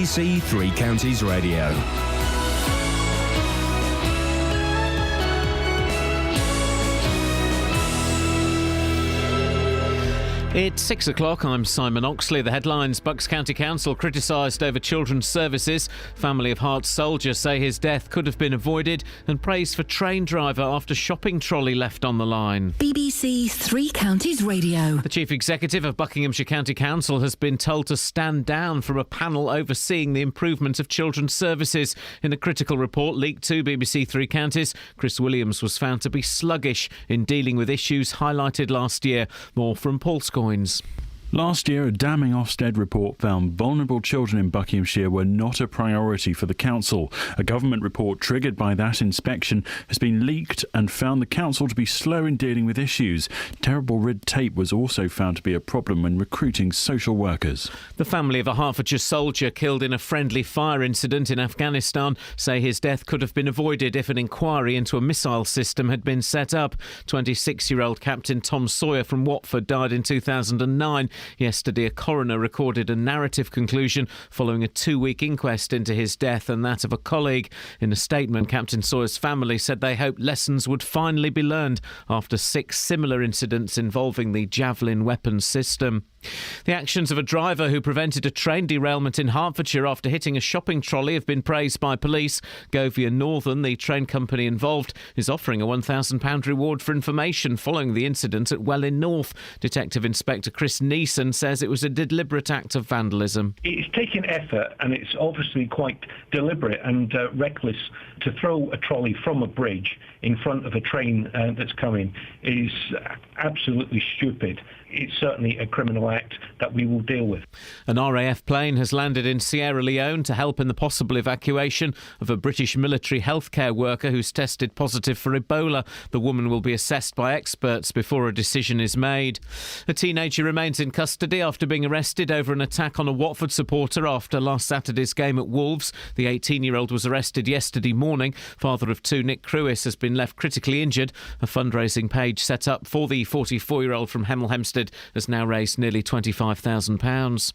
BBC Three Counties Radio. It's 6 o'clock. I'm Simon Oxley. The headlines: Bucks County Council criticised over children's services. Family of Hearts soldier say his death could have been avoided, and praise for train driver after shopping trolley left on the line. BBC Three Counties Radio. The Chief Executive of Buckinghamshire County Council has been told to stand down from a panel overseeing the improvement of children's services. In a critical report leaked to BBC Three Counties, Chris Williams was found to be sluggish in dealing with issues highlighted last year. More from Paul Scoins. Last year, a damning Ofsted report found vulnerable children in Buckinghamshire were not a priority for the council. A government report triggered by that inspection has been leaked and found the council to be slow in dealing with issues. Terrible red tape was also found to be a problem when recruiting social workers. The family of a Hertfordshire soldier killed in a friendly fire incident in Afghanistan say his death could have been avoided if an inquiry into a missile system had been set up. 26-year-old Captain Tom Sawyer from Watford died in 2009. Yesterday, a coroner recorded a narrative conclusion following a 2-week inquest into his death and that of a colleague. In a statement, Captain Sawyer's family said they hoped lessons would finally be learned after 6 similar incidents involving the Javelin weapons system. The actions of a driver who prevented a train derailment in Hertfordshire after hitting a shopping trolley have been praised by police. Govia Northern, the train company involved, is offering a £1,000 reward for information following the incident at Welwyn North. Detective Inspector Chris Neeson says it was a deliberate act of vandalism. It's taken effort and it's obviously quite deliberate and reckless to throw a trolley from a bridge in front of a train that's coming is absolutely stupid. It's certainly a criminal act that we will deal with. An RAF plane has landed in Sierra Leone to help in the possible evacuation of a British military healthcare worker who's tested positive for Ebola. The woman will be assessed by experts before a decision is made. A teenager remains in custody after being arrested over an attack on a Watford supporter after last Saturday's game at Wolves. The 18-year-old was arrested yesterday morning. Father of 2, Nick Crewis, has been left critically injured. A fundraising page set up for the 44-year-old from Hemel Hempstead has now raised nearly £25,000.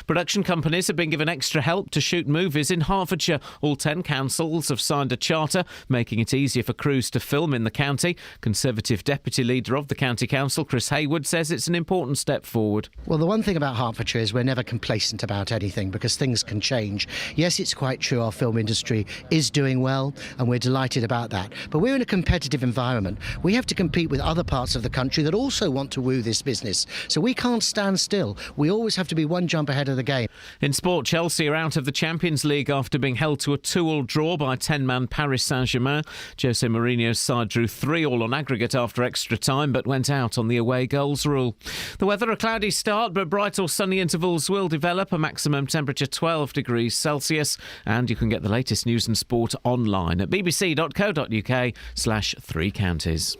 Production companies have been given extra help to shoot movies in Hertfordshire. All 10 councils have signed a charter, making it easier for crews to film in the county. Conservative Deputy Leader of the County Council, Chris Hayward, says it's an important step forward. Well, the one thing about Hertfordshire is we're never complacent about anything because things can change. Yes, it's quite true our film industry is doing well and we're delighted about that. But we're in a competitive environment. We have to compete with other parts of the country that also want to woo this business. So we can't stand still. We always have to be one jump ahead of the game. In sport, Chelsea are out of the Champions League after being held to a 2-2 draw by 10-man Paris Saint-Germain. Jose Mourinho's side drew 3-3 on aggregate after extra time, but went out on the away goals rule. The weather, a cloudy start, but bright or sunny intervals will develop. A maximum temperature 12 degrees Celsius. And you can get the latest news and sport online at bbc.co.uk/3 counties.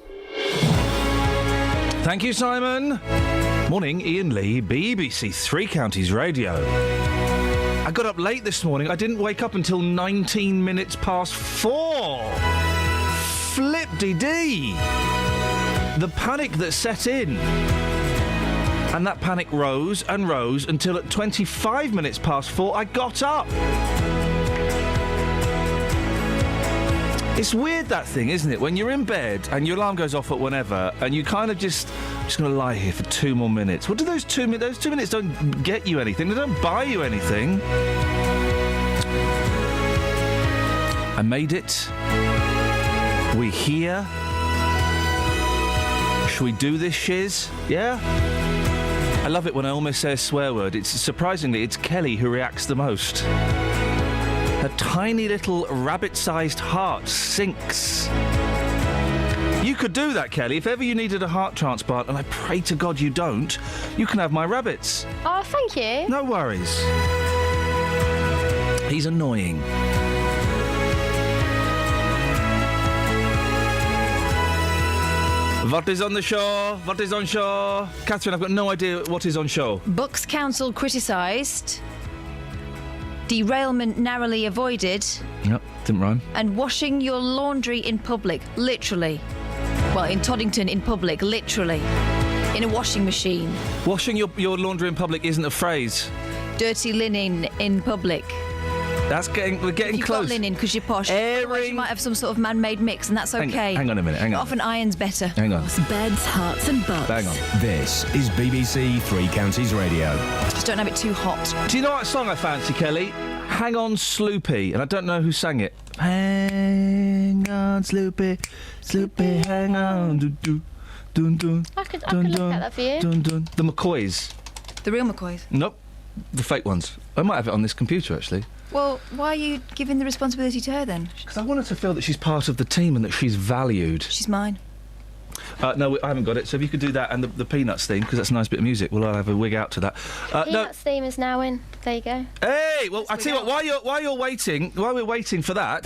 Thank you, Simon. Morning, Iain Lee, BBC Three Counties Radio. I got up late this morning. I didn't wake up until 19 minutes past 4. Flip-de-dee. The panic that set in. And that panic rose and rose until at 25 minutes past 4 I got up. It's weird, that thing, isn't it? When you're in bed and your alarm goes off at whenever and you kind of I'm just going to lie here for 2 more minutes. What do those 2 minutes... Those 2 minutes don't get you anything. They don't buy you anything. I made it. We here. Should we do this shiz? Yeah? I love it when I almost say a swear word. Surprisingly, it's Kelly who reacts the most. Her tiny little rabbit-sized heart sinks. You could do that, Kelly. If ever you needed a heart transplant, and I pray to God you don't, you can have my rabbits. Oh, thank you. No worries. He's annoying. What is on the show? What is on show? Catherine, I've got no idea what is on show. Bucks Council criticised. Derailment narrowly avoided. Yep, didn't rhyme. And washing your laundry in public, literally. Well, in Toddington, in public, literally. In a washing machine. Washing your laundry in public isn't a phrase. Dirty linen in public. We're getting You've close. got linen because you're posh. Airing- Otherwise you might have some sort of man-made mix, and that's okay. Hang on a minute. Hang on. Often iron's better. Hang on. Beds, hearts, and bucks. Hang on. This is BBC Three Counties Radio. Just don't have it too hot. Do you know what song I fancy, Kelly? Hang on, Sloopy, and I don't know who sang it. Hang on, Sloopy, Sloopy, hang on, dun dun dun dun. I could look at that for you. Dun dun. The McCoys. The real McCoys. Nope, the fake ones. I might have it on this computer actually. Well, why are you giving the responsibility to her then? Because I want her to feel that she's part of the team and that she's valued. She's mine. No, I haven't got it. So if you could do that and the Peanuts theme, because that's a nice bit of music, we'll have a wig out to that. Peanuts theme is now in. There you go. Hey, well, I tell you what. While we're waiting for that.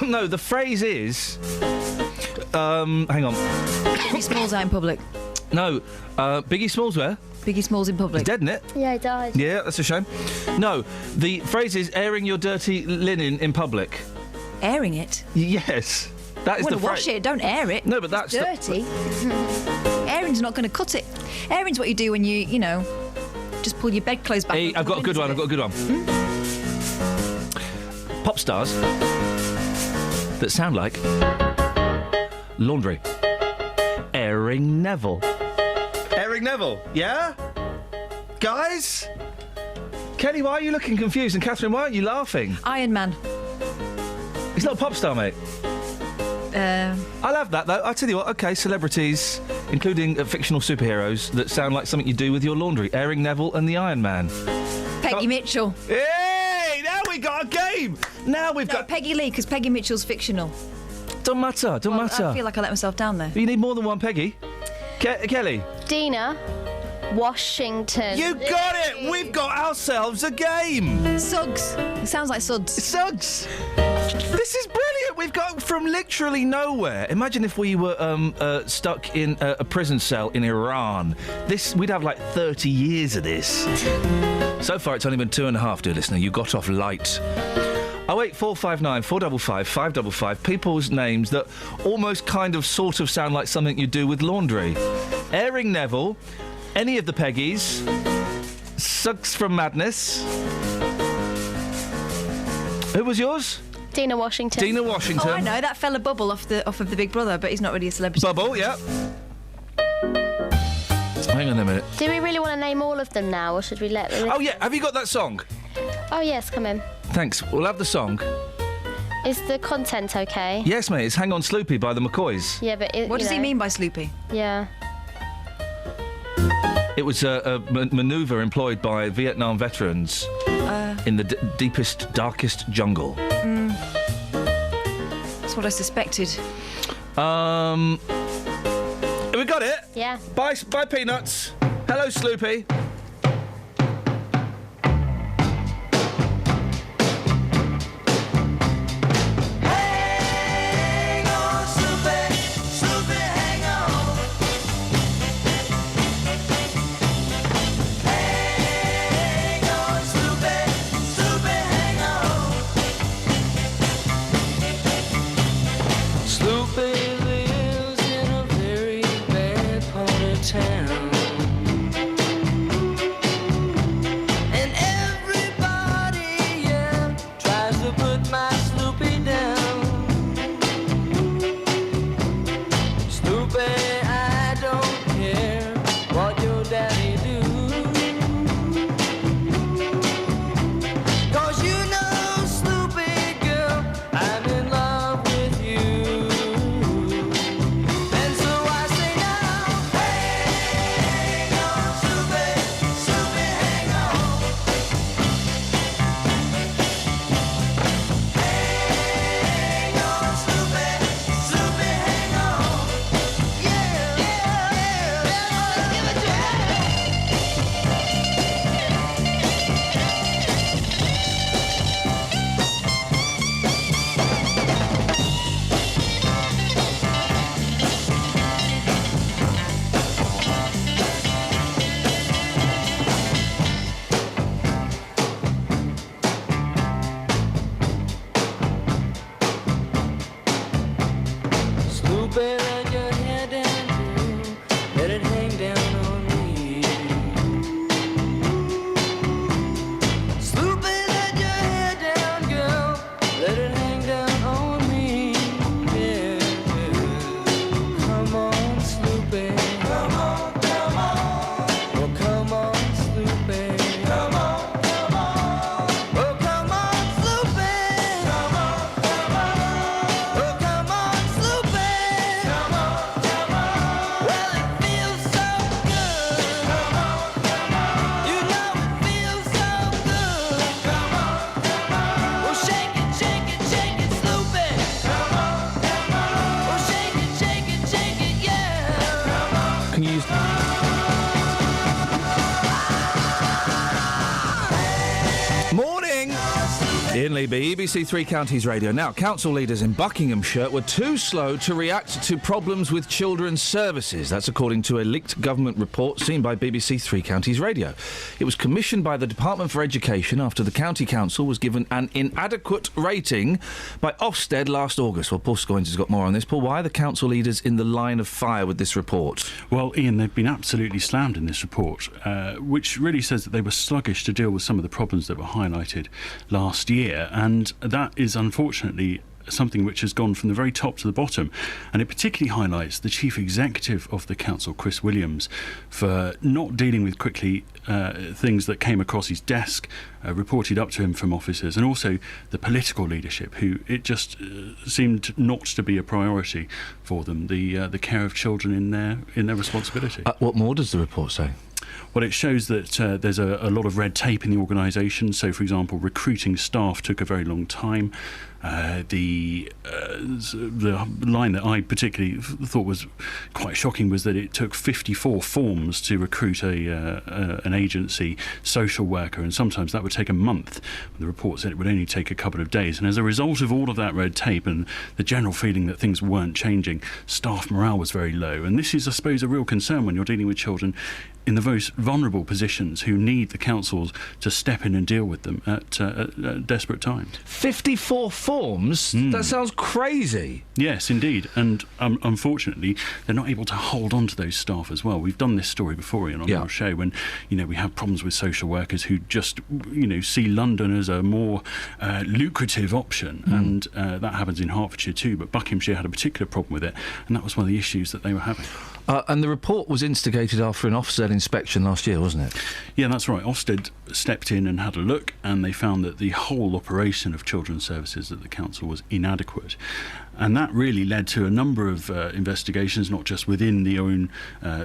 No, the phrase is. Hang on. Biggie Smalls out in public. No, Biggie Smalls where? Biggie Smalls in public. He's dead, isn't it? Yeah, he died. Yeah, that's a shame. No, the phrase is airing your dirty linen in public. Airing it? Yes, that is the phrase. Wash it, don't air it. No, but that's dirty. Airing's not going to cut it. Airing's what you do when you know, just pull your bedclothes back. Hey, I've got a good one. Pop stars that sound like laundry. Airing Neville. Airing Neville, yeah? Guys? Kelly, why are you looking confused? And Catherine, why aren't you laughing? Iron Man. He's not a pop star, mate. I'll have that, though. I tell you what, OK, celebrities, including fictional superheroes, that sound like something you do with your laundry. Airing Neville and the Iron Man. Peggy Mitchell. Hey! Now we got a game! Now we've got... Peggy Lee, because Peggy Mitchell's fictional. Don't matter. I feel like I let myself down there. You need more than one Peggy. Kelly. Dina Washington. You got it! We've got ourselves a game! Suggs. It sounds like Suds. Suggs! This is brilliant! We've got from literally nowhere. Imagine if we were stuck in a prison cell in Iran. We'd have like 30 years of this. So far, it's only been 2.5, dear listener. You got off light. 08459 455 555. People's names that almost kind of sort of sound like something you do with laundry. Airing Neville, any of the Peggies, Suggs from Madness. Who was yours? Dina Washington. Dina Washington. Oh, I know, that fella Bubble off of the Big Brother, but he's not really a celebrity. Bubble, yeah. Hang on a minute. Do we really want to name all of them now, or should we let them... Oh, yeah, have you got that song? Oh, yes, come in. Thanks, we'll have the song. Is the content okay? Yes, mate, it's Hang On Sloopy by the McCoys. Yeah, but... What does he mean by Sloopy? Yeah. It was a manoeuvre employed by Vietnam veterans in the deepest, darkest jungle. That's what I suspected. Have we got it? Yeah. Bye, Peanuts. Hello, Sloopy. Iain Lee, BBC Three Counties Radio. Now, council leaders in Buckinghamshire were too slow to react to problems with children's services. That's according to a leaked government report seen by BBC Three Counties Radio. It was commissioned by the Department for Education after the county council was given an inadequate rating by Ofsted last August. Well, Paul Scoins has got more on this. Paul, why are the council leaders in the line of fire with this report? Well, Ian, they've been absolutely slammed in this report, which really says that they were sluggish to deal with some of the problems that were highlighted last year, and that is unfortunately something which has gone from the very top to the bottom, and it particularly highlights the chief executive of the council, Chris Williams, for not dealing with quickly things that came across his desk, reported up to him from officers, and also the political leadership, who it just seemed not to be a priority for them, the care of children in their responsibility. What more does the report say? Well, it shows that there's a lot of red tape in the organisation. So, for example, recruiting staff took a very long time. The line that I particularly thought was quite shocking was that it took 54 forms to recruit an agency social worker, and sometimes that would take a month. The report said it would only take a couple of days. And as a result of all of that red tape and the general feeling that things weren't changing, staff morale was very low. And this is, I suppose, a real concern when you're dealing with children in the most vulnerable positions who need the councils to step in and deal with them at desperate times. 54 forms? That sounds crazy. Yes, indeed. And unfortunately, they're not able to hold on to those staff as well. We've done this story before, Ian, on our show, when, we have problems with social workers who just, see London as a more lucrative option. And that happens in Hertfordshire too. But Buckinghamshire had a particular problem with it. And that was one of the issues that they were having. And the report was instigated after an Ofsted inspection last year, wasn't it? Yeah, that's right. Ofsted stepped in and had a look, and they found that the whole operation of children's services at the council was inadequate. And that really led to a number of investigations, not just within the own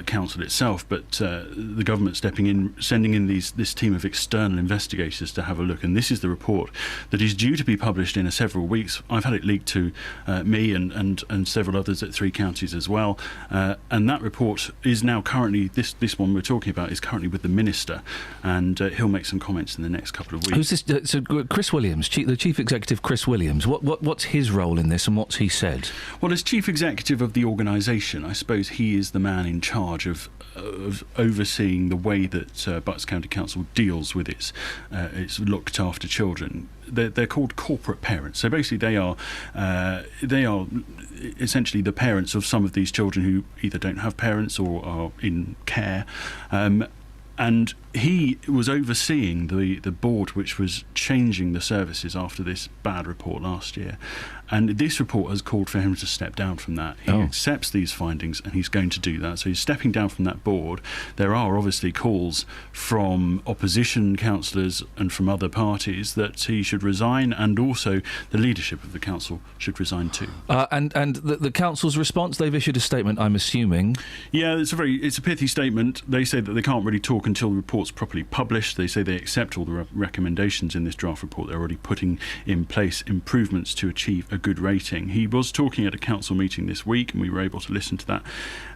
council itself, but the government stepping in, sending in this team of external investigators to have a look. And this is the report that is due to be published in several weeks. I've had it leaked to me and several others at Three Counties as well. And that report is now currently, this one we're talking about, is currently with the Minister, and he'll make some comments in the next couple of weeks. Who's this? So Chris Williams, the Chief Executive Chris Williams, what's his role in this, and what's he said? Well, as Chief Executive of the organisation, I suppose he is the man in charge of overseeing the way that Bucks County Council deals with its looked after children. They're called corporate parents. So basically they are essentially the parents of some of these children who either don't have parents or are in care. And he was overseeing the board which was changing the services after this bad report last year. And this report has called for him to step down from that. He accepts these findings, and he's going to do that. So he's stepping down from that board. There are obviously calls from opposition councillors and from other parties that he should resign, and also the leadership of the council should resign too. And the council's response, they've issued a statement, I'm assuming. Yeah, it's a pithy statement. They say that they can't really talk until the report's properly published. They say they accept all the recommendations in this draft report. They're already putting in place improvements to achieve a good rating. He was talking at a council meeting this week, and we were able to listen to that,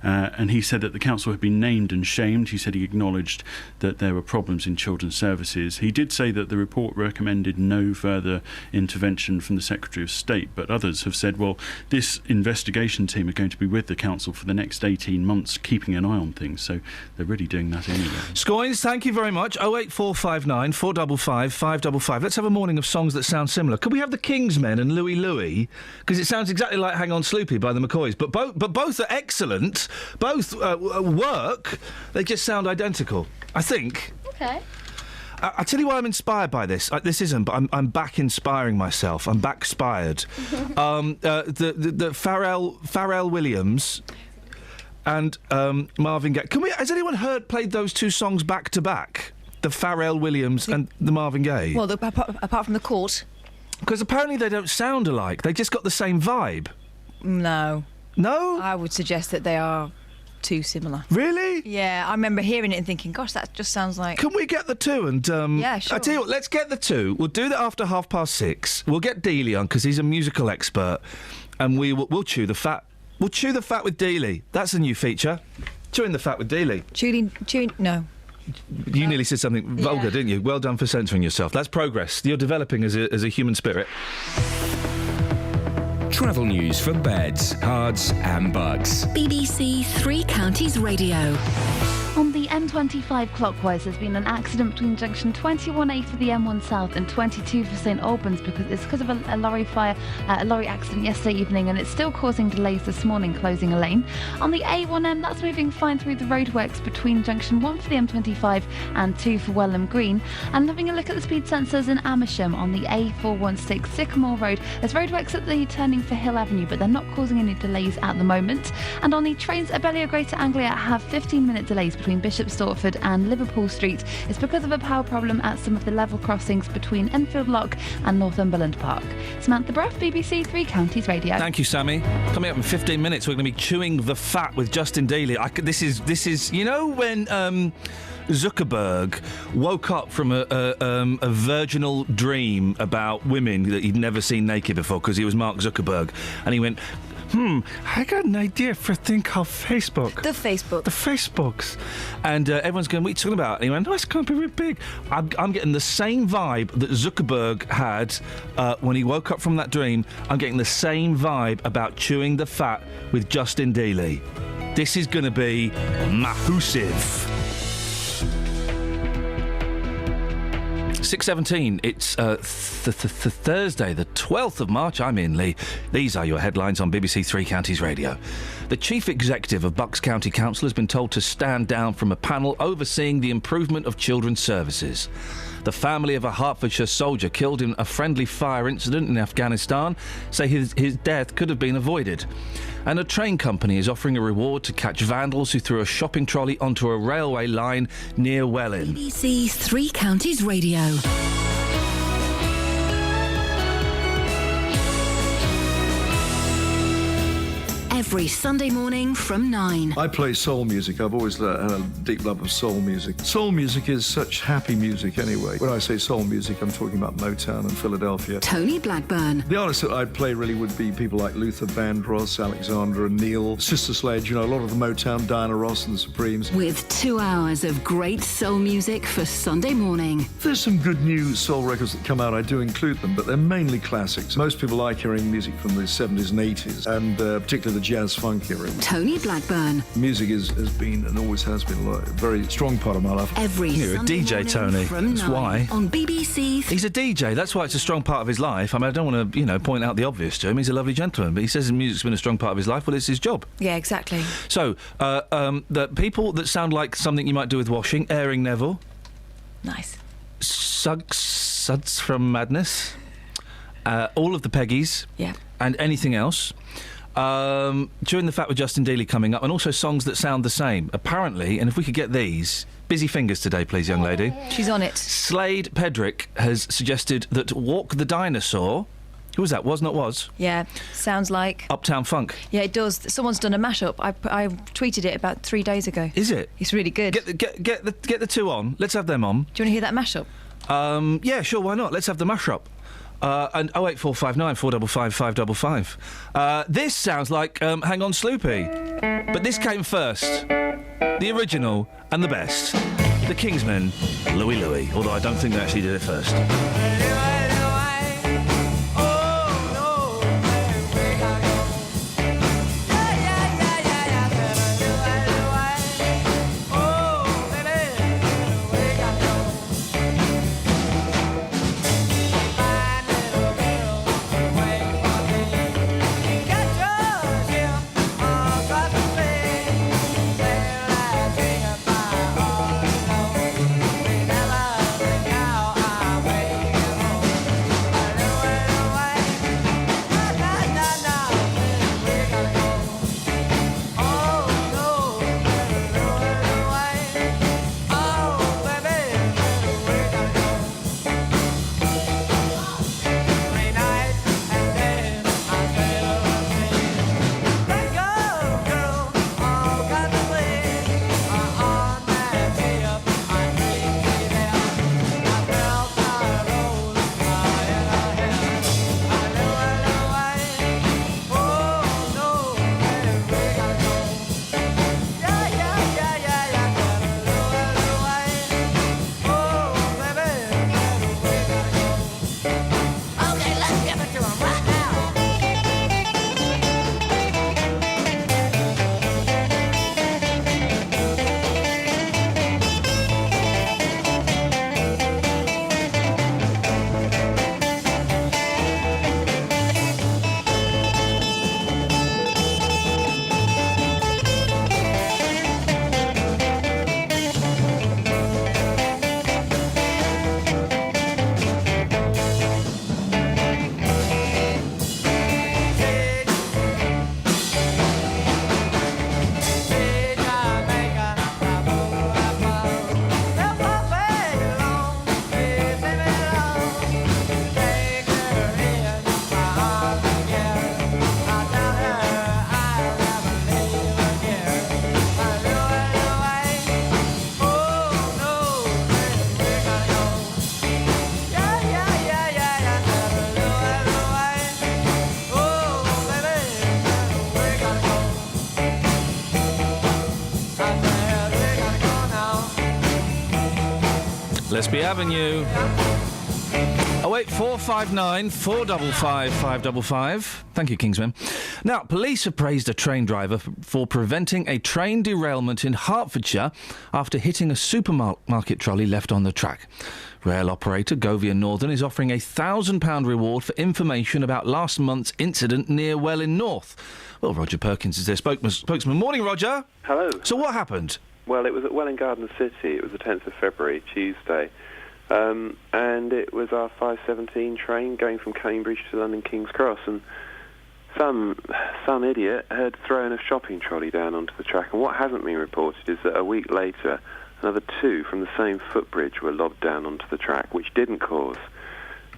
and he said that the council had been named and shamed. He said he acknowledged that there were problems in children's services. He did say that the report recommended no further intervention from the Secretary of State, but others have said, well, this investigation team are going to be with the council for the next 18 months, keeping an eye on things, so they're really doing that anyway. Scoins, thank you very much. 08459 455 555. Let's have a morning of songs that sound similar. Could we have the Kingsmen and Louie Louie? Because it sounds exactly like Hang On Sloopy by the McCoys, but both are excellent. Both work. They just sound identical, I think. Okay. I tell you why I'm inspired by this. This isn't, but I'm back inspiring myself. I'm back-spired. The Pharrell Williams and Marvin Gaye. Has anyone played those two songs back to back? The Pharrell Williams and the Marvin Gaye. Well, apart from the court. Because apparently they don't sound alike. They just got the same vibe. No. No? I would suggest that they are too similar. Really? Yeah, I remember hearing it and thinking, gosh, that just sounds like... Can we get the two? And yeah, sure. I tell you what, let's get the two. We'll do that after 6:30. We'll get Dealey on, because he's a musical expert. And we'll chew the fat. We'll chew the fat with Dealey. That's a new feature. Chewing the fat with Dealey. Chewing... No. You nearly said something vulgar, didn't you? Well done for censoring yourself. That's progress. You're developing as a human spirit. Travel news for beds, cards and bugs. BBC Three Counties Radio. On the M25 clockwise, there's been an accident between junction 21A for the M1 South and 22 for St Albans because of a lorry accident yesterday evening, and it's still causing delays this morning, closing a lane. On the A1M, that's moving fine through the roadworks between junction 1 for the M25 and 2 for Welham Green. And having a look at the speed sensors in Amersham on the A416 Sycamore Road, there's roadworks at the turning for Hill Avenue, but they're not causing any delays at the moment. And on the trains, Abellio Greater Anglia have 15-minute delays between Bishop Stortford and Liverpool Street. It's because of a power problem at some of the level crossings between Enfield Lock and Northumberland Park. Samantha Bruff, BBC Three Counties Radio. Thank you, Sammy. Coming up in 15 minutes, we're going to be chewing the fat with Justin Dealey. This is you know when Zuckerberg woke up from a virginal dream about women that he'd never seen naked before because he was Mark Zuckerberg, and he went, I got an idea for a thing called Facebook. The Facebooks. And everyone's going, what are you talking about? And he went, it's going to be really big. I'm getting the same vibe that Zuckerberg had when he woke up from that dream. I'm getting the same vibe about chewing the fat with Justin Dealey. This is going to be massive. 6:17. It's Thursday, the 12th of March. I'm Iain Lee. These are your headlines on BBC Three Counties Radio. The chief executive of Bucks County Council has been told to stand down from a panel overseeing the improvement of children's services. The family of a Hertfordshire soldier killed in a friendly fire incident in Afghanistan say his death could have been avoided. And a train company is offering a reward to catch vandals who threw a shopping trolley onto a railway line near Welling. BBC Three Counties Radio. Every Sunday morning from 9. I play soul music. I've always had a deep love of soul music. Soul music is such happy music anyway. When I say soul music, I'm talking about Motown and Philadelphia. Tony Blackburn. The artists that I'd play really would be people like Luther Vandross, Alexandra and Neil, Sister Sledge, a lot of the Motown, Diana Ross and the Supremes. With 2 hours of great soul music for Sunday morning. There's some good new soul records that come out. I do include them, but they're mainly classics. Most people like hearing music from the 70s and 80s, and particularly the jazz funk era. Tony Blackburn. Music has been and always has been a very strong part of my life. Every You're a Sunday DJ, Tony. That's 9 why. On BBC. He's a DJ. That's why it's a strong part of his life. I mean, I don't want to, point out the obvious to him. He's a lovely gentleman, but he says his music's been a strong part of his life. Well, it's his job. Yeah, exactly. So, the people that sound like something you might do with washing, Airing Neville. Nice. Suds from Madness. All of the Peggies. Yeah. And anything else. Chewing the fat with Justin Dealey coming up, and also songs that sound the same. Apparently, and if we could get these... Busy fingers today, please, young lady. She's on it. Slade Pedrick has suggested that Walk the Dinosaur... Who was that? Was Not Was? Yeah, sounds like... Uptown Funk. Yeah, it does. Someone's done a mashup. I tweeted it about 3 days ago. Is it? It's really good. Get the two on. Let's have them on. Do you want to hear that mashup? Yeah, sure, why not? Let's have the mashup. And 08459 455 555. This sounds like Hang On Sloopy. But this came first. The original and the best. The Kingsmen, Louie Louie. Although I don't think they actually did it first. Gillespie Avenue. 08459 455 555. Thank you, Kingsman. Now, police have praised a train driver for preventing a train derailment in Hertfordshire after hitting a supermarket trolley left on the track. Rail operator Govia Northern is offering a £1,000 reward for information about last month's incident near Welwyn North. Well, Roger Perkins is their spokesman. Morning, Roger. Hello. So what happened? Well, it was at Welwyn Garden City. It was the 10th of February, Tuesday. And it was our 5:17 train going from Cambridge to London King's Cross, and some idiot had thrown a shopping trolley down onto the track. And what hasn't been reported is that a week later, another two from the same footbridge were lobbed down onto the track, which didn't cause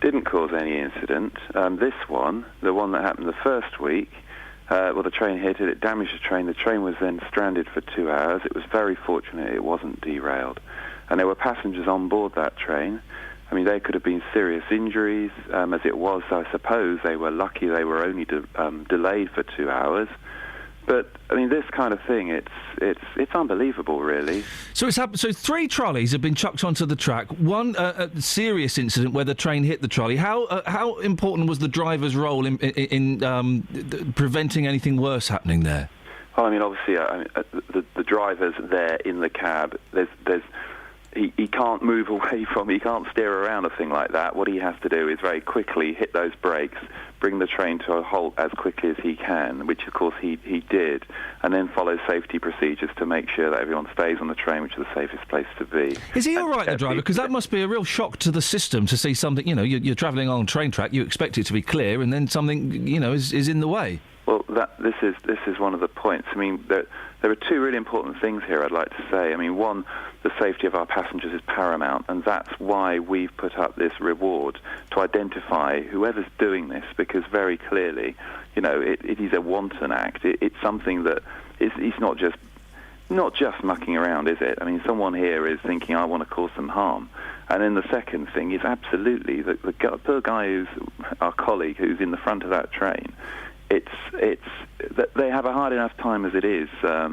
any incident. This one, the one that happened the first week, the train hit it, it damaged the train. The train was then stranded for 2 hours. It was very fortunate it wasn't derailed. And there were passengers on board that train. I mean, there could have been serious injuries. As it was, I suppose they were lucky they were only delayed for 2 hours. But I mean, this kind of thing, it's unbelievable, really. So it's happened. So 3 trolleys have been chucked onto the track. One a serious incident where the train hit the trolley. How important was the driver's role in preventing anything worse happening there? Well, I mean, obviously, the driver's there in the cab. He can't move away from, he can't steer around a thing like that. What he has to do is very quickly hit those brakes, bring the train to a halt as quickly as he can, which of course he did, and then follow safety procedures to make sure that everyone stays on the train, which is the safest place to be. Is he all right, the driver? Because that must be a real shock to the system to see something, you're travelling on a train track, you expect it to be clear, and then something, is in the way. Well, this is one of the points. I mean, there are 2 really important things here I'd like to say. I mean, one, the safety of our passengers is paramount, and that's why we've put up this reward to identify whoever's doing this, because very clearly, it is a wanton act. It's something that it's not just mucking around, is it? I mean, someone here is thinking, I want to cause some harm. And then the second thing is absolutely the guy who's our colleague who's in the front of that train. They have a hard enough time as it is. I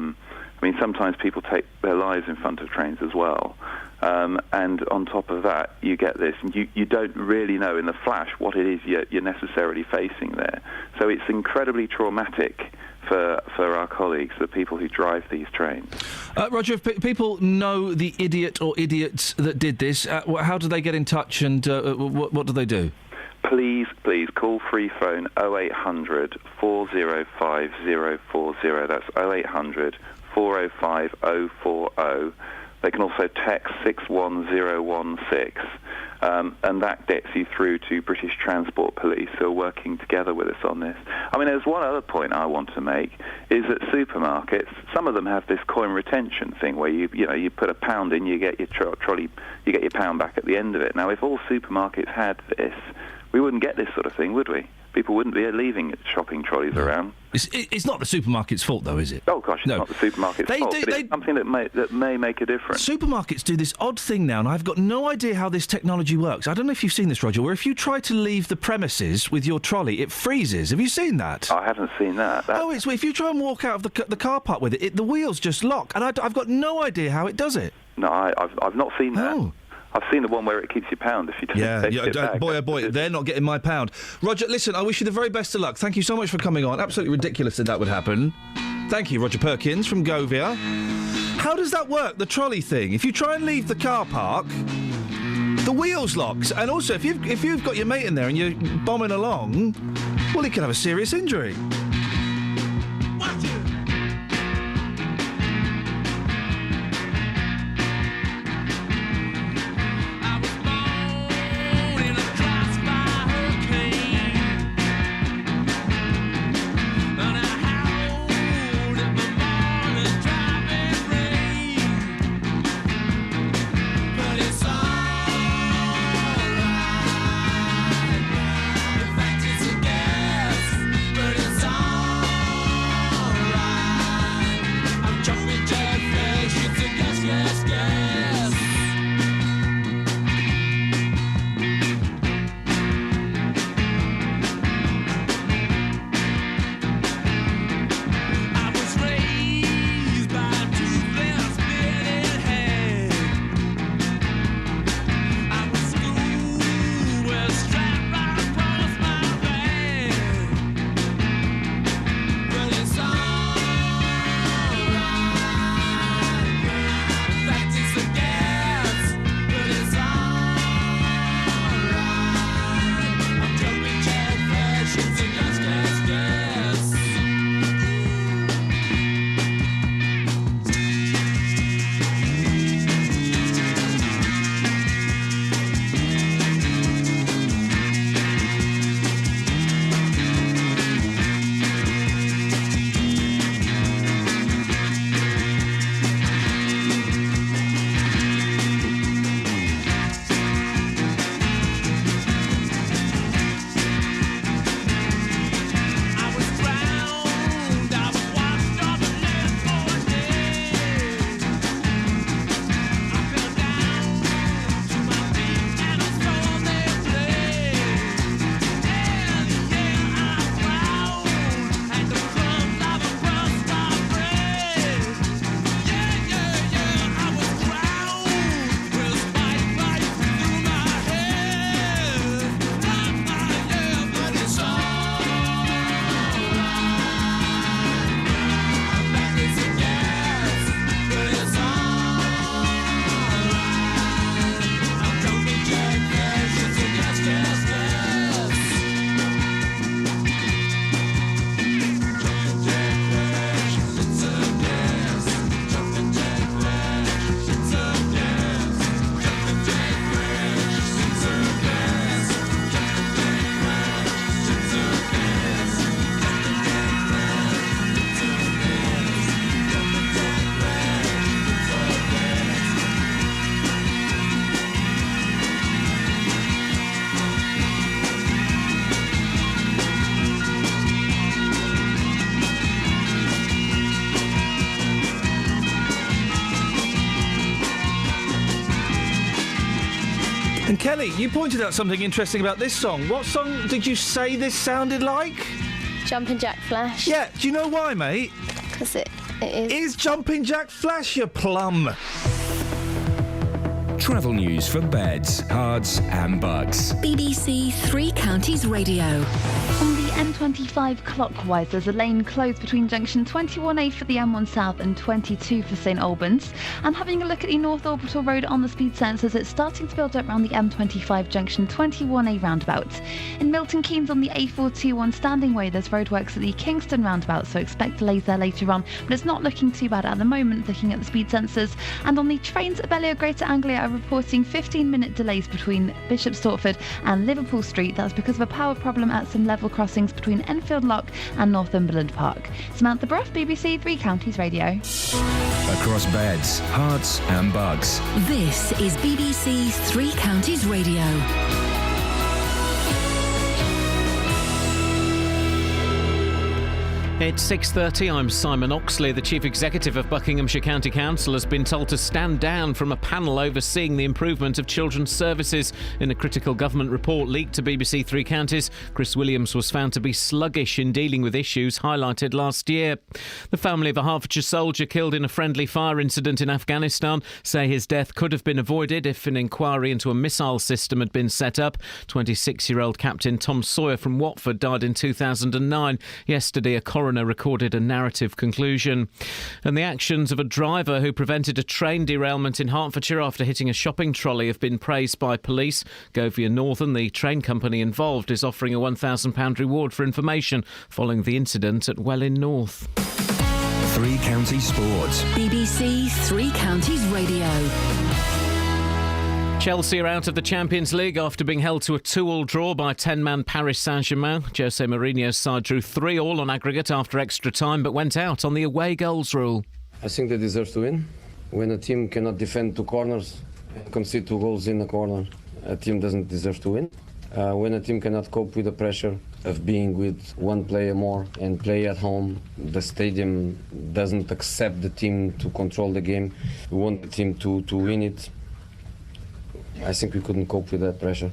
mean, sometimes people take their lives in front of trains as well. And on top of that, you get this, and you don't really know in the flash what it is you're necessarily facing there. So it's incredibly traumatic for our colleagues, the people who drive these trains. Roger, if people know the idiot or idiots that did this, how do they get in touch, and what do they do? Please call free phone 0800 405 040. That's 0800 405 040. They can also text 61016, and that gets you through to British Transport Police, who are working together with us on this. I mean, there's one other point I want to make, is that supermarkets, some of them have this coin retention thing where you put £1 in, you get your trolley, you get your £1 back at the end of it. Now, if all supermarkets had this, we wouldn't get this sort of thing, would we? People wouldn't be leaving shopping trolleys around. It's not the supermarket's fault, though, is it? Oh, gosh, it's not the supermarket's fault, but it's something that may make a difference. Supermarkets do this odd thing now, and I've got no idea how this technology works. I don't know if you've seen this, Roger, where if you try to leave the premises with your trolley, it freezes. Have you seen that? I haven't seen that. It's if you try and walk out of the car park with it, the wheels just lock, and I've got no idea how it does it. No, I've not seen that. Oh. I've seen the one where it keeps your £1 if you don't take it back. Boy, oh boy, they're not getting my £1. Roger, listen, I wish you the very best of luck. Thank you so much for coming on. Absolutely ridiculous that would happen. Thank you, Roger Perkins from Govia. How does that work, the trolley thing? If you try and leave the car park, the wheels locks. And also, if you've got your mate in there and you're bombing along, well, he can have a serious injury. It's And Kelly, you pointed out something interesting about this song. What song did you say this sounded like? Jumpin' Jack Flash. Yeah, do you know why, mate? Because it is. Is Jumpin' Jack Flash, you plum? Travel news for beds, cards and bugs. BBC Three Counties Radio. On the M25 clockwise, there's a lane closed between junction 21A for the M1 South and 22 for St Albans. And having a look at the North Orbital Road on the speed sensors, it's starting to build up around the M25 junction 21A roundabout. In Milton Keynes on the A421 Standing Way, there's roadworks at the Kingston roundabout, so expect delays there later on. But it's not looking too bad at the moment, looking at the speed sensors. And on the trains, Abellio Greater Anglia are reporting 15-minute delays between Bishop Stortford and Liverpool Street. That's because of a power problem at some level crossings between Enfield Lock and Northumberland Park. Samantha Bruff, BBC Three Counties Radio. Across beds, hearts and bugs. This is BBC Three Counties Radio. It's 6:30. I'm Simon Oxley. The Chief Executive of Buckinghamshire County Council has been told to stand down from a panel overseeing the improvement of children's services. In a critical government report leaked to BBC Three Counties, Chris Williams was found to be sluggish in dealing with issues highlighted last year. The family of a Hertfordshire soldier killed in a friendly fire incident in Afghanistan say his death could have been avoided if an inquiry into a missile system had been set up. 26-year-old Captain Tom Sawyer from Watford died in 2009. Yesterday, a coroner recorded a narrative conclusion. And the actions of a driver who prevented a train derailment in Hertfordshire after hitting a shopping trolley have been praised by police. Govia Northern, the train company involved, is offering a £1,000 reward for information following the incident at Welwyn North. Three Counties Sports. BBC Three Counties Radio. Chelsea are out of the Champions League after being held to a 2-2 draw by 10-man Paris Saint-Germain. Jose Mourinho's side drew 3-3 on aggregate after extra time, but went out on the away goals rule. I think they deserve to win. When a team cannot defend two corners and concede 2 goals in a corner, a team doesn't deserve to win. When a team cannot cope with the pressure of being with one player more and play at home, the stadium doesn't accept the team to control the game. We want the team to win it. I think we couldn't cope with that pressure.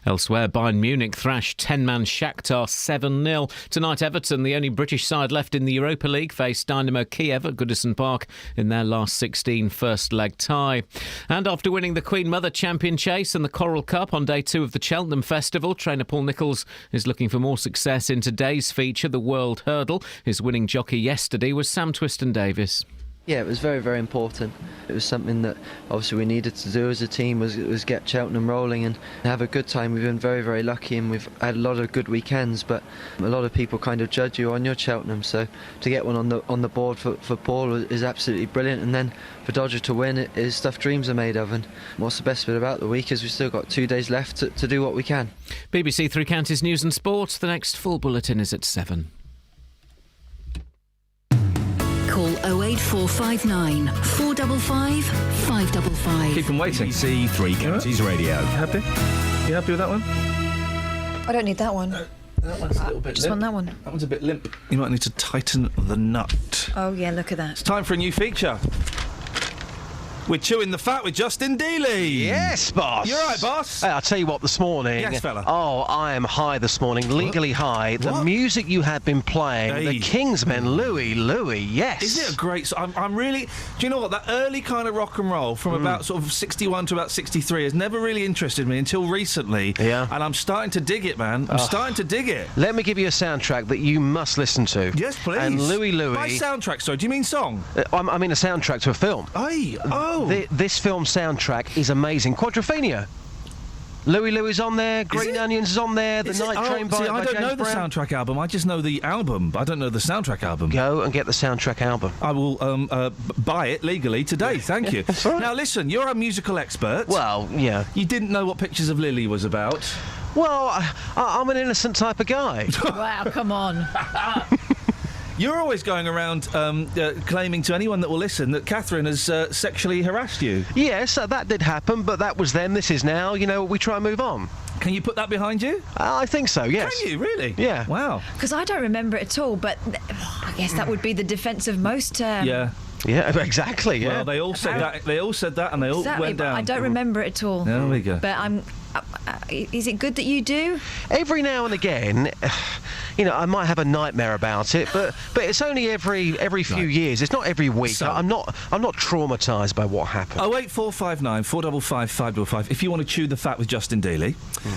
Elsewhere, Bayern Munich thrashed 10-man Shakhtar 7-0. Tonight, Everton, the only British side left in the Europa League, faced Dynamo Kiev at Goodison Park in their last 16 first-leg tie. And after winning the Queen Mother Champion Chase and the Coral Cup on day 2 of the Cheltenham Festival, trainer Paul Nicholls is looking for more success in today's feature, the World Hurdle. His winning jockey yesterday was Sam Twiston-Davis. Yeah, it was very, very important. It was something that obviously we needed to do as a team, was get Cheltenham rolling and have a good time. We've been very, very lucky and we've had a lot of good weekends, but a lot of people kind of judge you on your Cheltenham, so to get one on the board for Paul is absolutely brilliant. And then for Dodger to win, it is stuff dreams are made of. And what's the best bit about the week is we've still got 2 days left to do what we can. BBC Three Counties News and Sport. The next full bulletin is at 7. Call 08459 455 555. Keep them waiting. BBC Three Counties Radio. You happy? You happy with that one? I don't need that one. That one's a little bit Just limp. want that one. That one's a bit limp. You might need to tighten the nut. Oh, yeah, look at that. It's time for a new feature. We're chewing the fat with Justin Dealey. Yes, boss. You're right, boss. Hey, I'll tell you what, this morning... Yes, fella. Oh, I am high this morning, legally high. The music you have been playing, the Kingsmen, Louie, yes. Is it a great... I'm really... Do you know what? That early kind of rock and roll from about sort of 61 to about 63 has never really interested me until recently. Yeah. And I'm starting to dig it, man. I'm starting to dig it. Let me give you a soundtrack that you must listen to. Yes, please. And Louie... By soundtrack, sorry, do you mean song? I mean a soundtrack to a film. Aye. Oh. This film soundtrack is amazing. Quadrophenia. Louie's on there, Green Onions is on there, The Night Train by I don't James know the Brown. soundtrack album, I just know the album. I don't know the soundtrack album. Go and get the soundtrack album. I will buy it legally today, thank you. That's right. Now listen, you're a musical expert. Well, yeah. You didn't know what Pictures of Lily was about. Well, I'm an innocent type of guy. Wow, come on. You're always going around claiming to anyone that will listen that Catherine has sexually harassed you. Yes, that did happen, but that was then, this is now. You know, we try and move on. Can you put that behind you? I think so, yes. Can you, really? Yeah. Wow. Because I don't remember it at all, but I guess that would be the defence of most... Yeah. Yeah, exactly, yeah. Well, they all said that, and they all went down. I don't remember it at all. There we go. But I'm Is it good that you do? Every now and again, I might have a nightmare about it, but it's only every few years. It's not every week. So- I'm not traumatised by what happened. 08459 455 555 if you want to chew the fat with Justin Dealey.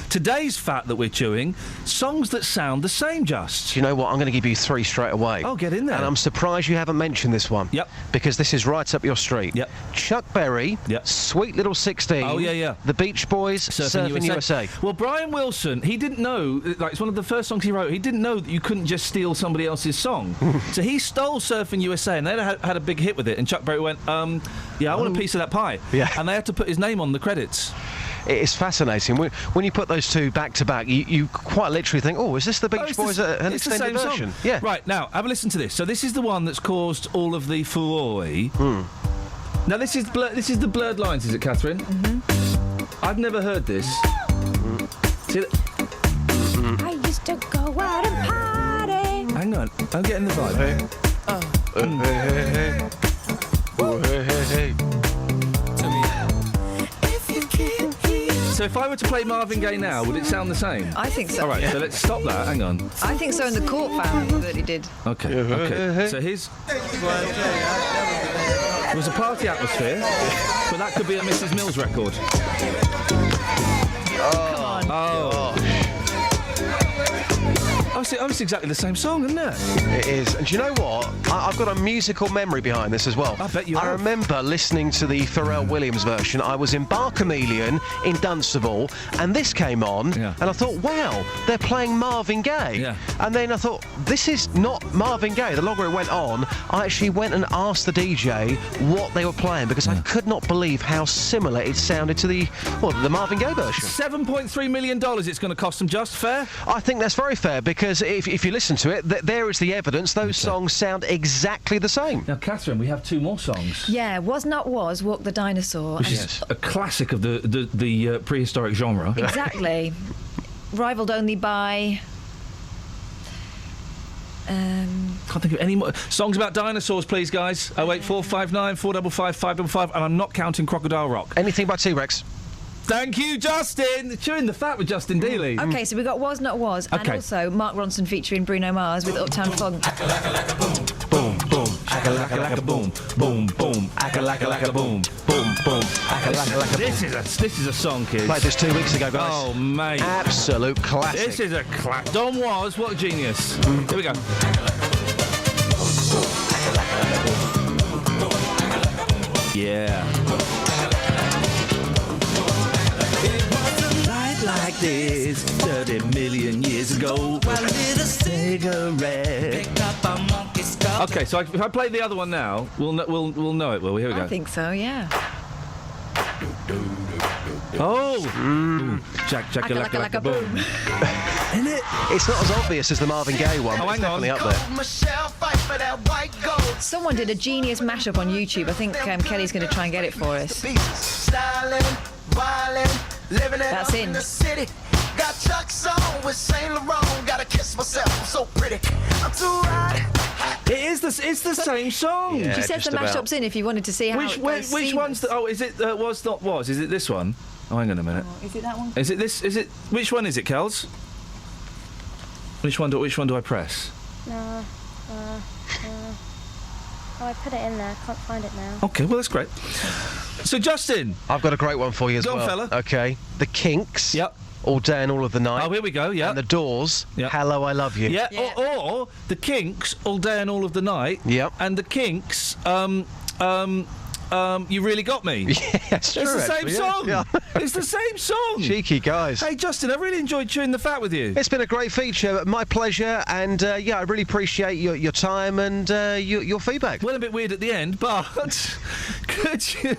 Today's fat that we're chewing, songs that sound the same, Just. Do you know what? I'm going to give you 3 straight away. Oh, get in there. And I'm surprised you haven't mentioned this one. Yep. Because this is right up your street. Yep. Chuck Berry, Yep. Sweet Little 16. Oh, yeah. The Beach Boys, Surfing USA. Well, Brian Wilson, he didn't know, like, it's one of the first songs he wrote, he didn't know that you couldn't just steal somebody else's song. So he stole Surfing USA, and they had a big hit with it, and Chuck Berry went, I want a piece of that pie. Yeah. And they had to put his name on the credits. It's fascinating. When you put those two back to back, you quite literally think, is this the Beach Boys an it's the extended same version? Song. Yeah. Right, now, have a listen to this. So this is the one that's caused all of the furore. Now, this is the Blurred Lines, is it, Catherine? Mm-hmm. I've never heard this. See I used to go out and party. Hang on, I'm getting the vibe. Hey. So if I were to play Marvin Gaye now, would it sound the same? I think so. All right, so let's stop that. Hang on. I think so, and the court found that he did. Okay. So here's... There was a party atmosphere, but that could be a Mrs. Mills record. Come on. Oh, it's exactly the same song, isn't it? It is. And do you know what? I've got a musical memory behind this as well. I bet you I have. remember listening to the Pharrell Williams version. I was in Bar Chameleon in Dunstable, and this came on, and I thought, wow, they're playing Marvin Gaye. Yeah. And then I thought, this is not Marvin Gaye. The longer it went on, I actually went and asked the DJ what they were playing, because I could not believe how similar it sounded to the Marvin Gaye version. $7.3 million it's going to cost them. Just fair? I think that's very fair, because if you listen to it, there is the evidence. Those songs sound exactly the same. Now, Catherine, we have 2 more songs. Yeah, Was Not Was, Walk the Dinosaur. Which is a classic of the prehistoric genre. Exactly. Rivaled only by... Can't think of any more songs about dinosaurs, please, guys. 08459 455 555, and I'm not counting Crocodile Rock. Anything by T-Rex. Thank you, Justin. Chewing the fat with Justin Dealey. Okay, so we got Was Not Was, and also Mark Ronson featuring Bruno Mars with Uptown Funk. Boom, boom, aka boom, boom, boom, aka boom, boom, boom, aka. This is a song, kids. Played this 2 weeks ago, guys. Oh, mate. Absolute classic. This is a classic. Don Was, what a genius. Here we go. Yeah. Like this 30 million years ago. Cigarette. Okay, so if I play the other one now, we'll know it, will we? Here we go. I think so, yeah. Oh! Jack-a-lacka-lacka boom. Isn't it? It's not as obvious as the Marvin Gaye one, but it's definitely up there. Someone did a genius mashup on YouTube. I think Kelly's going to try and get it for us. That's in. Got Chuck's on with Saint Laurent. Gotta kiss myself, I'm so pretty. I'm too hot. It's the same song. Yeah, She said the mashup's in if you wanted to see how Which one's the? Oh, is it Was Not Was? Is it this one? Oh, hang on a minute. Is it that one? Is it this? Is it? Which one is it, Kels? Which one do I press? No. Oh, I put it in there. Can't find it now. Okay, well that's great. So Justin, I've got a great one for you as well. Go on, fella. Okay, the Kinks. Yep. All Day and All of the Night. Oh, here we go. Yeah. And the Doors. Yep. Hello, I Love You. Yeah. Or the Kinks, All Day and All of the Night. Yep. And the Kinks, You Really Got Me. Yes, it's the same song. Yeah. It's the same song. Cheeky guys. Hey, Justin, I really enjoyed chewing the fat with you. It's been a great feature. My pleasure. And, I really appreciate your time and your feedback. Well, a bit weird at the end, but could you...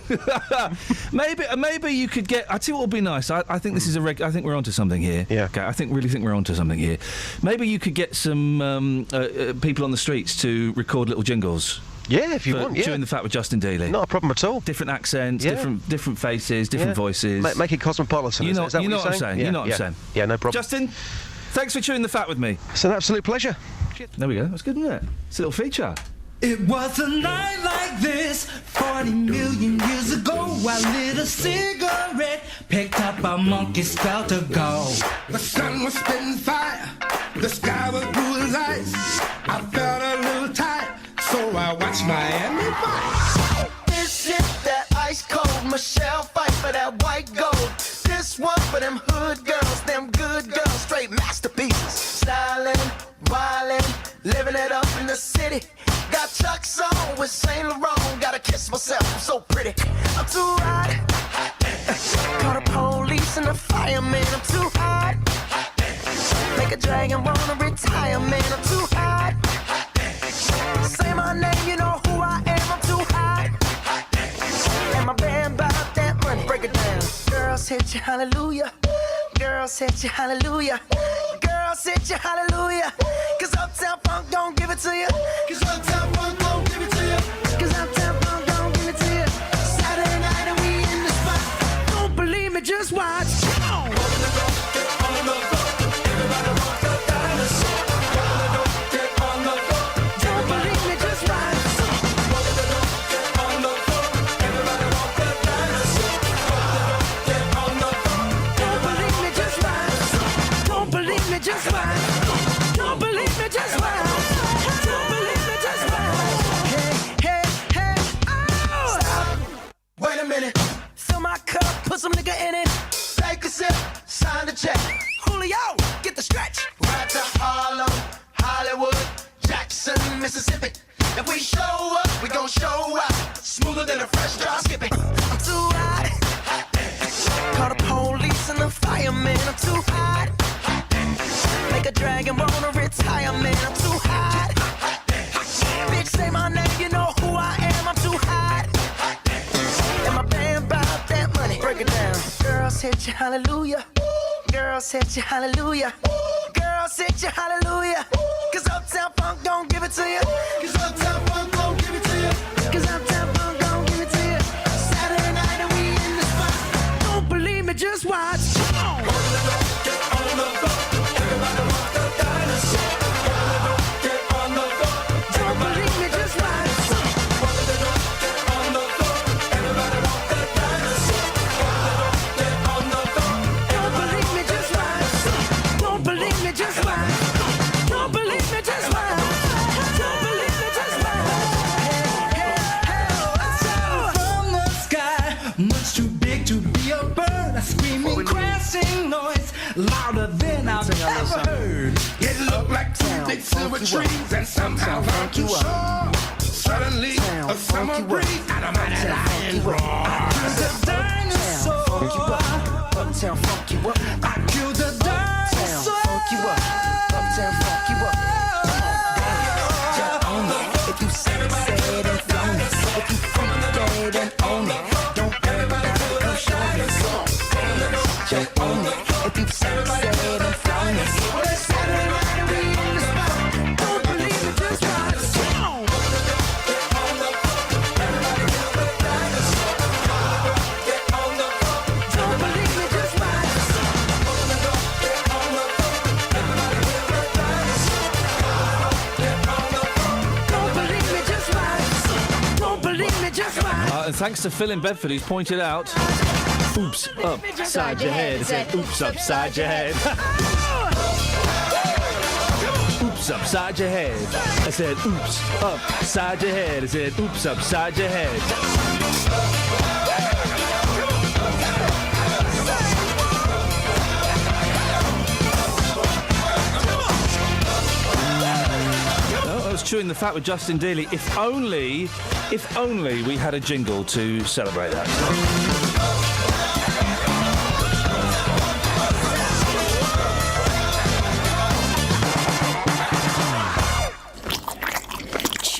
maybe you could get... I tell you what would be nice. I think this is I think we're onto something here. Yeah. Okay, I really think we're onto something here. Maybe you could get some people on the streets to record little jingles. Yeah, if you want, yeah. Chewing the fat with Justin Dealey. Not a problem at all. Different accents, Yeah. different faces, different voices. Make it cosmopolitan. You know, is that what you're I'm saying? Yeah, You know what yeah. I'm saying? Yeah, no problem. Justin, thanks for chewing the fat with me. It's an absolute pleasure. There we go. That's good, isn't it? It's a little feature. It was a night like this 40 million years ago. I lit a cigarette, picked up a monkey spell to go. The sun was spitting fire, the sky was blue as ice. I felt a little tight, so I watched Miami Vice. This is that ice cold Michelle fight for that white gold. This one for them hood girls, them good girls, straight masterpieces. Styling, wildin', living it up in the city. Got Chuck's on with Saint Laurent. Gotta kiss myself, I'm so pretty. I'm too hot. Call the police and the fireman. I'm too hot. Make a dragon wanna retire, man. I'm too hot. Say my name, you know who I am. I'm too hot. And my band bought that money. Break it down. Girls hit you, hallelujah. Girls hit you, hallelujah. Girls hit you, hallelujah. Cause Uptown Funk don't give it to you. Cause Uptown Funk don't give it to you. Cause Uptown Funk don't give it to you. Saturday night and we in the spot. Don't believe me, just watch. Come on. Just watch. Don't believe me, just watch. Don't believe me, just watch. Hey, hey, hey, oh! Stop. Wait a minute. Fill my cup, put some nigga in it. Take a sip, sign the check. Julio, get the stretch. Right to Harlem, Hollywood, Jackson, Mississippi. If we show up, we gon' show out. Smoother than a fresh drop skipping. I'm too hot. Call the police and the fireman. I'm too hot. Make a dragon wanna retire, man. I'm too hot. Bitch, say my name, you know who I am. I'm too hot. And my band bought that money. Break it down. Girls hit you, hallelujah. Girls hit you, hallelujah. Girls hit you, hallelujah. Cause Uptown Funk don't give it to you. Cause Uptown Funk don't give it to you. Cause Uptown Funk don't give it to you. Saturday night and we in the spot. Don't believe me, just watch. Come on. Louder than I've ever heard. It looked like two big silver trees and somehow found too short. Suddenly, a summer breeze out of my lion roar. I killed a dinosaur. Uptown funk you up. I killed a dinosaur. Uptown funk you up. Uptown funk you up. Just own it. If you said and flown it. If you freak dead and own it. Don't everybody come show me. Just own it. If you said and flown it. Saturday night and we in the spot. Don't believe it, just watch. Come on. Don't believe it, just watch. Don't believe me, just watch. Don't believe me, just watch. And thanks to Phil in Bedford, who's pointed out. Oops, upside your head. It said, oops, upside your head. Oops, upside your head. I said, oops, upside your head. I said, oops, upside your head. Oh, I was chewing the fat with Justin Dealey. If only we had a jingle to celebrate that.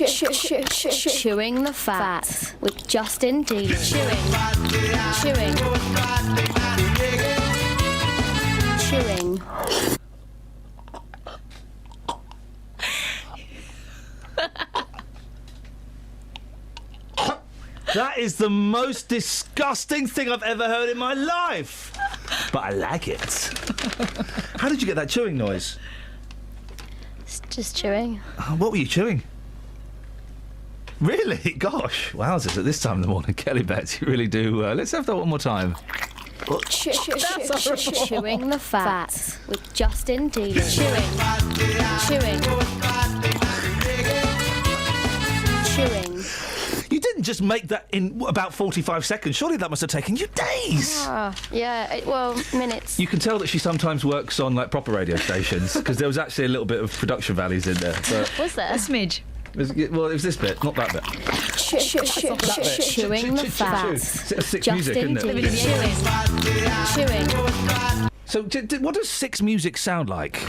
Chewing the fat with Justin D. Chewing. That is the most disgusting thing I've ever heard in my life. But I like it. How did you get that chewing noise? Just chewing. What were you chewing? Really? Gosh, wowzers, at this time in the morning, Kelly Betts, you really do. Let's have that one more time. Chewing the fat with Justin Dealey. Chewing. You didn't just make that in about 45 seconds. Surely that must have taken you days. Minutes. You can tell that she sometimes works on like proper radio stations because there was actually a little bit of production values in there. But Was there? A smidge. it was this bit, not that bit. Chewing the fat. Six music, isn't it? Chewing. So, what does Six music sound like?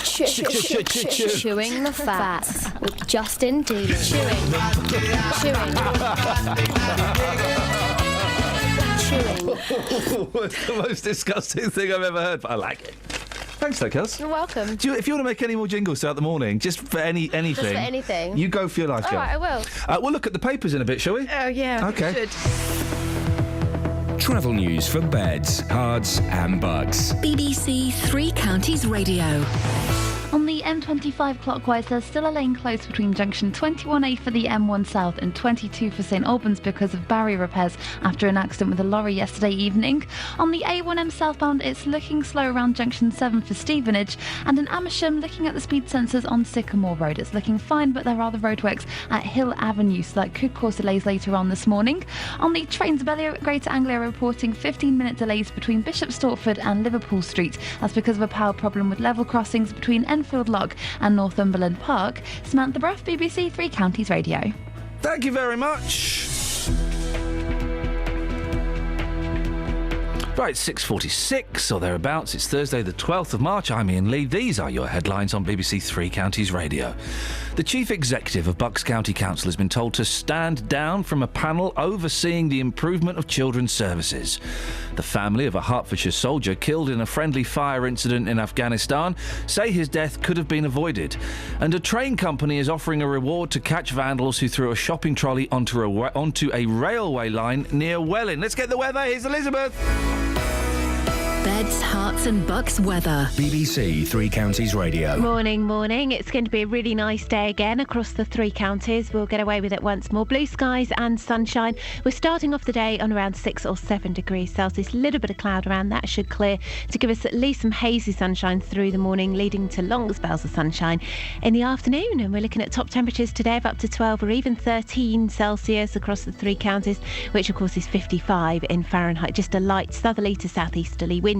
Chewing the fat with Justin Dealey. Chewing. It's the most disgusting thing I've ever heard, but I like it. Thanks, though, Kels. You're welcome. If you want to make any more jingles throughout the morning, just for anything. Just for anything. You go for your life, All girl. right, I will. We'll look at the papers in a bit, shall we? Oh, yeah. Okay. Travel news for beds, cards and bugs. BBC Three Counties Radio. On the M25 clockwise, there's still a lane closed between junction 21A for the M1 South and 22 for St Albans because of barrier repairs after an accident with a lorry yesterday evening. On the A1M southbound, it's looking slow around junction 7 for Stevenage, and in Amersham, looking at the speed sensors on Sycamore Road, it's looking fine, but there are the roadworks at Hill Avenue, so that could cause delays later on this morning. On the trains, Greater Anglia reporting 15-minute delays between Bishop Stortford and Liverpool Street. That's because of a power problem with level crossings between Enfield Lock and Northumberland Park. Samantha Bruff, BBC Three Counties Radio. Thank you very much. Right, 6:46 or thereabouts. It's Thursday the 12th of March. I'm Iain Lee. These are your headlines on BBC Three Counties Radio. The Chief Executive of Bucks County Council has been told to stand down from a panel overseeing the improvement of children's services. The family of a Hertfordshire soldier killed in a friendly fire incident in Afghanistan say his death could have been avoided. And a train company is offering a reward to catch vandals who threw a shopping trolley onto a railway line near Welling. Let's get the weather. Here's Elizabeth. Beds, Herts and Bucks weather. BBC Three Counties Radio. Morning. It's going to be a really nice day again across the three counties. We'll get away with it once more. Blue skies and sunshine. We're starting off the day on around 6 or 7 degrees Celsius. A little bit of cloud around. That should clear to give us at least some hazy sunshine through the morning, leading to long spells of sunshine in the afternoon. And we're looking at top temperatures today of up to 12 or even 13 Celsius across the three counties, which of course is 55 in Fahrenheit. Just a light southerly to southeasterly wind.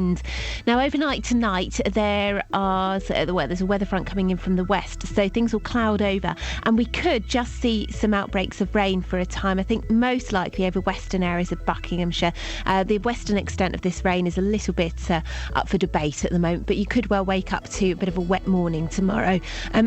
Now, overnight tonight, there's a weather front coming in from the west, so things will cloud over, and we could just see some outbreaks of rain for a time. I think most likely over western areas of Buckinghamshire. The western extent of this rain is a little bit up for debate at the moment, but you could well wake up to a bit of a wet morning tomorrow.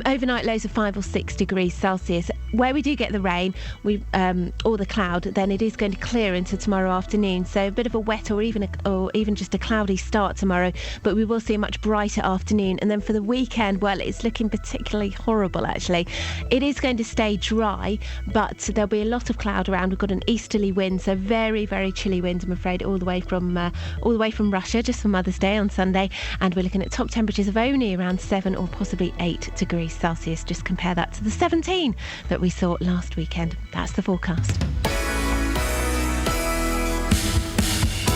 Overnight lows of 5 or 6 degrees Celsius. Where we do get the rain, or the cloud, then it is going to clear into tomorrow afternoon. So a bit of a wet or even just a cloudy start tomorrow, but we will see a much brighter afternoon. And then for the weekend, well, it's looking particularly horrible actually. It is going to stay dry, but there'll be a lot of cloud around. We've got an easterly wind, so very, very chilly winds, I'm afraid, all the way from Russia, just for Mother's Day on Sunday. And we're looking at top temperatures of only around 7 or possibly 8 degrees Celsius. Just compare that to the 17 that we saw last weekend. That's the forecast.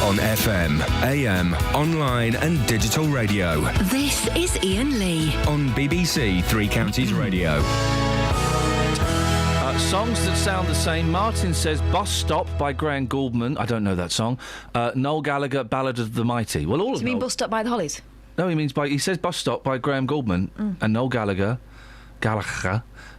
On FM, AM, online and digital radio. This is Iain Lee. On BBC Three Counties Radio. Songs that sound the same. Martin says Bus Stop by Graham Gouldman. I don't know that song. Noel Gallagher, Ballad of the Mighty. Well, all of them. Do you mean Bus Stop by the Hollies? No, he says Bus Stop by Graham Gouldman and Noel Gallagher,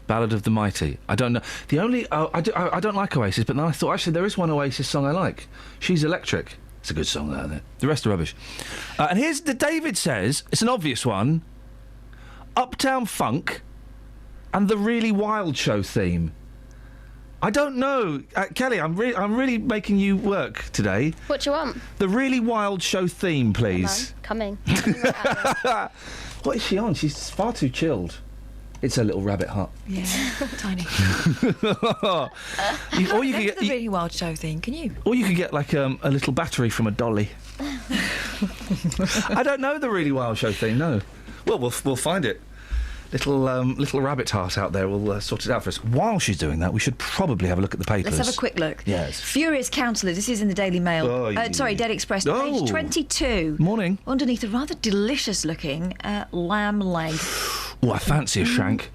Ballad of the Mighty. I don't know. The only... I don't like Oasis, but then I thought, actually, there is one Oasis song I like. She's Electric. It's a good song, that, isn't it? The rest are rubbish. And here's the David says, it's an obvious one, Uptown Funk and the Really Wild Show theme. I don't know. Kelly, I'm really making you work today. What do you want? The Really Wild Show theme, please. Coming. What is she on? She's far too chilled. It's a little rabbit hut. Yeah, tiny. Or you could get the Really Wild Show thing, can you? Or you could get like a little battery from a dolly. I don't know the Really Wild Show theme. No. Well, we'll find it. little rabbit heart out there will sort it out for us. While she's doing that, we should probably have a look at the papers. Let's have a quick look. Yes. Furious councillors. This is in the Daily Mail. Sorry, Daily Express. Page 22. Morning. Underneath a rather delicious-looking lamb leg. Oh, I fancy a shank.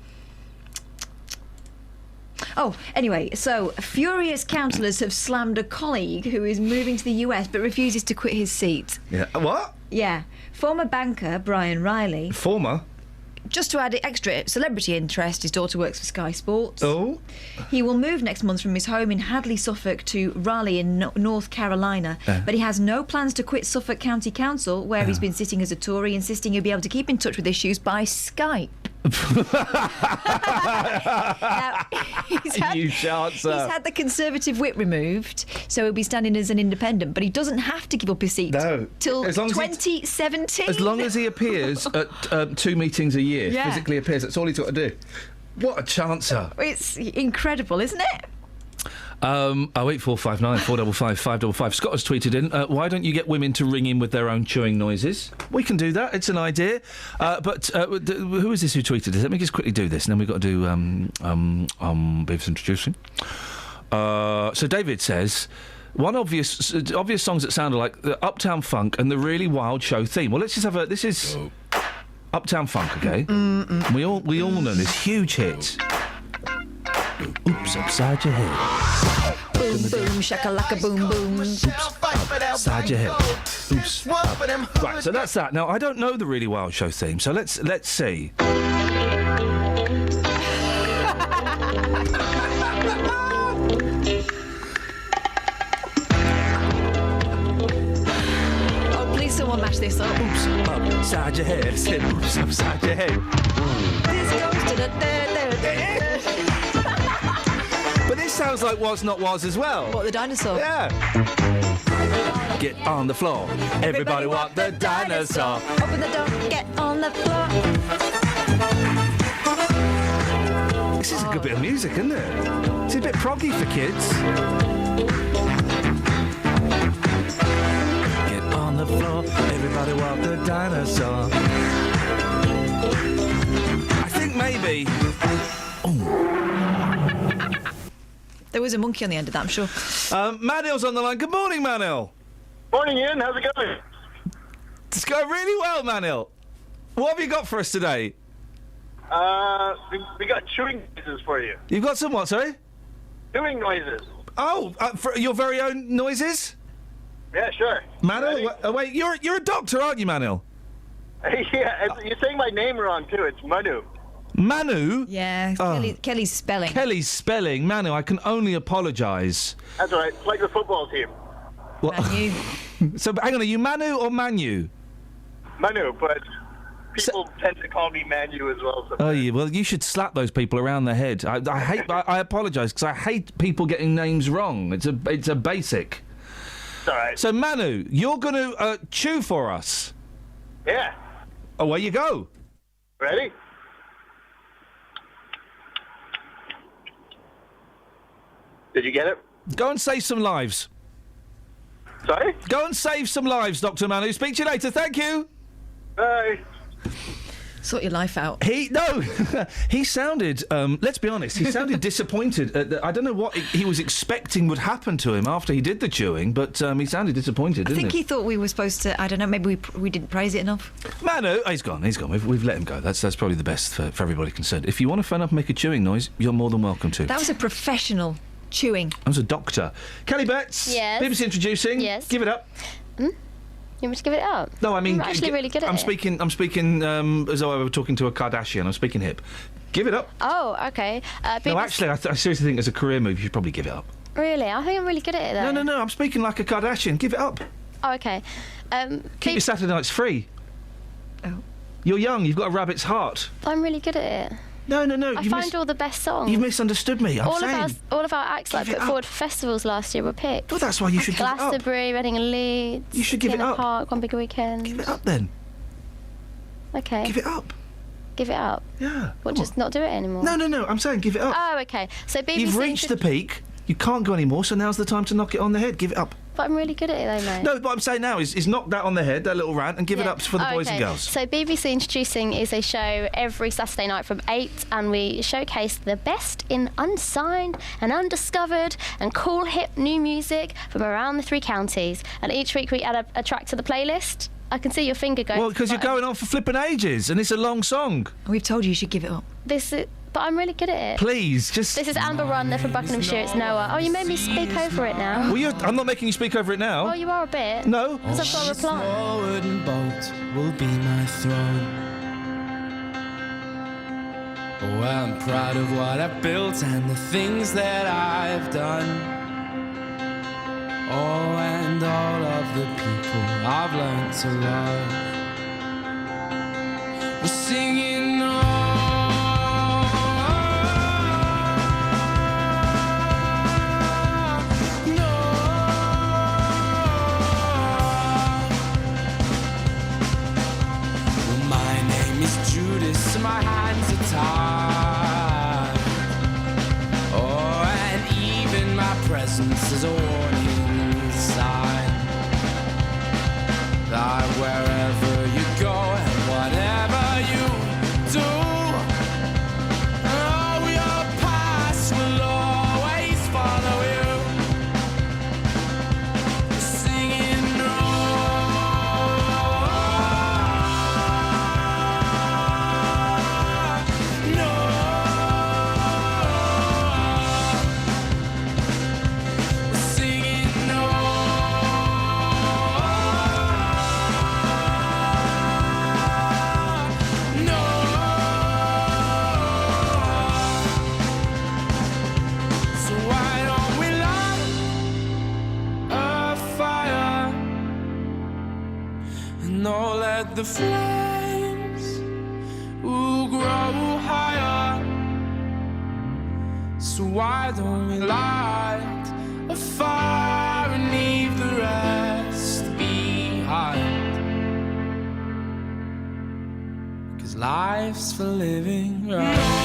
Oh, anyway, so furious councillors have slammed a colleague who is moving to the US but refuses to quit his seat. Yeah. What? Yeah. Former banker Brian Riley. Former? Just to add extra celebrity interest, his daughter works for Sky Sports. Oh. He will move next month from his home in Hadley, Suffolk to Raleigh in North Carolina, but he has no plans to quit Suffolk County Council, where he's been sitting as a Tory, insisting he'll be able to keep in touch with issues by Skype. Now, he's had the Conservative whip removed, so he'll be standing as an independent, but he doesn't have to give up his seat till 2017. As long as he appears at 2 meetings a year, physically appears, that's all he's got to do. What a chancer. It's incredible, isn't it? 08459 455 555. Scott has tweeted in, why don't you get women to ring in with their own chewing noises? We can do that, it's an idea. But who is this who tweeted this? Let me just quickly do this, and then we've got to do Beavis introducing. So David says, one obvious songs that sounded like the Uptown Funk and the Really Wild Show theme. Well, let's just have this is Uptown Funk, okay? We all know this huge hit. Oops, upside your head. Boom, boom, shakalaka, boom, boom. Oops, upside your head. Oops. Right, so that's that. Now, I don't know the Really Wild Show theme, so let's see. Oh, please someone match this up. Oops, upside your head. Said oops, upside your head. This goes to the... But this sounds like Was Not Was as well. What, the dinosaur? Yeah. Get on the floor. Everybody want the dinosaur. Open the door, get on the floor. This is a good bit of music, isn't it? It's a bit proggy for kids. Get on the floor. Everybody want the dinosaur. I think maybe... There was a monkey on the end of that, I'm sure. Manil's on the line. Good morning, Manil. Morning, Ian. How's it going? It's going really well, Manil. What have you got for us today? We got chewing noises for you. You've got some what, sorry? Chewing noises. Oh, for your very own noises? Yeah, sure. Manil, wait, you're a doctor, aren't you, Manil? Yeah, you're saying my name wrong, too. It's Manu. Manu? Yeah, Kelly's spelling. Kelly's spelling. Manu, I can only apologise. That's all right. It's like the football team. What? Manu. So, hang on, are you Manu or Manu? Manu, but people tend to call me Manu as well. Oh, yeah, well, you should slap those people around the head. I apologise, because I hate people getting names wrong. It's a basic. It's all right. So, Manu, you're going to chew for us. Yeah. Away you go. Ready? Did you get it? Go and save some lives. Sorry? Go and save some lives, Dr. Manu. Speak to you later. Thank you. Bye. Sort your life out. He sounded, let's be honest, he sounded disappointed. I don't know what he was expecting would happen to him after he did the chewing, but he sounded disappointed, didn't he? I think he thought we were supposed to, I don't know, maybe we didn't praise it enough. Manu, he's gone. We've let him go. That's probably the best for everybody concerned. If you want to phone up and make a chewing noise, you're more than welcome to. That was a professional chewing. I was a doctor. Kelly Betts. Yes. BBC Introducing. Yes. Give it up. You want me to give it up? No, I mean... You're actually really good at I'm it. I'm speaking as though I were talking to a Kardashian. I'm speaking hip. Give it up. Oh, okay. No, actually, I seriously think as a career move, you should probably give it up. Really? I think I'm really good at it, though. No, I'm speaking like a Kardashian. Give it up. Oh, okay. Keep your Saturday nights free. Oh. You're young. You've got a rabbit's heart. I'm really good at it. No. I find all the best songs. You misunderstood me. All of our acts that I put forward for festivals last year were picked. Well, that's why you should give it up. Glastonbury, Reading and Leeds. You should give it up. Park, One Big Weekend. Give it up then. Okay. Give it up. Give it up. Yeah. What? Just not do it anymore? No. I'm saying give it up. Oh, okay. So BBC. You've reached the peak. You can't go anymore. So now's the time to knock it on the head. Give it up. But I'm really good at it, though, mate. No, what I'm saying now is knock that on the head, that little rant, and give it up for the boys and girls. So BBC Introducing is a show every Saturday night from 8, and we showcase the best in unsigned and undiscovered and cool, hip new music from around the 3 counties. And each week we add a track to the playlist. I can see your finger going. Well, because you're going on for flipping ages, and it's a long song. We've told you should give it up. But I'm really good at it. Please, just... This is Amber Run, they're from Buckinghamshire, it's Noah. Oh, you made me speak over it now. Well, I'm not making you speak over it now. Well, you are a bit. No. Because I've got a reply. Sword and bolt will be my throne. Oh, I'm proud of what I've built and the things that I've done. Oh, and all of the people I've learned to love. We're singing Judas, my hands are tied. Oh, and even my presence is a warning sign that wherever you go and whatever you do, oh, your past will always follow you. Singing the flames will grow higher. So why don't we light a fire and leave the rest behind? 'Cause life's for living right.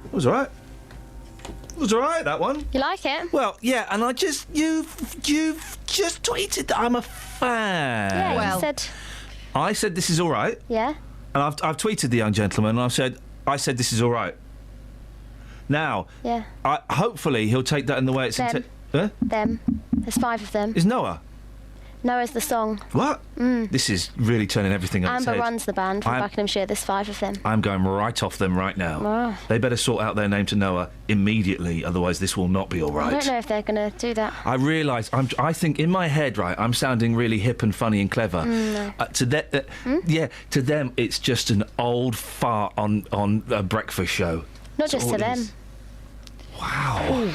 It was alright. It was alright, that one. You like it? Well, yeah, and you've just tweeted that I'm a fan. Yeah, you said... I said this is alright. Yeah. And I've tweeted the young gentleman and I said this is alright. Now, yeah. Hopefully he'll take that in the way it's... Them. There's 5 of them. Is Noah? Noah's the song. What? This is really turning everything on its head. Amber runs the band from Buckinghamshire. There's 5 of them. I'm going right off them right now. Oh. They better sort out their name to Noah immediately, otherwise this will not be all right. I don't know if they're going to do that. I realise, I think in my head, right, I'm sounding really hip and funny and clever. No. Yeah, to them it's just an old fart on a breakfast show. Not just to them. Wow. Ooh.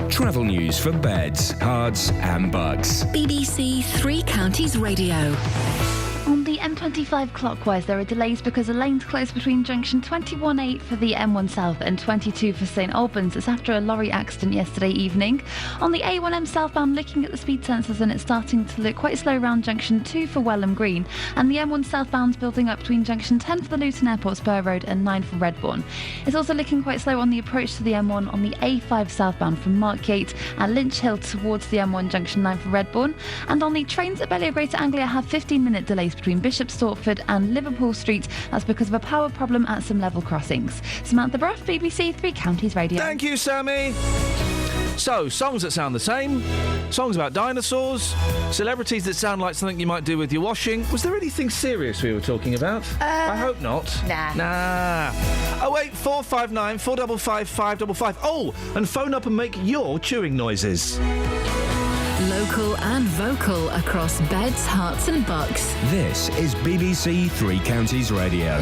Travel news for beds, cards and bugs. BBC Three Counties Radio. On the M25 M25 clockwise, there are delays because the lane's closed between junction 21A for the M1 South and 22 for St Albans. It's after a lorry accident yesterday evening. On the A1M southbound, looking at the speed sensors, and it's starting to look quite slow around junction 2 for Welham Green. And the M1 southbound's building up between junction 10 for the Luton Airport Spur Road and 9 for Redbourne. It's also looking quite slow on the approach to the M1 on the A5 southbound from Markgate and Lynch Hill towards the M1 junction 9 for Redbourne. And on the trains at Belleau Greater Anglia have 15-minute delays between Bishop Stortford and Liverpool Street. That's because of a power problem at some level crossings. Samantha Bruff, BBC Three Counties Radio. Thank you, Sammy. So, songs that sound the same, songs about dinosaurs, celebrities that sound like something you might do with your washing. Was there anything serious we were talking about? I hope not. Nah. 08459 455 555. Oh, and phone up and make your chewing noises. Local and vocal across beds, hearts and bucks. This is BBC Three Counties Radio.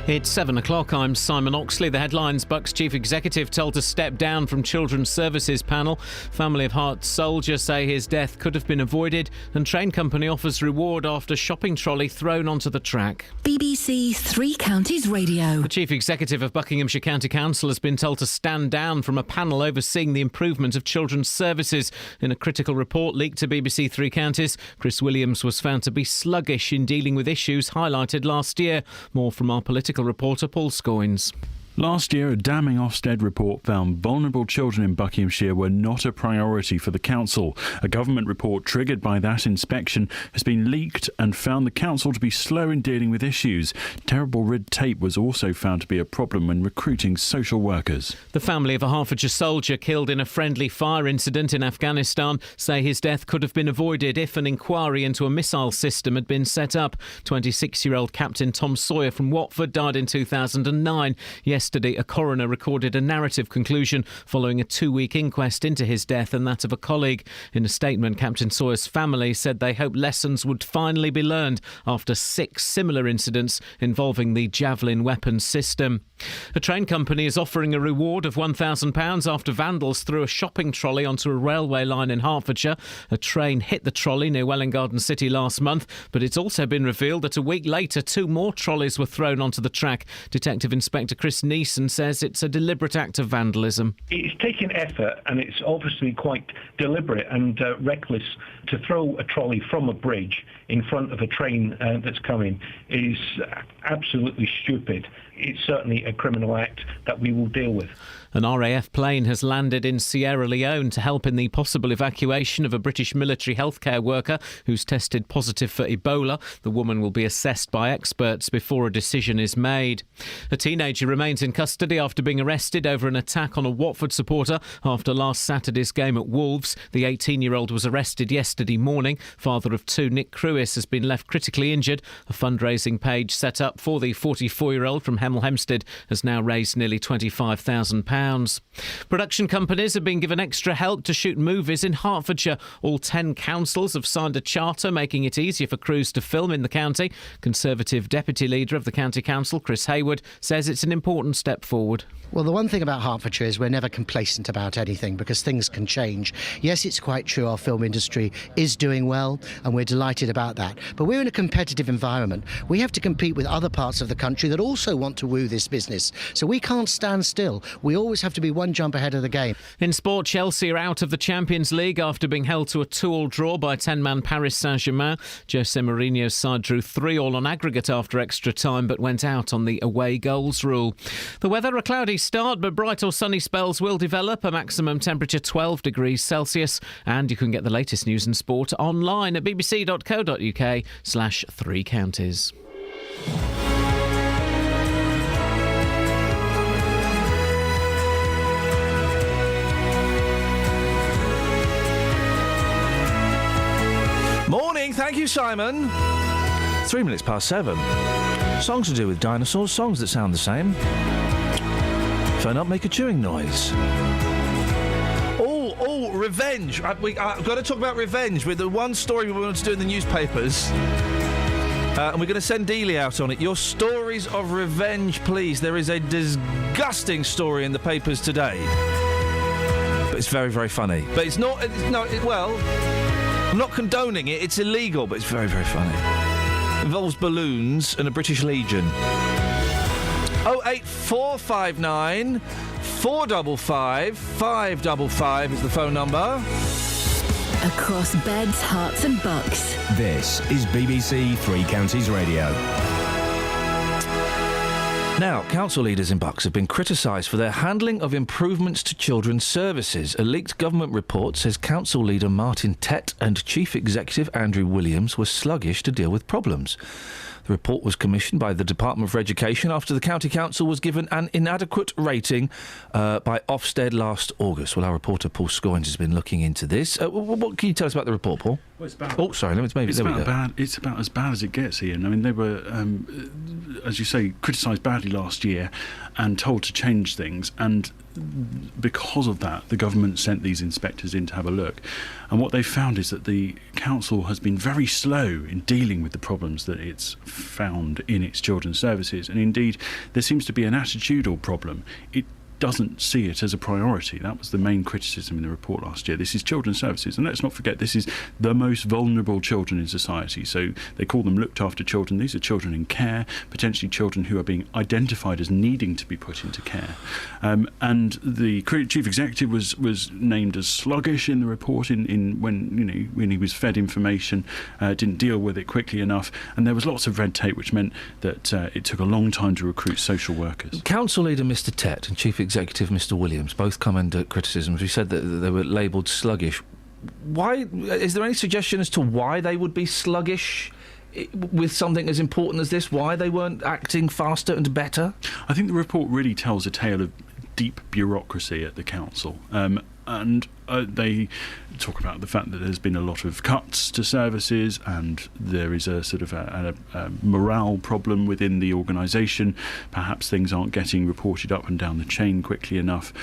It's 7 o'clock. I'm Simon Oxley. The headlines: Bucks chief executive told to step down from Children's Services panel. Family of Hearts soldier say his death could have been avoided. And train company offers reward after shopping trolley thrown onto the track. BBC Three Counties Radio. The chief executive of Buckinghamshire County Council has been told to stand down from a panel overseeing the improvement of children's services. In a critical report leaked to BBC Three Counties, Chris Williams was found to be sluggish in dealing with issues highlighted last year. More from our political reporter Paul Scoynes. Last year, a damning Ofsted report found vulnerable children in Buckinghamshire were not a priority for the council. A government report triggered by that inspection has been leaked and found the council to be slow in dealing with issues. Terrible red tape was also found to be a problem when recruiting social workers. The family of a Hertfordshire soldier killed in a friendly fire incident in Afghanistan say his death could have been avoided if an inquiry into a missile system had been set up. 26-year-old Captain Tom Sawyer from Watford died in 2009. Yesterday, a coroner recorded a narrative conclusion following a 2-week inquest into his death and that of a colleague. In a statement, Captain Sawyer's family said they hoped lessons would finally be learned after 6 similar incidents involving the Javelin weapons system. A train company is offering a reward of £1,000 after vandals threw a shopping trolley onto a railway line in Hertfordshire. A train hit the trolley near Welwyn Garden City last month, but it's also been revealed that a week later 2 more trolleys were thrown onto the track. Detective Inspector Chris Neeson says it's a deliberate act of vandalism. It's taking effort and it's obviously quite deliberate and reckless to throw a trolley from a bridge in front of a train that's coming is absolutely stupid. It's certainly a criminal act that we will deal with. An RAF plane has landed in Sierra Leone to help in the possible evacuation of a British military healthcare worker who's tested positive for Ebola. The woman will be assessed by experts before a decision is made. A teenager remains in custody after being arrested over an attack on a Watford supporter after last Saturday's game at Wolves. The 18-year-old was arrested yesterday morning. Father of 2, Nick Crewis, has been left critically injured. A fundraising page set up for the 44-year-old from Hemel Hempstead has now raised nearly £25,000. Production companies have been given extra help to shoot movies in Hertfordshire. All 10 councils have signed a charter making it easier for crews to film in the county. Conservative Deputy Leader of the County Council, Chris Hayward, says it's an important step forward. Well, the one thing about Hertfordshire is we're never complacent about anything because things can change. Yes, it's quite true our film industry is doing well and we're delighted about that. But we're in a competitive environment. We have to compete with other parts of the country that also want to woo this business. So we can't stand still. We always have to be one jump ahead of the game. In sport, Chelsea are out of the Champions League after being held to a 2-2 draw by 10-man Paris Saint-Germain. Jose Mourinho's side drew 3-3 on aggregate after extra time but went out on the away goals rule. The weather, a cloudy start but bright or sunny spells will develop, a maximum temperature 12 degrees Celsius, and you can get the latest news and sport online at bbc.co.uk/3 counties. Morning, thank you, Simon. 3 minutes past 7. Songs to do with dinosaurs, songs that sound the same. Phone up, make a chewing noise. Oh, revenge. I've got to talk about revenge with the one story we wanted to do in the newspapers. And we're going to send Dealey out on it. Your stories of revenge, please. There is a disgusting story in the papers today It's very, very funny. But it's not... well, I'm not condoning it. It's illegal, but it's very, very funny. It involves balloons and a British Legion. 08459 455 555 is the phone number. Across beds, hearts and bucks. This is BBC Three Counties Radio. Now, council leaders in Bucks have been criticised for their handling of improvements to children's services. A leaked government report says council leader Martin Tett and Chief Executive Andrew Williams were sluggish to deal with problems. The report was commissioned by the Department for Education after the County Council was given an inadequate rating by Ofsted last August. Well, our reporter Paul Scoynes has been looking into this. What can you tell us about the report, Paul? Well, it's about, oh, sorry, it's about as bad as it gets, Ian. I mean, they were, as you say, criticised badly last year and told to change things, and because of that, the government sent these inspectors in to have a look. And what they found is that the council has been very slow in dealing with the problems that it's found in its children's services. And indeed, there seems to be an attitudinal problem. It doesn't see it as a priority. That was the main criticism in the report last year. This is children's services, and let's not forget this is the most vulnerable children in society. So they call them looked after children. These are children in care, potentially children who are being identified as needing to be put into care. And the chief executive was named as sluggish in the report when he was fed information, didn't deal with it quickly enough, and there was lots of red tape, which meant that it took a long time to recruit social workers. Council leader Mr Tett and Chief Executive Mr Williams both come under criticisms. We said that they were labelled sluggish. Why? Is there any suggestion as to why they would be sluggish with something as important as this? Why they weren't acting faster and better? I think the report really tells a tale of deep bureaucracy at the council. And they talk about the fact that there's been a lot of cuts to services, and there is a sort of a morale problem within the organisation. Perhaps things aren't getting reported up and down the chain quickly enough.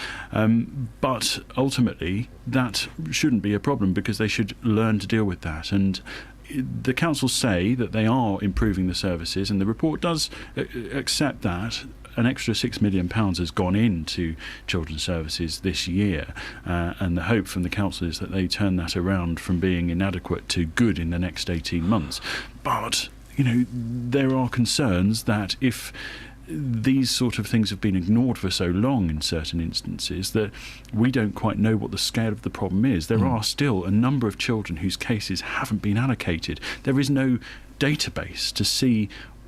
But ultimately, that shouldn't be a problem, because they should learn to deal with that. And the council say that they are improving the services, and the report does accept that. An extra £6 million has gone into children's services this year, and the hope from the council is that they turn that around from being inadequate to good in the next 18 months. But, there are concerns that if these sort of things have been ignored for so long in certain instances, that we don't quite know what the scale of the problem is. There are still a number of children whose cases haven't been allocated. There is no database to see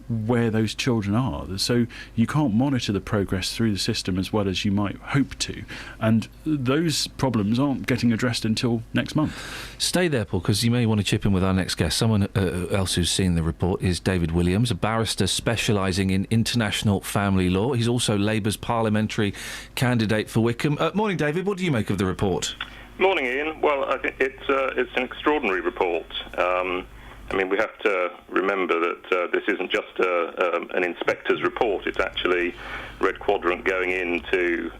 where those children are, so you can't monitor the progress through the system as well as you might hope to, and those problems aren't getting addressed until next month. Stay there, Paul, because you may want to chip in with our next guest. Someone else who's seen the report is David Williams, a barrister specialising in international family law. He's also Labour's parliamentary candidate for Wickham. Morning, David. What do you make of the report? Morning, Ian. Well, I think it's an extraordinary report. We have to remember that this isn't just an inspector's report. It's actually Red Quadrant going in to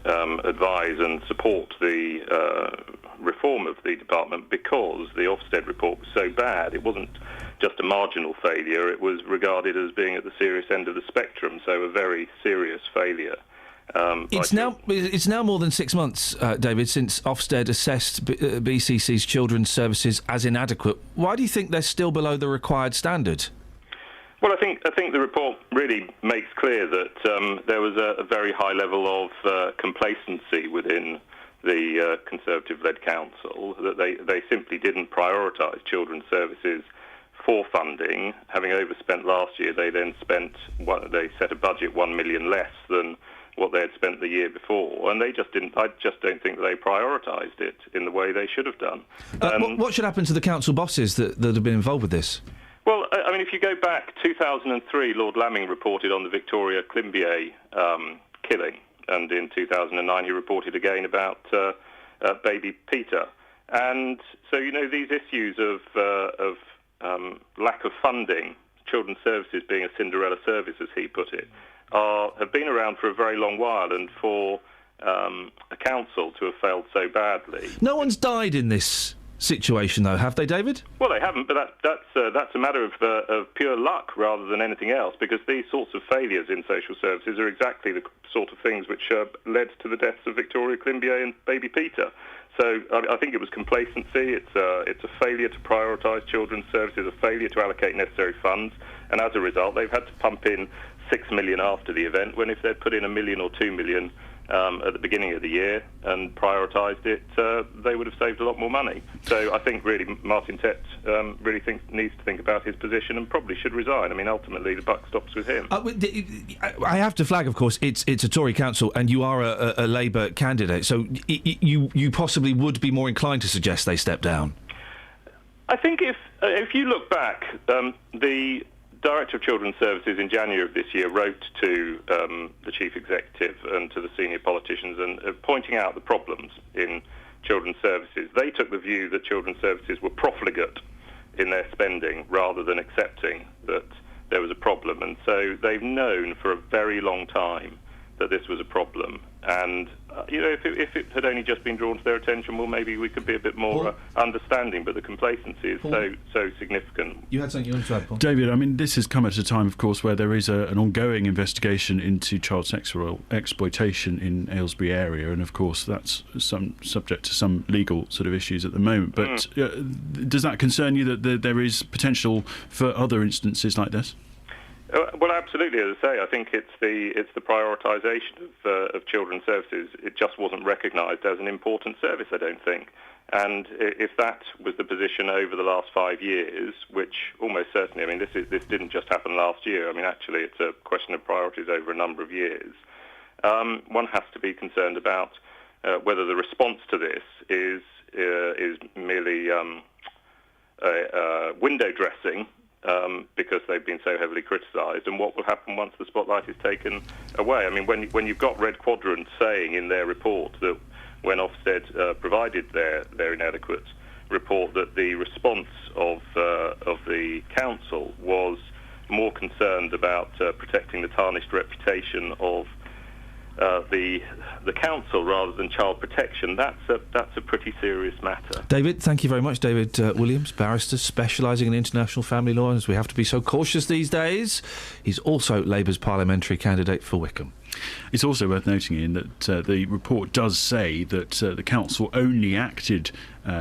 advise and support the reform of the department, because the Ofsted report was so bad. It wasn't just a marginal failure. It was regarded as being at the serious end of the spectrum, so a very serious failure. It's now more than 6 months, David, since Ofsted assessed BCC's children's services as inadequate. Why do you think they're still below the required standard? Well, I think the report really makes clear that there was a very high level of complacency within the Conservative-led council, that they simply didn't prioritise children's services for funding. Having overspent last year, they then they set a budget 1 million less than what they had spent the year before, and I just don't think that they prioritised it in the way they should have done. What should happen to the council bosses that have been involved with this? Well, if you go back, 2003, Lord Lamming reported on the Victoria Climbié killing, and in 2009 he reported again about baby Peter. And so, these issues of lack of funding, children's services being a Cinderella service, as he put it, have been around for a very long while, and for a council to have failed so badly. No one's died in this situation, though, have they, David? Well, they haven't, but that's a matter of pure luck rather than anything else, because these sorts of failures in social services are exactly the sort of things which led to the deaths of Victoria Climbié and baby Peter. So I think it was complacency. It's a failure to prioritise children's services, a failure to allocate necessary funds, and as a result, they've had to pump in $6 million after the event, when if they'd put in $1 million or $2 million at the beginning of the year and prioritised it, they would have saved a lot more money. So I think really Martin Tett really needs to think about his position and probably should resign. I mean, ultimately the buck stops with him. I have to flag, of course, it's a Tory council and you are a Labour candidate, so you possibly would be more inclined to suggest they step down. I think if you look back, the Director of Children's Services in January of this year wrote to the Chief Executive and to the senior politicians and pointing out the problems in children's services. They took the view that children's services were profligate in their spending rather than accepting that there was a problem. And so they've known for a very long time that this was a problem. And, if it had only just been drawn to their attention, well, maybe we could be a bit more understanding, but the complacency is so significant. You had something you wanted to add, Paul? David, I mean, this has come at a time, of course, where there is an ongoing investigation into child sexual exploitation in Aylesbury area, and, of course, that's subject to some legal sort of issues at the moment. But does that concern you that there is potential for other instances like this? Well, absolutely. As I say, I think it's the prioritisation of children's services. It just wasn't recognised as an important service, I don't think. And if that was the position over the last 5 years, which almost certainly, I mean, this didn't just happen last year. I mean, actually, it's a question of priorities over a number of years. One has to be concerned about whether the response to this is merely window dressing. Because they've been so heavily criticised, and what will happen once the spotlight is taken away. I mean, when you've got Red Quadrant saying in their report that when Ofsted provided their inadequate report, that the response of the council was more concerned about protecting the tarnished reputation of the council rather than child protection, that's a pretty serious matter. David, thank you very much. David Williams, barrister specialising in international family law, as we have to be so cautious these days. He's also Labour's parliamentary candidate for Wickham. It's also worth noting, Ian, that the report does say that the council only acted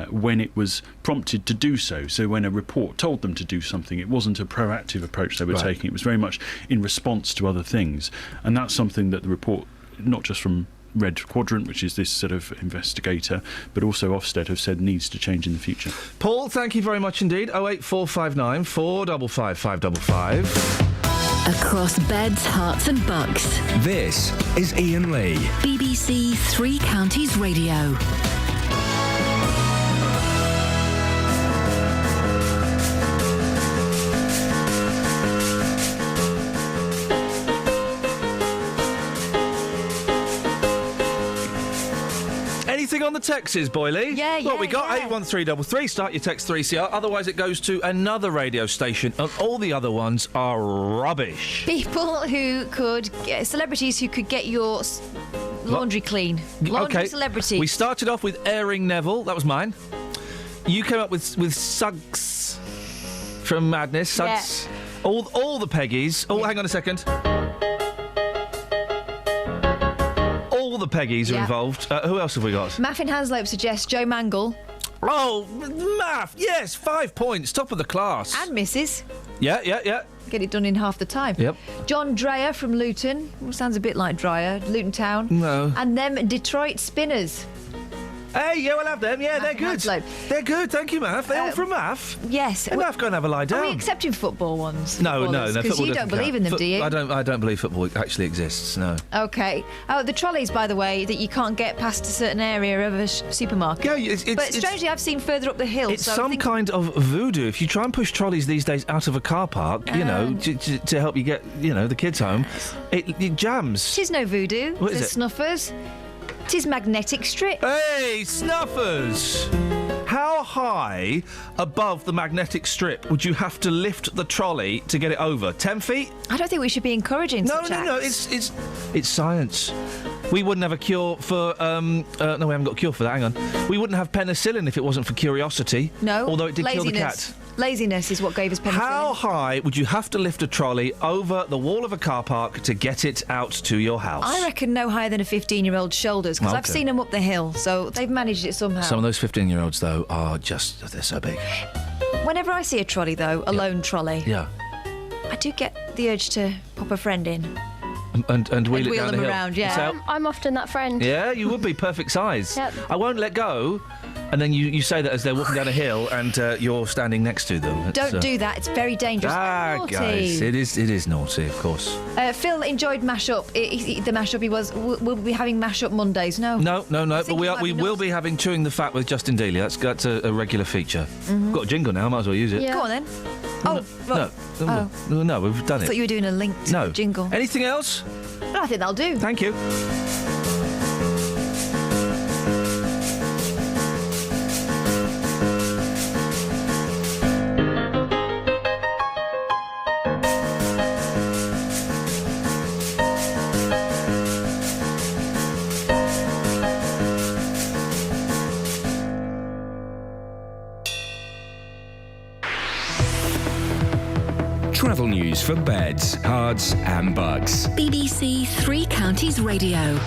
when it was prompted to do so. So when a report told them to do something, it wasn't a proactive approach they were taking. It was very much in response to other things. And that's something that the report, not just from Red Quadrant, which is this sort of investigator, but also Ofsted have said needs to change in the future. Paul, thank you very much indeed. 08459 455 555. Across beds, hearts and bucks. This is Iain Lee. BBC Three Counties Radio. Anything on the texts, Boyley? Yeah. What we got? 81333. Start your text 3CR. Otherwise, it goes to another radio station, and all the other ones are rubbish. People who could celebrities who could get your laundry clean. Laundry celebrity. We started off with airing Neville. That was mine. You came up with Suggs from Madness. Suggs. Yeah. All the Peggies. Oh, hang on a second. All the Peggies are involved. Who else have we got? Maffin Hanslope suggests Joe Mangle. Oh, Maff, yes, 5 points, top of the class. And Mrs. Yeah. Get it done in half the time. Yep. John Dreyer from Luton. Well, sounds a bit like Dreyer. Luton Town. No. And them Detroit Spinners. Hey, yeah, we'll have them. Yeah, they're good. Hanslope. They're good, thank you, Maff. They're all from Maff. Yes. Hey, Maff, go and have a lie down. Are we accepting football ones? No. Because you don't believe in them, do you? I don't believe football actually exists, no. OK. Oh, the trolleys, by the way, that you can't get past a certain area of a supermarket. Yeah, but strangely, I've seen further up the hill. It's some kind of voodoo. If you try and push trolleys these days out of a car park, to help you get, the kids home, it jams. Tis no voodoo. What is it? Snuffers. Tis magnetic strip. Hey, Snuffers! How high above the magnetic strip would you have to lift the trolley to get it over? 10 feet? I don't think we should be encouraging such acts. No, it's science. We wouldn't have a cure for... no, we haven't got a cure for that, hang on. We wouldn't have penicillin if it wasn't for curiosity. No. Although it did laziness. kill the cat. Laziness is what gave us penicillin. How high would you have to lift a trolley over the wall of a car park to get it out to your house? I reckon no higher than a 15-year-old's shoulders, because I've Okay. seen them up the hill, so they've managed it somehow. Some of those 15-year-olds, though, are just... they're so big. Whenever I see a trolley, though, a lone trolley, Yeah. I do get the urge to pop a friend in. And wheel it wheel down them the hill. around, yeah. So- I'm often that friend. yeah, you would be perfect size. Yep. I won't let go. And then you say that as they're walking down a hill and you're standing next to them. It's, Don't do that. It's very dangerous. Naughty. guys, it is naughty, of course. Phil enjoyed Mashup. The Mashup he was. We'll be having Mashup Mondays. No. No, but think it might we be will be having Chewing the Fat with Justin Dealey. That's a regular feature. Mhm. Got a jingle now, might as well use it. Go on then. Oh, right. No, we've done I it. thought you were doing a link to No. the jingle. Anything else? No, I think that'll do. Thank you. Travel news for beds, cards and bugs. BBC Three Counties Radio.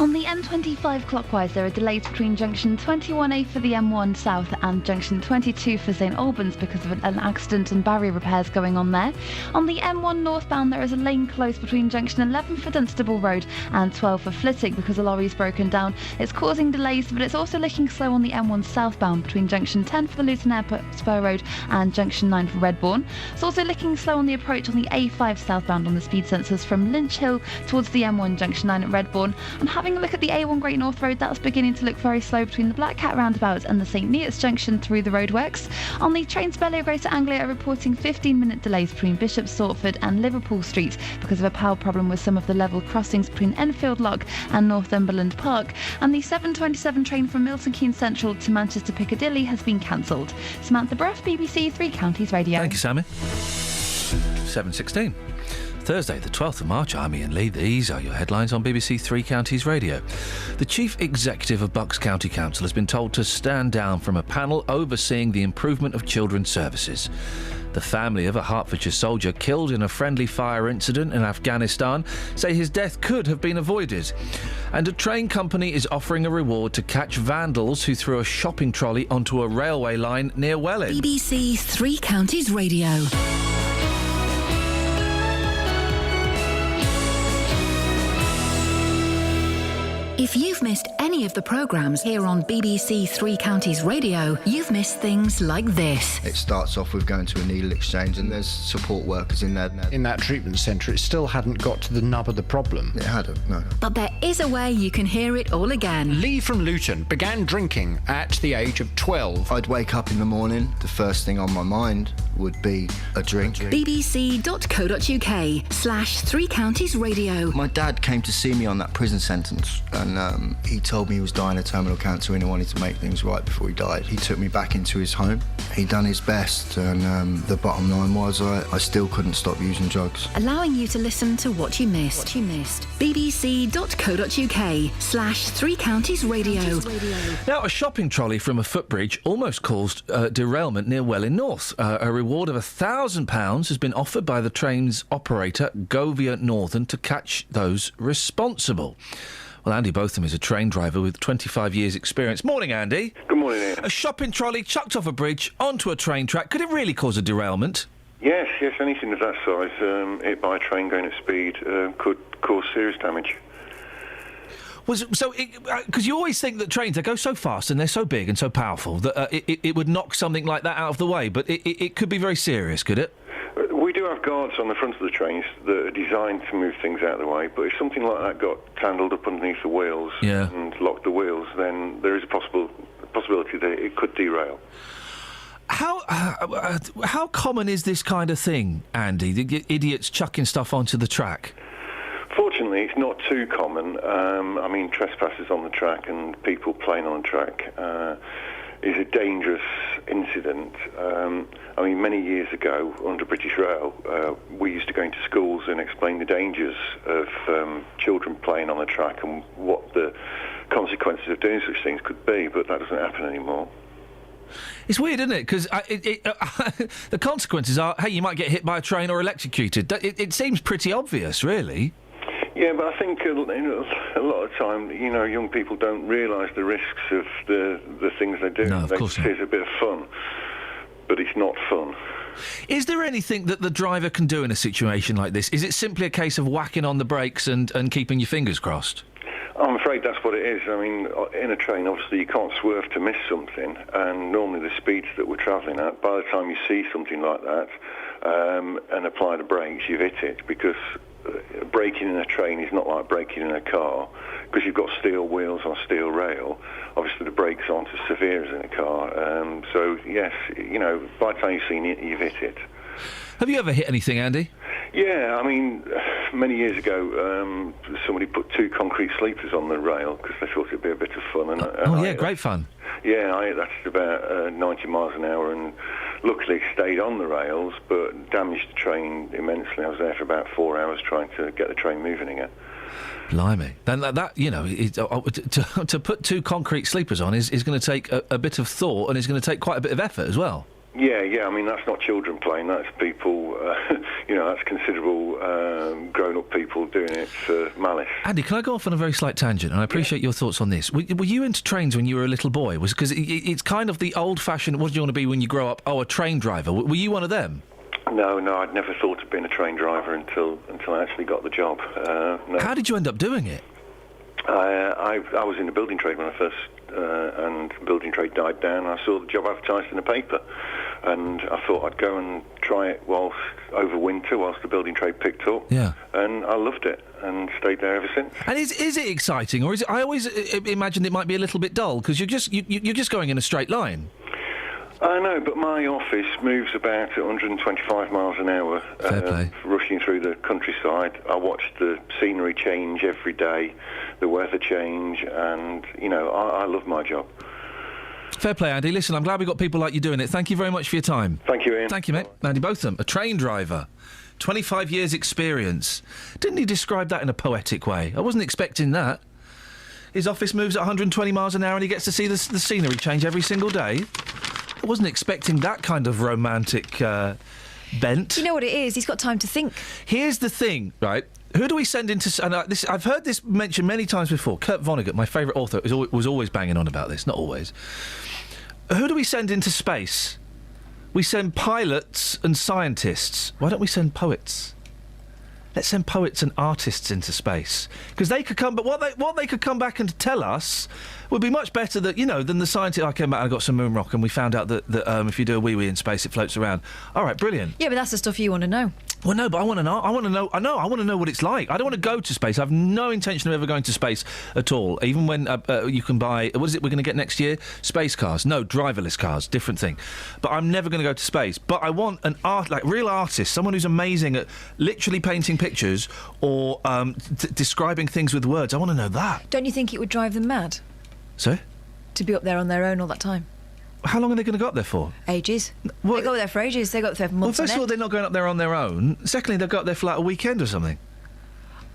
On the M25 clockwise, there are delays between junction 21A for the M1 South and junction 22 for St Albans because of an accident and barrier repairs going on there. On the M1 northbound, there is a lane closed between junction 11 for Dunstable Road and 12 for Flitwick because a lorry is broken down. It's causing delays, but it's also looking slow on the M1 southbound between junction 10 for the Luton Airport Spur Road and junction 9 for Redbourne. It's also looking slow on the approach on the A5 southbound on the speed sensors from Lynch Hill towards the M1 junction 9 at Redbourne. And having a look at the A1 Great North Road, that's beginning to look very slow between the Black Cat roundabout and the St Neots junction through the roadworks. On the trains, Bellevue Greater Anglia are reporting 15-minute delays between Bishop Stortford and Liverpool Street because of a power problem with some of the level crossings between Enfield Lock and Northumberland Park. And the 7:27 train from Milton Keynes Central to Manchester Piccadilly has been cancelled. Samantha Bruff, BBC Three Counties Radio. Thank you, Sammy. 7:16. Thursday, the 12th of March. I'm Iain Lee. These are your headlines on BBC Three Counties Radio. The Chief Executive of Bucks County Council has been told to stand down from a panel overseeing the improvement of children's services. The family of a Hertfordshire soldier killed in a friendly fire incident in Afghanistan say his death could have been avoided. And a train company is offering a reward to catch vandals who threw a shopping trolley onto a railway line near Welling. BBC Three Counties Radio. If you've missed any of the programmes here on BBC Three Counties Radio, you've missed things like this. It starts off with going to a needle exchange and there's support workers in there. In that treatment centre, it still hadn't got to the nub of the problem. It hadn't, no. But there is a way you can hear it all again. Lee from Luton began drinking at the age of 12. I'd wake up in the morning, the first thing on my mind would be a drink. bbc.co.uk/Three Counties Radio. My dad came to see me on that prison sentence and he told me he was dying of terminal cancer and he wanted to make things right before he died. He took me back into his home. He done his best and the bottom line was I still couldn't stop using drugs. Allowing you to listen to what you missed. bbc.co.uk/Three Counties Radio. Now, a shopping trolley from a footbridge almost caused derailment near Welling North. A reward of £1,000 has been offered by the train's operator, Govia Northern, to catch those responsible. Well, Andy Botham is a train driver with 25 years' experience. Morning, Andy. Good morning, Ian. A shopping trolley chucked off a bridge onto a train track. Could it really cause a derailment? Yes, anything of that size, hit by a train going at speed, could cause serious damage. Because you always think that trains, they go so fast and they're so big and so powerful that it would knock something like that out of the way, but it could be very serious, could it? We do have guards on the front of the trains that are designed to move things out of the way, but if something like that got tangled up underneath the wheels and locked the wheels, then there is a possibility that it could derail. How common is this kind of thing, Andy? The idiots chucking stuff onto the track? Fortunately, it's not too common. Trespassers on the track and people playing on the track is a dangerous incident. Many years ago, under British Rail, we used to go into schools and explain the dangers of children playing on the track and what the consequences of doing such things could be, but that doesn't happen anymore. It's weird, isn't it? Because the consequences are, hey, you might get hit by a train or electrocuted. It seems pretty obvious, really. Yeah, but I think a lot of time, young people don't realise the risks of the things they do. No, of course not. It's a bit of fun, but it's not fun. Is there anything that the driver can do in a situation like this? Is it simply a case of whacking on the brakes and keeping your fingers crossed? I'm afraid that's what it is. I mean, in a train, obviously, you can't swerve to miss something, and normally the speeds that we're travelling at, by the time you see something like that and apply the brakes, you've hit it, because braking in a train is not like braking in a car, because you've got steel wheels on steel rail. Obviously, the brakes aren't as severe as in a car. So, yes, by the time you've seen it, you've hit it. Have you ever hit anything, Andy? Yeah, I mean, many years ago, somebody put 2 concrete sleepers on the rail because they thought it'd be a bit of fun. And great fun. Yeah, I hit that at about 90 miles an hour, and luckily stayed on the rails, but damaged the train immensely. I was there for about 4 hours trying to get the train moving again. Blimey. Then to put 2 concrete sleepers on is going to take a bit of thought, and is going to take quite a bit of effort as well. Yeah, I mean, that's not children playing, that's people, that's considerable grown-up people doing it for malice. Andy, can I go off on a very slight tangent? And I appreciate your thoughts on this. Were you into trains when you were a little boy? Because it's kind of the old-fashioned, what do you want to be when you grow up? Oh, a train driver. Were you one of them? No, I'd never thought of being a train driver until I actually got the job. No. How did you end up doing it? I was in the building trade when I first, and building trade died down. I saw the job advertised in the paper, and I thought I'd go and try it over winter whilst the building trade picked up. Yeah. And I loved it and stayed there ever since. And is it exciting, or is it? I always imagined it might be a little bit dull because you're just going in a straight line. I know, but my office moves about at 125 miles an hour, rushing through the countryside. I watch the scenery change every day, the weather change, and, I love my job. Fair play, Andy. Listen, I'm glad we got people like you doing it. Thank you very much for your time. Thank you, Ian. Thank you, mate. Andy Botham, a train driver. 25 years experience. Didn't he describe that in a poetic way? I wasn't expecting that. His office moves at 120 miles an hour and he gets to see the scenery change every single day. I wasn't expecting that kind of romantic bent. You know what it is? He's got time to think. Here's the thing, right? Who do we send into... And I've heard this mentioned many times before. Kurt Vonnegut, my favourite author, was always banging on about this. Not always. Who do we send into space? We send pilots and scientists. Why don't we send poets? Let's send poets and artists into space, because they could come. But what they could come back and tell us would be much better than the scientist. I came back and I got some moon rock, and we found out that if you do a wee-wee in space, it floats around. All right, brilliant. Yeah, but that's the stuff you want to know. Well, no, but I want to know. I want to know what it's like. I don't want to go to space. I have no intention of ever going to space at all. Even when you can buy, what is it we're going to get next year? Space cars. No, driverless cars. Different thing. But I'm never going to go to space. But I want an real artist, someone who's amazing at literally painting pictures or describing things with words. I want to know that. Don't you think it would drive them mad? So? To be up there on their own all that time. How long are they going to go up there for? Ages. They go up there for ages. They go up there for months. Well, first of all, they're not going up there on their own. Secondly, they'll go up there for like a weekend or something.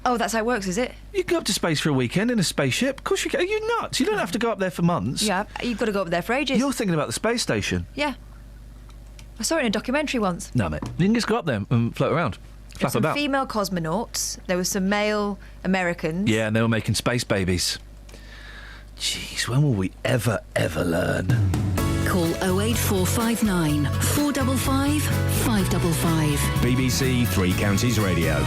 Oh, that's how it works, is it? You can go up to space for a weekend in a spaceship. Of course you can. Are you nuts? You don't have to go up there for months. Yeah, you've got to go up there for ages. You're thinking about the space station. Yeah. I saw it in a documentary once. No, mate. You can just go up there and float around. Flap some about. Female cosmonauts. There were some male Americans. Yeah, and they were making space babies. Jeez, when will we ever learn? Call 08459 455 555. BBC Three Counties Radio.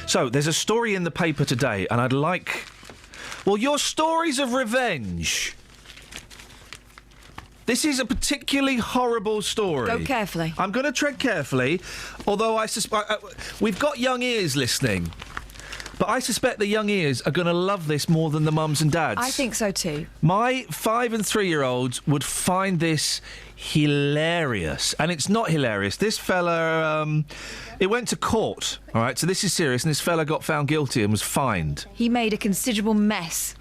So, there's a story in the paper today, and I'd like... Well, your stories of revenge. This is a particularly horrible story. Go carefully. I'm going to tread carefully, although I suspect... we've got young ears listening. But I suspect the young ears are going to love this more than the mums and dads. I think so too. My 5 and 3-year-olds would find this hilarious. And it's not hilarious. This fella, it went to court, all right? So this is serious, and this fella got found guilty and was fined. He made a considerable mess.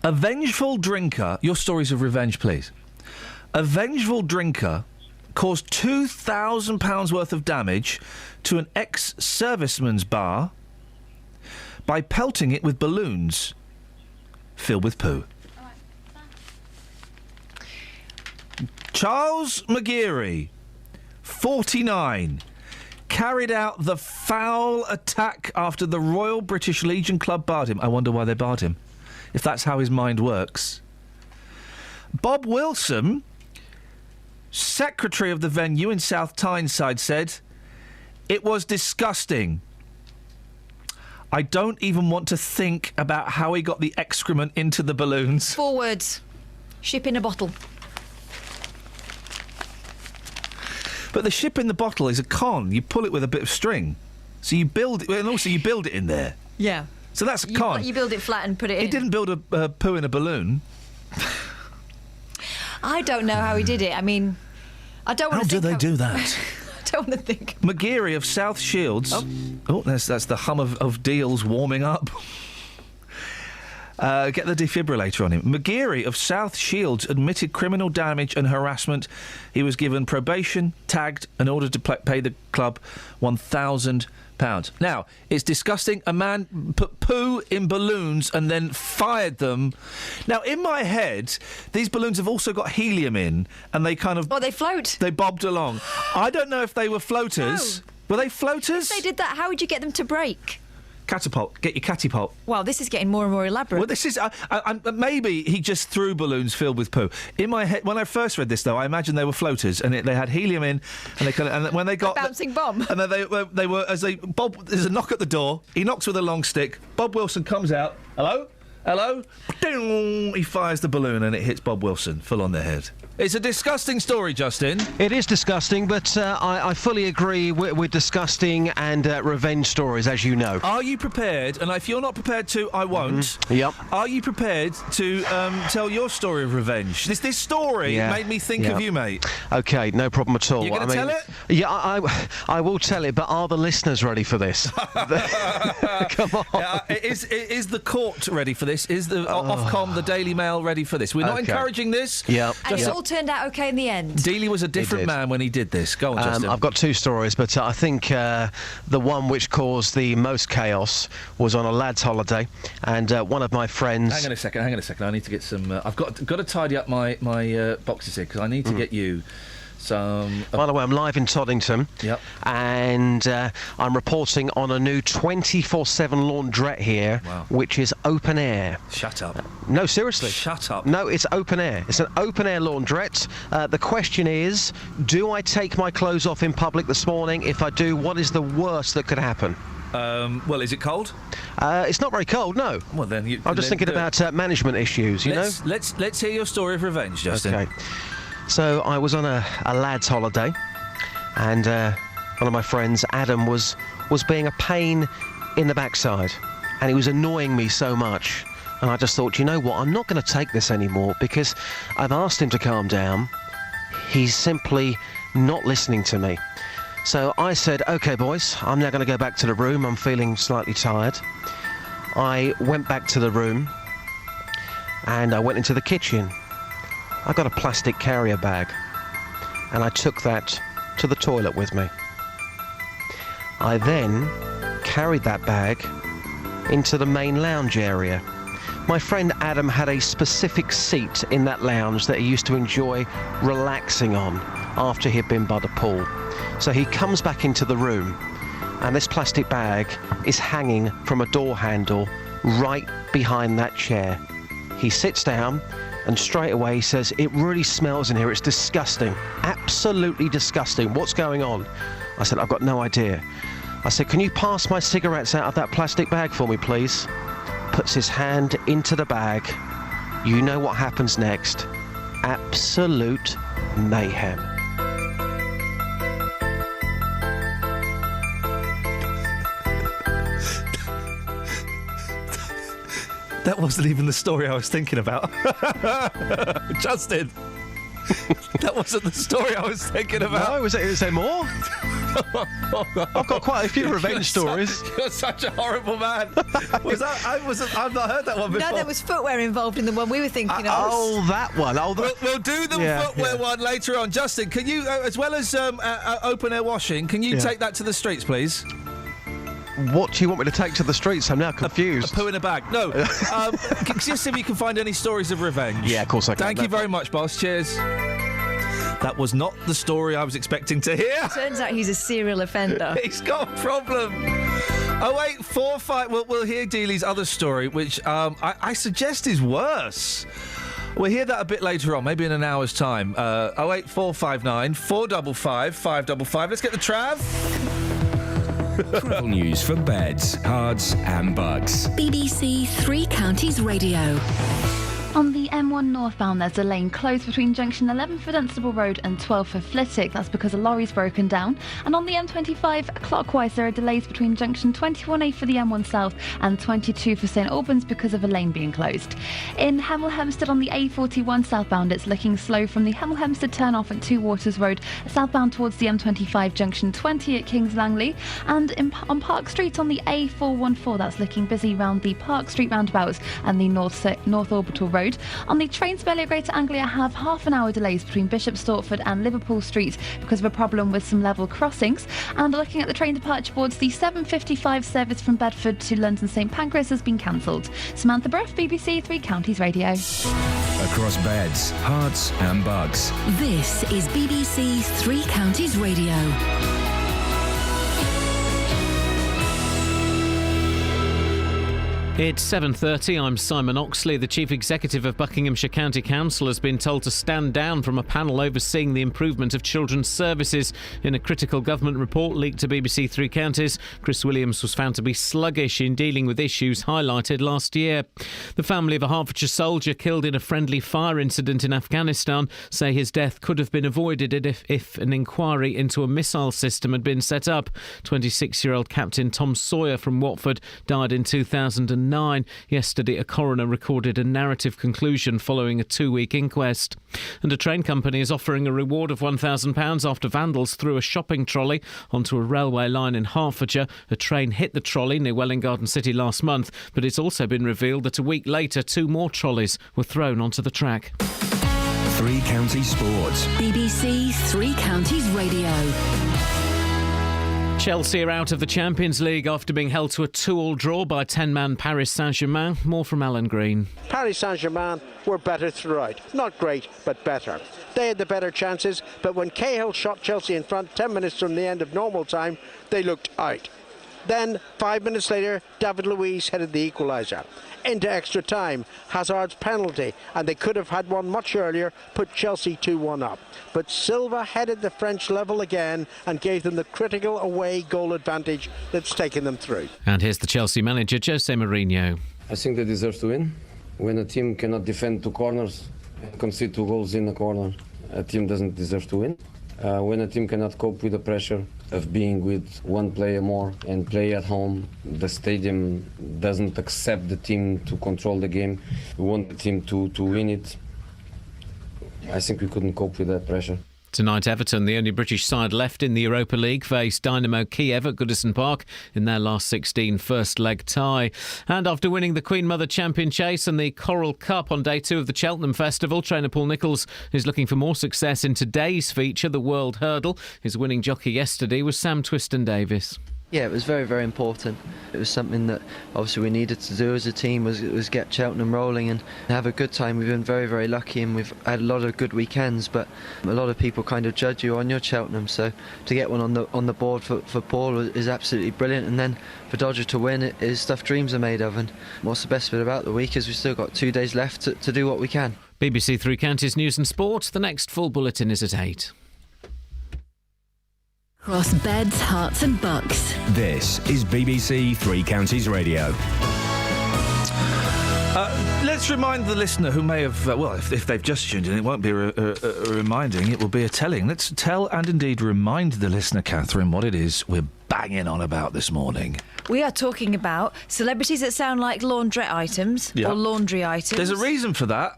A vengeful drinker... Your stories of revenge, please. A vengeful drinker caused £2,000 worth of damage to an ex-serviceman's bar by pelting it with balloons filled with poo. Charles McGeary, 49, carried out the foul attack after the Royal British Legion Club barred him. I wonder why they barred him, if that's how his mind works. Bob Wilson, secretary of the venue in South Tyneside, said, "It was disgusting. I don't even want to think about how he got the excrement into the balloons." 4 words. Ship in a bottle. But the ship in the bottle is a con. You pull it with a bit of string. So you build it, and also you build it in there. Yeah. So that's a con. You build it flat and put it in. He didn't build a poo in a balloon. I don't know how he did it. I mean, I don't want to think... How do they do that? I don't want to think. McGeary of South Shields... Oh, that's the hum of deals warming up. Get the defibrillator on him. McGeary of South Shields admitted criminal damage and harassment. He was given probation, tagged, and ordered to pay the club £1,000. Now, it's disgusting. A man put poo in balloons and then fired them. Now, in my head, these balloons have also got helium in, and they kind of... Oh, they float. They bobbed along. I don't know if they were floaters. No. Were they floaters? If they did that, how would you get them to break? Catapult. Get your catapult. Well, this is getting more and more elaborate. Well, this is... maybe he just threw balloons filled with poo. In my head, when I first read this, though, I imagined they were floaters, and they had helium in, and they kind of... And when they got... A bouncing bomb. And then they were... Bob... There's a knock at the door. He knocks with a long stick. Bob Wilson comes out. Hello? Hello? Ding! He fires the balloon, and it hits Bob Wilson full on the head. It's a disgusting story, Justin. It is disgusting, but I fully agree with disgusting and revenge stories, as you know. Are you prepared? And if you're not prepared to, I won't. Yep. Are you prepared to tell your story of revenge? This story made me think of you, mate. OK, no problem at all. You're going to tell it? Yeah, I will tell it, but are the listeners ready for this? Come on. Is the court ready for this? Is the Ofcom, the Daily Mail, ready for this? We're not encouraging this. Yeah. And it all turned out OK in the end. Dealey was a different man when he did this. Go on, Justin. I've got 2 stories, but I think the one which caused the most chaos was on a lad's holiday, and one of my friends... Hang on a second. I need to get some... I've got to tidy up my boxes here, because I need to get you some... By the way, I'm live in Toddington. Yep. And I'm reporting on a new 24/7 laundrette here, which is open air. Shut up. No, seriously. Shut up. No, it's open air. It's an open air laundrette. The question is, do I take my clothes off in public this morning? If I do, what is the worst that could happen? Well, is it cold? It's not very cold, no. Well, then I'm just thinking about management issues, you know? Let's hear your story of revenge, Justin. Okay. So I was on a lad's holiday, and one of my friends, Adam, was being a pain in the backside, and he was annoying me so much. And I just thought, you know what, I'm not going to take this anymore, because I've asked him to calm down. He's simply not listening to me. So I said, OK, boys, I'm now going to go back to the room. I'm feeling slightly tired. I went back to the room, and I went into the kitchen. I got a plastic carrier bag, and I took that to the toilet with me. I then carried that bag into the main lounge area. My friend Adam had a specific seat in that lounge that he used to enjoy relaxing on after he'd been by the pool. So he comes back into the room, and this plastic bag is hanging from a door handle right behind that chair. He sits down, and straight away he says, "It really smells in here, it's disgusting, absolutely disgusting, what's going on?" I said, "I've got no idea." I said, "Can you pass my cigarettes out of that plastic bag for me, please?" Puts his hand into the bag. You know what happens next. Absolute mayhem. That wasn't even the story I was thinking about. Justin, that wasn't the story I was thinking about. No, is there more? I've got quite a few revenge stories. You're such a horrible man. I've not heard that one before. No, there was footwear involved in the one we were thinking of. Oh, that one. Oh, we'll do the footwear one later on. Justin, can you, as well as open air washing, can you take that to the streets, please? What do you want me to take to the streets? I'm now confused. A poo in a bag. No. Just see if you can find any stories of revenge. Yeah, of course I can. Thank you very much, boss. Cheers. That was not the story I was expecting to hear. Turns out he's a serial offender. He's got a problem. 0845. We'll hear Dealey's other story, which I suggest is worse. We'll hear that a bit later on, maybe in an hour's time. 08459 455 555. Let's get the Trav. Travel news for beds, cards and bugs. BBC Three Counties Radio. On the M1 northbound, there's a lane closed between junction 11 for Dunstable Road and 12 for Flitwick. That's because a lorry's broken down. And on the M25 clockwise, there are delays between junction 21A for the M1 South and 22 for St Albans because of a lane being closed. In Hemel Hempstead on the A41 southbound, it's looking slow from the Hemel Hempstead turn-off at Two Waters Road, southbound towards the M25 junction 20 at Kings Langley. And on Park Street on the A414, that's looking busy round the Park Street roundabouts and the North Orbital Road. On the train to Bellier Greater Anglia have half an hour delays between Bishop Stortford and Liverpool Street because of a problem with some level crossings. And looking at the train departure boards, the 7:55 service from Bedford to London St Pancras has been cancelled. Samantha Bruff, BBC Three Counties Radio. Across beds, hearts and bugs. This is BBC Three Counties Radio. It's 7:30. I'm Simon Oxley. The Chief Executive of Buckinghamshire County Council has been told to stand down from a panel overseeing the improvement of children's services. In a critical government report leaked to BBC Three Counties, Chris Williams was found to be sluggish in dealing with issues highlighted last year. The family of a Hertfordshire soldier killed in a friendly fire incident in Afghanistan say his death could have been avoided if an inquiry into a missile system had been set up. 26-year-old Captain Tom Sawyer from Watford died in 2009. Yesterday, a coroner recorded a narrative conclusion following a 2-week inquest. And a train company is offering a reward of £1,000 after vandals threw a shopping trolley onto a railway line in Hertfordshire. A train hit the trolley near Welwyn Garden City last month, but it's also been revealed that a week later 2 more trolleys were thrown onto the track. Three Counties Sports. BBC Three Counties Radio. Chelsea are out of the Champions League after being held to a 2-2 draw by 10-man Paris Saint-Germain. More from Alan Green. Paris Saint-Germain were better throughout. Not great, but better. They had the better chances, but when Cahill shot Chelsea in front 10 minutes from the end of normal time, they looked out. Then, 5 minutes later, David Luiz headed the equaliser. Into extra time, Hazard's penalty, and they could have had one much earlier, put Chelsea 2-1 up. But Silva headed the French level again and gave them the critical away goal advantage that's taken them through. And here's the Chelsea manager, Jose Mourinho. I think they deserve to win. When a team cannot defend 2 corners and concede 2 goals in a corner, a team doesn't deserve to win. When a team cannot cope with the pressure of being with 1 player more and play at home, the stadium doesn't accept the team to control the game. We want the team to win it. I think we couldn't cope with that pressure. Tonight, Everton, the only British side left in the Europa League, face Dynamo Kiev at Goodison Park in their last 16 first-leg tie. And after winning the Queen Mother Champion Chase and the Coral Cup on day 2 of the Cheltenham Festival, trainer Paul Nicholls is looking for more success in today's feature, the World Hurdle. His winning jockey yesterday was Sam Twiston-Davis. Yeah, it was very, very important. It was something that obviously we needed to do as a team, was get Cheltenham rolling and have a good time. We've been very, very lucky and we've had a lot of good weekends, but a lot of people kind of judge you on your Cheltenham, so to get one on the board for Paul is absolutely brilliant. And then for Dodger to win, it is stuff dreams are made of. And what's the best bit about the week is we've still got 2 days left to do what we can. BBC Three Counties News and Sport. The next full bulletin is at 8. Cross beds, hearts and bucks. This is BBC Three Counties Radio. Let's remind the listener who may have, if they've just tuned in, it won't be a reminding, it will be a telling. Let's tell and indeed remind the listener, Catherine, what it is we're banging on about this morning. We are talking about celebrities that sound like laundrette items or laundry items. There's a reason for that.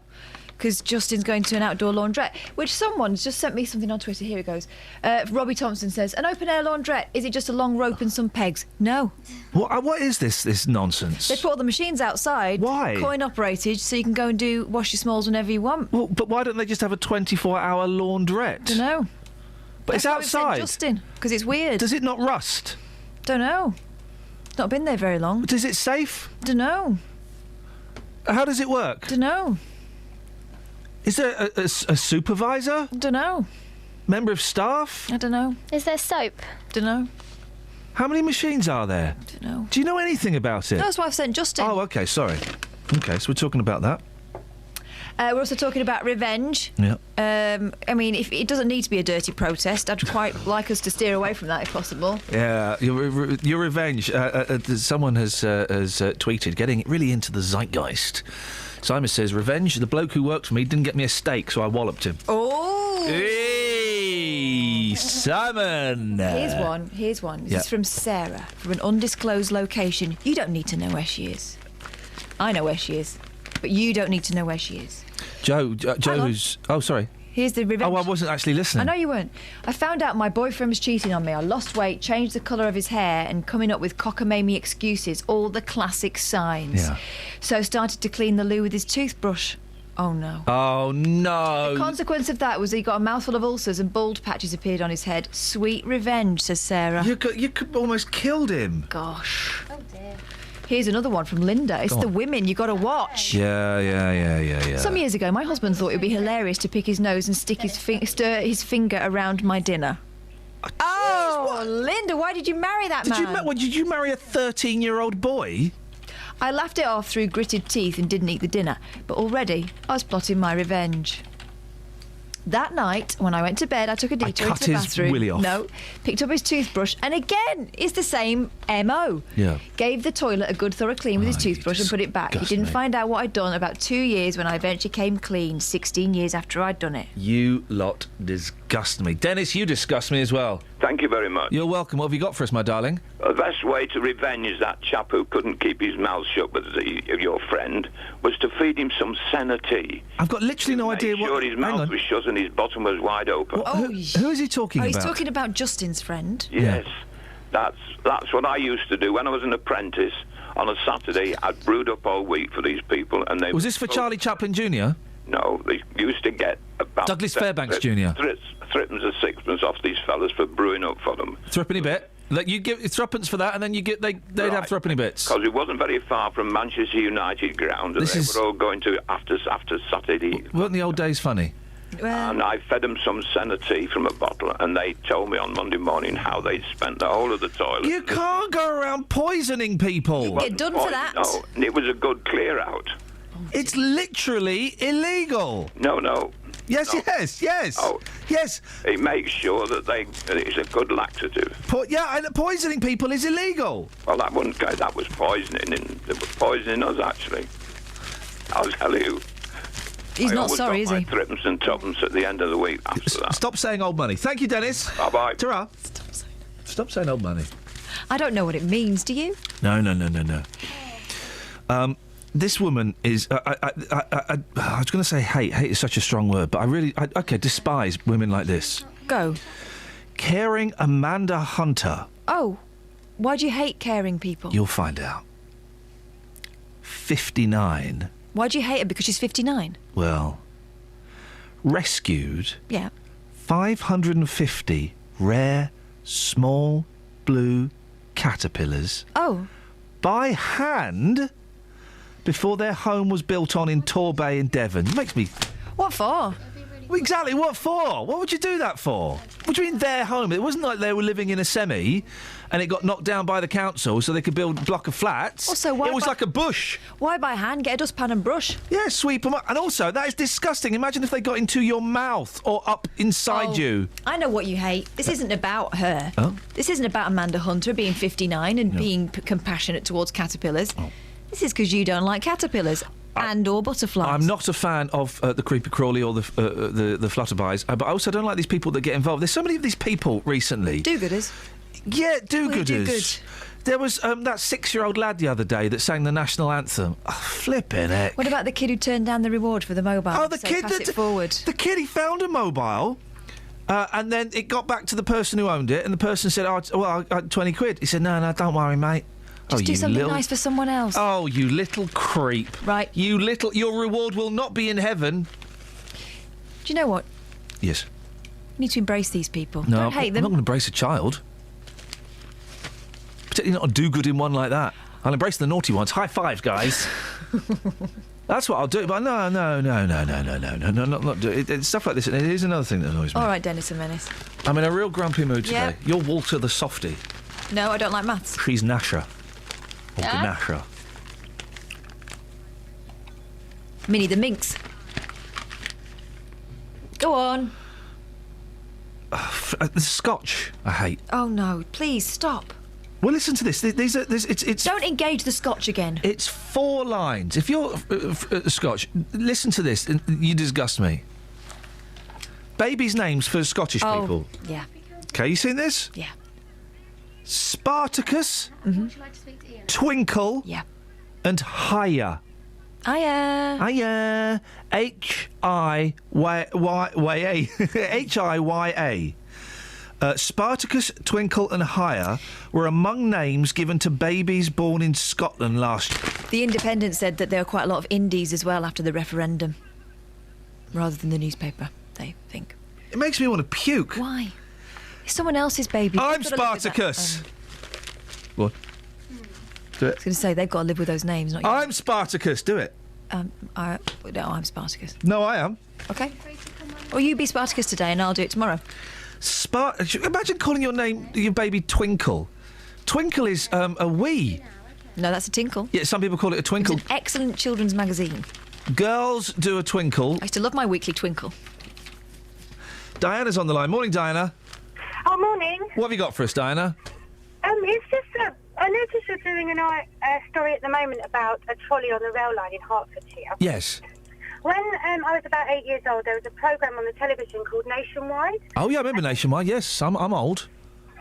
Because Justin's going to an outdoor laundrette, which someone's just sent me something on Twitter. Here it goes. Robbie Thompson says, an open-air laundrette, is it just a long rope and some pegs? No. What is this nonsense? They put all the machines outside. Why? Coin-operated, so you can go and wash your smalls whenever you want. Well, but why don't they just have a 24-hour laundrette? Don't know. But it's outside. Justin, because it's weird. Does it not rust? Don't know. It's not been there very long. Is it safe? Don't know. How does it work? Don't know. Is there a supervisor? Don't know. member of staff? I don't know. Is there soap? Don't know. How many machines are there? Don't know. Do you know anything about it? No, that's why I've sent Justin. Oh, OK, sorry. OK, so we're talking about that. We're also talking about revenge. Yeah. I mean, if it doesn't need to be a dirty protest, I'd quite like us to steer away from that if possible. Yeah, your revenge. Someone has tweeted, getting really into the zeitgeist. Simon says, revenge, the bloke who worked for me didn't get me a steak, so I walloped him. Oh! Hey, Simon! Here's one. This is from Sarah, from an undisclosed location. You don't need to know where she is. I know where she is, but you don't need to know where she is. Joe who's... Oh, sorry. Here's the revenge. Oh, I wasn't actually listening. I know you weren't. I found out my boyfriend was cheating on me. I lost weight, changed the colour of his hair, and coming up with cockamamie excuses, all the classic signs. Yeah. So started to clean the loo with his toothbrush. Oh, no. Oh, no. The consequence of that was he got a mouthful of ulcers and bald patches appeared on his head. Sweet revenge, says Sarah. You could almost killed him. Gosh. Oh, dear. Here's another one from Linda. It's the women you got to watch. Yeah. Some years ago, my husband thought it would be hilarious to pick his nose and stick stir his finger around my dinner. Oh, Linda, why did you marry that man? Did you marry a 13-year-old boy? I laughed it off through gritted teeth and didn't eat the dinner, but already I was plotting my revenge. That night, when I went to bed, I took a detour into the bathroom. Willy off. No, picked up his toothbrush, and again, it's the same MO. Yeah. Gave the toilet a good thorough clean with his toothbrush and put it back. He didn't find out what I'd done about 2 years when I eventually came clean, 16 years after I'd done it. You lot disgust me. Dennis, you disgust me as well. Thank you very much. You're welcome. What have you got for us, my darling? The best way to revenge that chap who couldn't keep his mouth shut with your friend was to feed him some senna tea. I've got literally no idea what... Sure his mouth was shut and his bottom was wide open. Who is he talking about? He's talking about Justin's friend. Yes. That's what I used to do when I was an apprentice. On a Saturday, I'd brewed up all week for these people, and they... Was this for Charlie Chaplin Jr.? No, they used to get about... Douglas Fairbanks Jr.? Threepence or sixpence off these fellas for brewing up for them. Threepenny bit? Like you give threepence for that, and then they'd have threepenny bits. Because it wasn't very far from Manchester United ground, and they were all going to after Saturday. Weren't the old days funny? And I fed them some senna tea from a bottle, and they told me on Monday morning how they'd spent the whole of the toilet. You can't go around poisoning people. You get done for that. No, it was a good clear out. It's literally illegal. No. Yes. Oh, yes. It makes sure that it's a good laxative. And poisoning people is illegal. Well, that was poisoning, and they were poisoning us actually. I'll tell you. He's not sorry, is he? Threepence and tuppence at the end of the week after that. Stop saying old money. Thank you, Dennis. Bye-bye. Ta-ra. Stop saying old money. I don't know what it means, do you? No. This woman is... I was going to say hate. Hate is such a strong word, but I despise women like this. Go. Caring Amanda Hunter. Oh, why do you hate caring people? You'll find out. 59. Why do you hate her? Because she's 59? Well, rescued... Yeah. 550 rare, small, blue caterpillars... Oh. ...by hand... before their home was built on in Torbay in Devon. It makes me... What for? Well, exactly, what for? What would you do that for? What do you mean their home? It wasn't like they were living in a semi and it got knocked down by the council so they could build a block of flats. Also, why it was like a bush. Why by hand? Get a dustpan and brush. Yeah, sweep them up. And also, that is disgusting. Imagine if they got into your mouth or up inside you. I know what you hate. This isn't about her. Oh? This isn't about Amanda Hunter being 59 and being compassionate towards caterpillars. Oh. This is because you don't like caterpillars or butterflies. I'm not a fan of the creepy crawly or the flutterbys, but I also don't like these people that get involved. There's so many of these people recently. Do-gooders. Yeah, do-gooders. Do good. There was that 6-year-old lad the other day that sang the national anthem. Oh, flipping heck. What about the kid who turned down the reward for the mobile? Oh, the kid pass it forward. The kid, he found a mobile. And then it got back to the person who owned it, and the person said, I had 20 quid. He said, no, don't worry, mate. Just do something nice for someone else. Oh, you little creep. Right. Your reward will not be in heaven. Do you know what? Yes. You need to embrace these people. No, Don't hate I'm them. not going to embrace a child. Particularly not a do-good in one like that. I'll embrace the naughty ones. High five, guys. That's what I'll do. But no, not do it. It's stuff like this. And it is another thing that annoys me. All right, Dennis and Menace. I'm in a real grumpy mood today. Yeah. You're Walter the Softie. No, I don't like maths. She's Nasher. Or Yeah? Gnasher. Minnie the Minx. Go on. The Scotch, I hate. Oh no! Please stop. Well, listen to this. It's. Don't engage the Scotch again. It's 4 lines. If you're Scotch, listen to this. And you disgust me. Babies' names for Scottish people. Yeah. Okay, you seen this? Yeah. Spartacus, Twinkle, and Hiya. Hiya. H-I-Y-A. H-I-Y-A. Spartacus, Twinkle and Hiya were among names given to babies born in Scotland last year. The Independent said that there were quite a lot of indies as well after the referendum, rather than the newspaper, they think. It makes me want to puke. Why? It's someone else's baby. I'm They've gotta live with that. Spartacus. What? Do I it. was going to say, they've got to live with those names, not you. I'm Spartacus. Do it. No, I'm Spartacus. No, I am. Okay. Or you be Spartacus today and I'll do it tomorrow. Imagine calling your baby Twinkle. Twinkle is a wee. No, that's a tinkle. Yeah, some people call it a twinkle. It's an excellent children's magazine. Girls do a twinkle. I used to love my weekly twinkle. Diana's on the line. Morning, Diana. Oh, morning. What have you got for us, Diana? It's just I noticed you're doing a story at the moment about a trolley on the rail line in Hertfordshire. Yes. When I was about 8 years old, there was a programme on the television called Nationwide. Oh, yeah, I remember Nationwide. Yes, I'm old.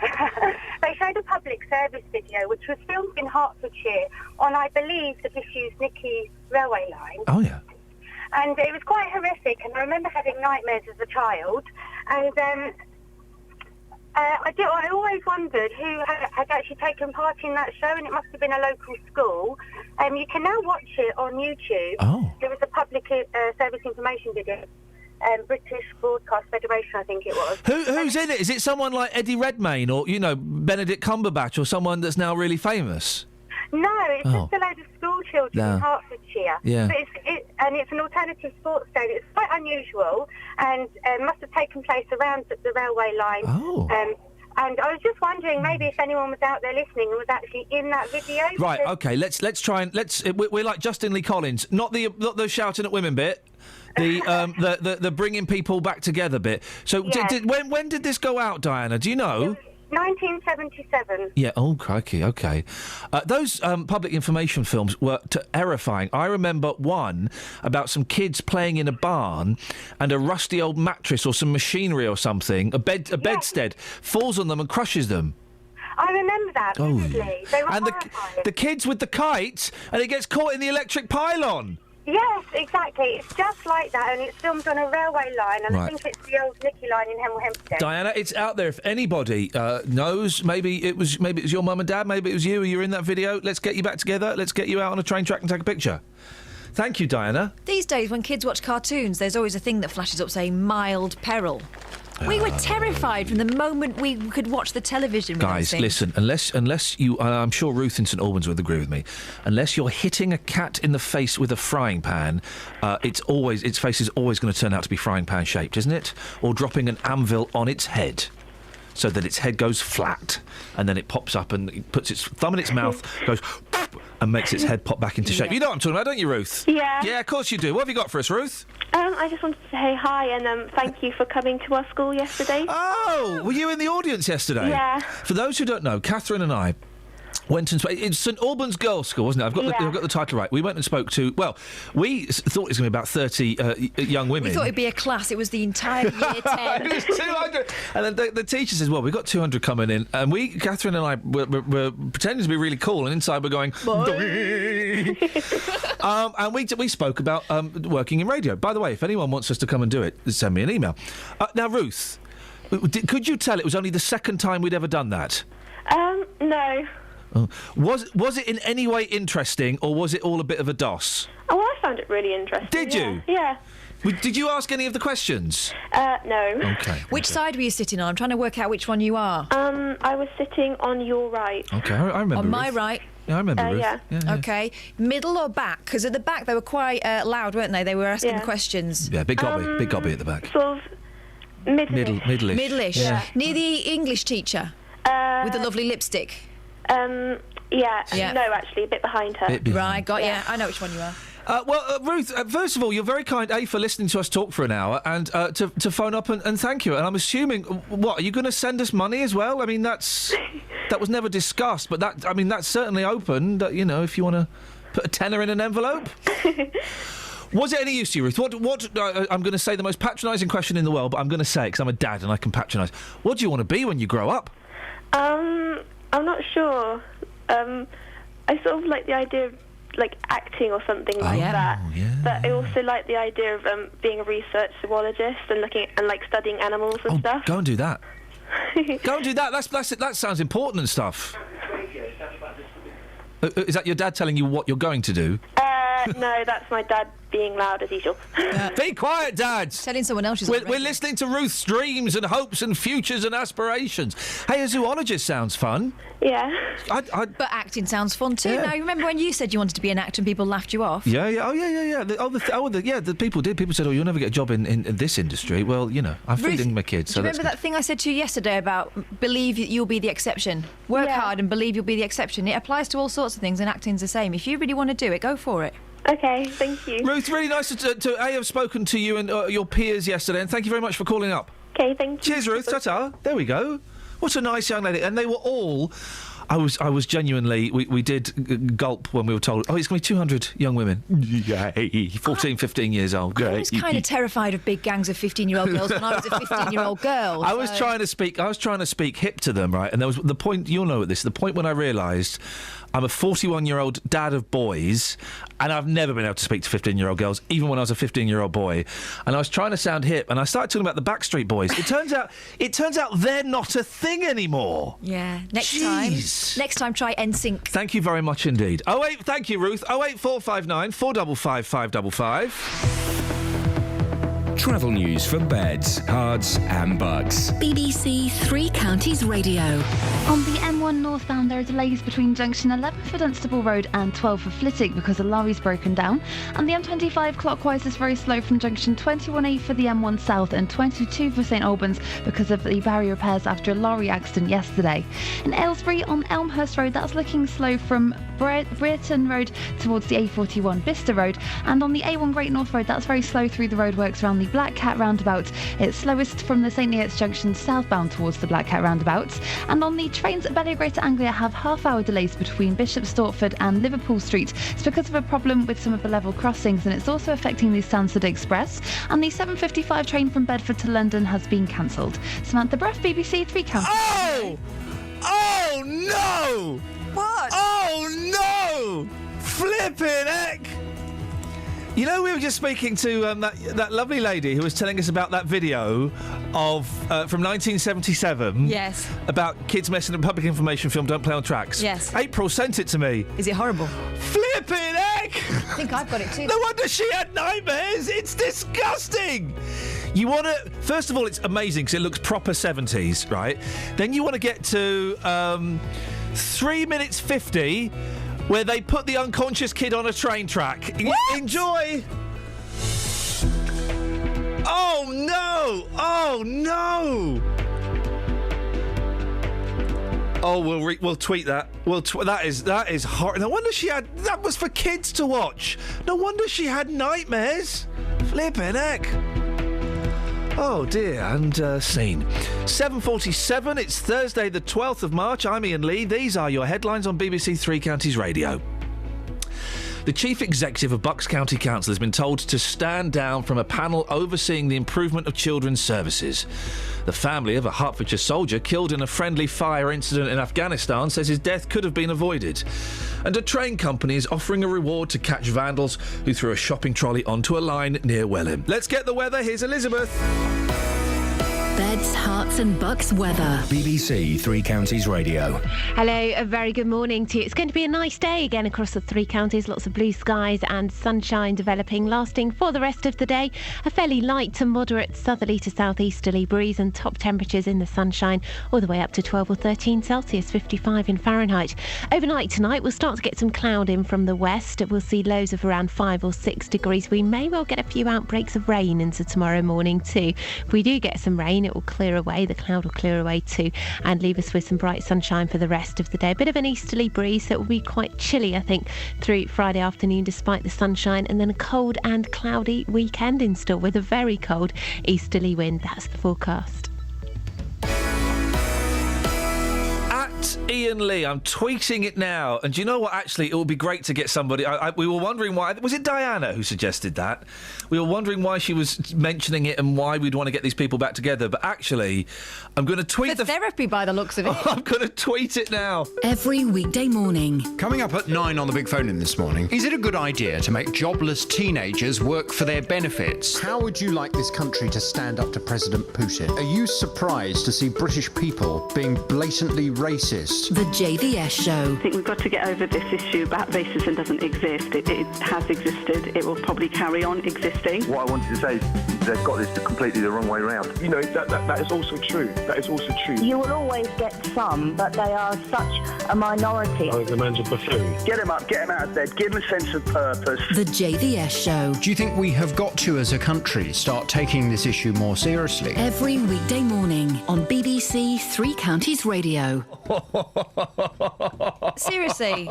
They showed a public service video which was filmed in Hertfordshire on, I believe, the disused Nicky railway line. Oh, yeah. And it was quite horrific, and I remember having nightmares as a child. And I always wondered who had actually taken part in that show, and it must have been a local school. You can now watch it on YouTube. Oh. There was a public service information video. British Broadcast Federation, I think it was. Who's in it? Is it someone like Eddie Redmayne or, Benedict Cumberbatch or someone that's now really famous? No, it's just a load of school children in Hertfordshire. Yeah. But it's an alternative sports stadium. It's quite unusual and must have taken place around the railway line. Oh. And I was just wondering maybe if anyone was out there listening and was actually in that video. Right, because- OK, let's try and we're like Justin Lee Collins, not the shouting at women bit. The bringing people back together bit. So Yeah. when did this go out, Diana? Do you know? 1977. Yeah. Oh, crikey. Okay. Those public information films were terrifying. I remember one about some kids playing in a barn, and a rusty old mattress or some machinery or something, a bedstead, falls on them and crushes them. I remember that vividly. They were And horrifying. the kids with the kite, and it gets caught in the electric pylon. Yes, exactly. It's just like that, and it's filmed on a railway line, and I Right. think it's the old Nicky line in Hemel Hempstead. Diana, it's out there. If anybody knows, maybe it was your mum and dad, maybe it was you, or you're in that video. Let's get you back together. Let's get you out on a train track and take a picture. Thank you, Diana. These days, when kids watch cartoons, there's always a thing that flashes up saying mild peril. We were terrified from the moment we could watch the television. with those Guys, things. listen, unless you, I'm sure Ruth in St Albans would agree with me, unless you're hitting a cat in the face with a frying pan, its face is always going to turn out to be frying pan shaped, isn't it? Or dropping an anvil on its head, so that its head goes flat, and then it pops up and it puts its thumb in its mouth, goes and makes its head pop back into shape. Yeah. You know what I'm talking about, don't you, Ruth? Yeah. Yeah, of course you do. What have you got for us, Ruth? I just wanted to say hi and thank you for coming to our school yesterday. Oh, were you in the audience yesterday? Yeah. For those who don't know, Catherine and I went and spoke. It's St Albans Girls' School, wasn't it? I've got the title right. We went and spoke to. Well, we thought it was going to be about 30 young women. We thought it'd be a class. It was the entire year 10. It was 200. And then the teacher says, well, we've got 200 coming in. And Catherine and I, were pretending to be really cool. And inside we're going, and we spoke about working in radio. By the way, if anyone wants us to come and do it, send me an email. Now, Ruth, could you tell it was only the second time we'd ever done that? No. Oh. Was it in any way interesting, or was it all a bit of a DOS? Oh, I found it really interesting. Did you? Yeah. Did you ask any of the questions? No. Okay. Which side were you sitting on? I'm trying to work out which one you are. I was sitting on your right. Okay, I remember. On my Ruth. right. Yeah, I remember. Ruth. Yeah. Okay. Middle or back? Because at the back they were quite loud, weren't they? They were asking the questions. Yeah, big gobby at the back. Sort of middle-ish. Middle-ish. Middle-ish. Yeah. Near the English teacher with the lovely lipstick. Yeah. No, actually, a bit behind her. Right, got you. I know which one you are. Ruth, first of all, you're very kind, for listening to us talk for an hour, and to phone up and thank you. And I'm assuming, what, are you going to send us money as well? I mean, that was never discussed, but that's certainly open, that, you know, if you want to put a tenner in an envelope. Was it any use to you, Ruth? What I'm going to say the most patronising question in the world, but I'm going to say it because I'm a dad and I can patronise. What do you want to be when you grow up? I'm not sure. I sort of like the idea of acting or something like that. Yeah. But I also like the idea of being a research zoologist and looking and studying animals and stuff. Go and do that. Go and do that. That sounds important and stuff. Is that your dad telling you what you're going to do? No, that's my dad being loud as usual. Be quiet, Dad. Telling someone else. We're listening to Ruth's dreams and hopes and futures and aspirations. Hey, a zoologist sounds fun. Yeah. But acting sounds fun too. Yeah. Now, you remember when you said you wanted to be an actor and people laughed you off? Yeah. Oh, yeah. The people did. People said, "Oh, you'll never get a job in this industry." Well, you know, I'm feeding my kids. Do you remember that thing I said to you yesterday about believe you'll be the exception? Work hard and believe you'll be the exception. It applies to all sorts of things, and acting's the same. If you really want to do it, go for it. Okay, thank you. Ruth, really nice to have spoken to you and your peers yesterday, and thank you very much for calling up. Okay, thank you. Cheers, Ruth. Ta-ta. There we go. What a nice young lady. And they were all... I was genuinely... We did gulp when we were told, it's going to be 200 young women. Yay. 14, 15 years old. I was kind of terrified of big gangs of 15-year-old girls when I was a 15-year-old girl. I was trying to speak hip to them, right? And there was the point, you'll know this, the point when I realised I'm a 41-year-old dad of boys, and I've never been able to speak to 15-year-old girls, even when I was a 15-year-old boy. And I was trying to sound hip, and I started talking about the Backstreet Boys. It turns out they're not a thing anymore. Yeah. Next time, try NSYNC. Thank you very much indeed. Thank you, Ruth. 08459 455 555. Travel news for beds, cards and bugs. BBC Three Counties Radio. On the M1 northbound, there are delays between junction 11 for Dunstable Road and 12 for Flitwick because a lorry's broken down. And the M25 clockwise is very slow from junction 21A for the M1 south and 22 for St Albans because of the barrier repairs after a lorry accident yesterday. In Aylesbury on Elmhurst Road, that's looking slow from Brereton Road towards the A41 Bicester Road. And on the A1 Great North Road, that's very slow through the roadworks around the Black Cat roundabout. It's slowest from the St Neots Junction southbound towards the Black Cat roundabout. And on the trains at Belly Greater Anglia have half-hour delays between Bishop Stortford and Liverpool Street. It's because of a problem with some of the level crossings, and it's also affecting the Stansted Express. And the 7:55 train from Bedford to London has been cancelled. Samantha Bruff, BBC Three Counties. Oh no! What? Oh no! Flippin' heck! You know, we were just speaking to that lovely lady who was telling us about that video of from 1977. Yes. About kids messing up public information film Don't Play on Tracks. Yes. April sent it to me. Is it horrible? Flippin' heck! I think I've got it too. No wonder she had nightmares. It's disgusting. You want to... First of all, it's amazing because it looks proper 70s, right? Then you want to get to 3 minutes 50... where they put the unconscious kid on a train track. Enjoy! Oh, no! Oh, no! Oh, we'll tweet that. That is horrible. No wonder she had... That was for kids to watch. No wonder she had nightmares. Flippin' heck. Oh dear, and scene. 7:47, it's Thursday the 12th of March. I'm Iain Lee. These are your headlines on BBC Three Counties Radio. The Chief Executive of Bucks County Council has been told to stand down from a panel overseeing the improvement of children's services. The family of a Hertfordshire soldier killed in a friendly fire incident in Afghanistan says his death could have been avoided. And a train company is offering a reward to catch vandals who threw a shopping trolley onto a line near Welham. Let's get the weather. Here's Elizabeth. Beds, Hearts and Bucks weather. BBC Three Counties Radio. Hello, a very good morning to you. It's going to be a nice day again across the three counties. Lots of blue skies and sunshine developing, lasting for the rest of the day. A fairly light to moderate southerly to southeasterly breeze and top temperatures in the sunshine all the way up to 12 or 13 Celsius, 55 in Fahrenheit. Overnight tonight, we'll start to get some cloud in from the west. We'll see lows of around 5 or 6 degrees. We may well get a few outbreaks of rain into tomorrow morning too. If we do get some rain, it will clear away. The cloud will clear away too and leave us with some bright sunshine for the rest of the day. A bit of an easterly breeze, so it will be quite chilly, I think, through Friday afternoon despite the sunshine, and then a cold and cloudy weekend in store with a very cold easterly wind. That's the forecast. Iain Lee, I'm tweeting it now. And do you know what? Actually, it would be great to get somebody. We were wondering why. Was it Diana who suggested that? We were wondering why she was mentioning it and why we'd want to get these people back together. But actually, I'm going to tweet the therapy by the looks of it. I'm going to tweet it now. Every weekday morning. Coming up at 9 on the Big Phone in this morning. Is it a good idea to make jobless teenagers work for their benefits? How would you like this country to stand up to President Putin? Are you surprised to see British people being blatantly racist? The JVS Show. I think we've got to get over this issue about racism doesn't exist. It has existed. It will probably carry on existing. What I wanted to say is they've got this completely the wrong way around. You know, that is also true. That is also true. You will always get some, but they are such a minority. I think the man's a buffoon. Get him up, get him out of bed, give him a sense of purpose. The JVS Show. Do you think we have got to, as a country, start taking this issue more seriously? Every weekday morning on BBC Three Counties Radio. Seriously. Do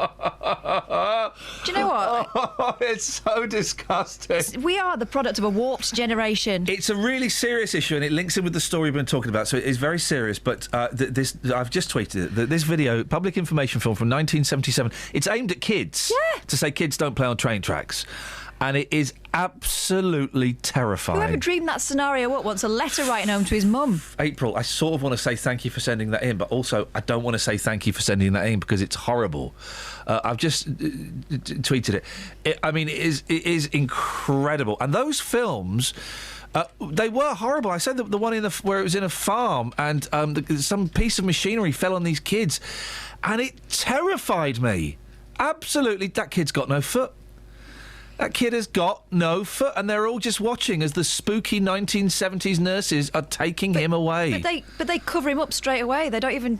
you know what? It's so disgusting. We are the product of a warped generation. It's a really serious issue, and it links in with the story we've been talking about, so it is very serious. But this, I've just tweeted it. This video, public information film from 1977, it's aimed at kids. Yeah. To say kids don't play on train tracks. And it is absolutely terrifying. Whoever dreamed that scenario up wants a letter writing home to his mum. April, I sort of want to say thank you for sending that in, but also I don't want to say thank you for sending that in because it's horrible. I've just tweeted it. It is incredible. And those films... they were horrible. I said the one where it was in a farm and some piece of machinery fell on these kids, and it terrified me. Absolutely, that kid's got no foot. That kid has got no foot, and they're all just watching as the spooky 1970s nurses are taking him away. But they cover him up straight away. They don't even...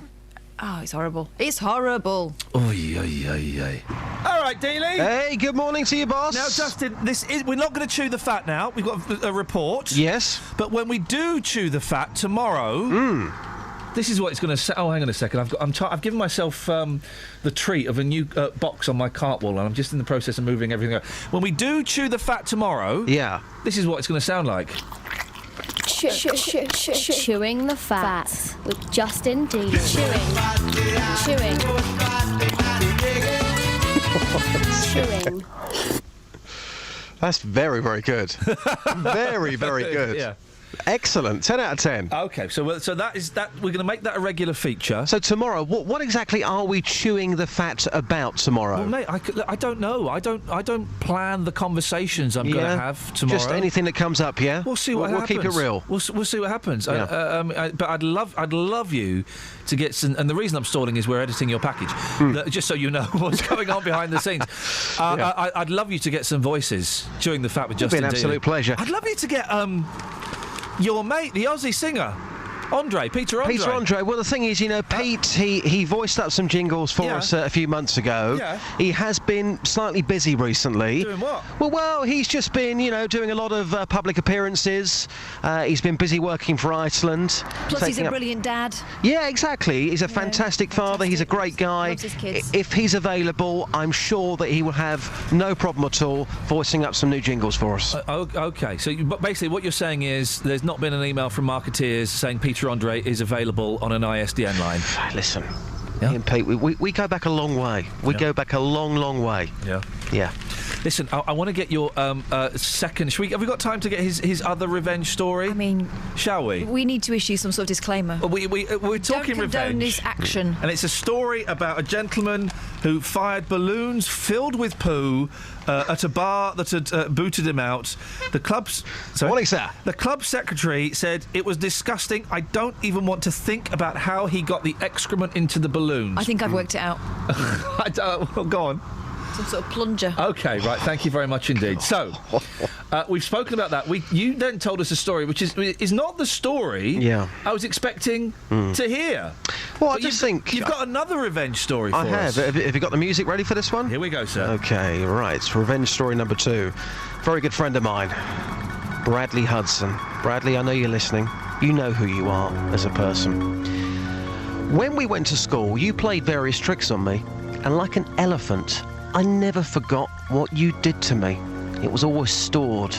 Oh, it's horrible. It's horrible. Oy, oy, oy, oy. All right, Dealey. Hey, good morning to you, boss. Now, Justin, we're not going to chew the fat now. We've got a report. Yes. But when we do chew the fat tomorrow... This is what it's going to say. Oh, hang on a second. I've given myself the treat of a new box on my cart wall, and I'm just in the process of moving everything out. When we do chew the fat tomorrow... Yeah. This is what it's going to sound like. Chewing the fat with Justin Dealey. Chewing. That's very, very good. Very, very good. Yeah. Excellent. 10 out of 10. OK, so that is that. We're going to make that a regular feature. So tomorrow, what exactly are we chewing the fat about tomorrow? Well, mate, I don't know. I don't plan the conversations I'm going to have tomorrow. Just anything that comes up, yeah? We'll see what happens. We'll keep it real. We'll see what happens. Yeah. But I'd love you to get some... And the reason I'm stalling is we're editing your package. Just so you know what's going on behind the scenes. I'd love you to get some voices chewing the fat with Justin. It'd be an absolute pleasure. I'd love you to get... your mate, the Aussie singer, Peter Andre. Well, the thing is, Pete, he voiced up some jingles for us a few months ago. Yeah. He has been slightly busy recently. Doing what? Well, he's just been, doing a lot of public appearances. He's been busy working for Iceland. Plus, he's a brilliant dad. Yeah, exactly. He's a fantastic father. He's a great guy. Loves his kids. If he's available, I'm sure that he will have no problem at all voicing up some new jingles for us. OK, so basically what you're saying is there's not been an email from marketeers saying Peter Andre is available on an ISDN line. Listen, Ian, Pete, we go back a long way. We go back a long, long way. Yeah. Yeah. Listen, I want to get your second... Have we got time to get his other revenge story? I mean... Shall we? We need to issue some sort of disclaimer. We're talking Don't condone revenge. this action. And it's a story about a gentleman who fired balloons filled with poo at a bar that had booted him out. The club's... What is that? The club secretary said it was disgusting. I don't even want to think about how he got the excrement into the balloons. I think I've worked it out. Well, go on. Some sort of plunger. OK, right, thank you very much indeed. So, we've spoken about that. You then told us a story which is not the story I was expecting to hear. Well, I just think... You've got another revenge story for us. I have. Have you got the music ready for this one? Here we go, sir. OK, right. It's revenge story number 2. Very good friend of mine, Bradley Hudson. Bradley, I know you're listening. You know who you are as a person. When we went to school, you played various tricks on me, and like an elephant, I never forgot what you did to me. It was always stored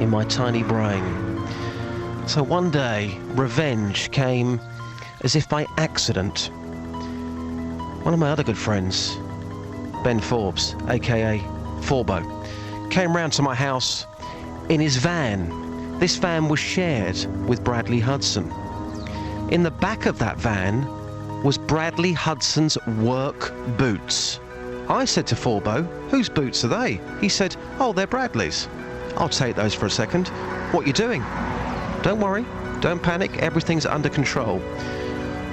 in my tiny brain. So one day, revenge came as if by accident. One of my other good friends, Ben Forbes, aka Forbo, came round to my house in his van. This van was shared with Bradley Hudson. In the back of that van was Bradley Hudson's work boots. I said to Forbo, whose boots are they? He said, oh, they're Bradley's. I'll take those for a second. What you doing? Don't worry, don't panic, everything's under control.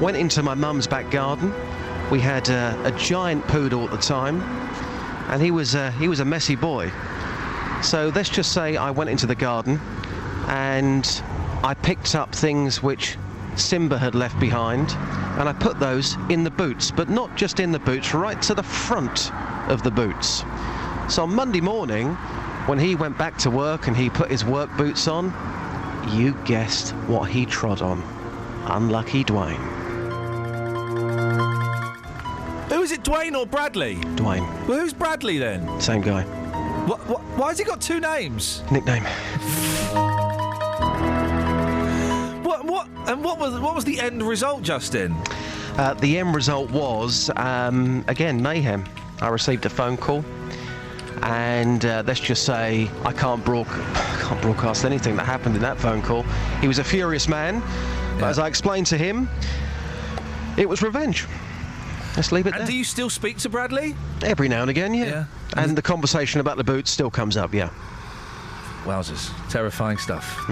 Went into my mum's back garden. We had a giant poodle at the time, and he was a messy boy. So let's just say I went into the garden and I picked up things which Simba had left behind, and I put those in the boots, but not just in the boots, right to the front of the boots. So on Monday morning, when he went back to work and he put his work boots on, you guessed what he trod on. Unlucky Dwayne. Who is it, Dwayne or Bradley? Dwayne. Well, who's Bradley then? Same guy. Why has he got 2 names? Nickname. What was the end result, Justin? The end result was, again, mayhem. I received a phone call, and let's just say I can't broadcast anything that happened in that phone call. He was a furious man, but as I explained to him, it was revenge. Let's leave it there. And do you still speak to Bradley? Every now and again, yeah. And the conversation about the boots still comes up, yeah. Wowzers. Terrifying stuff.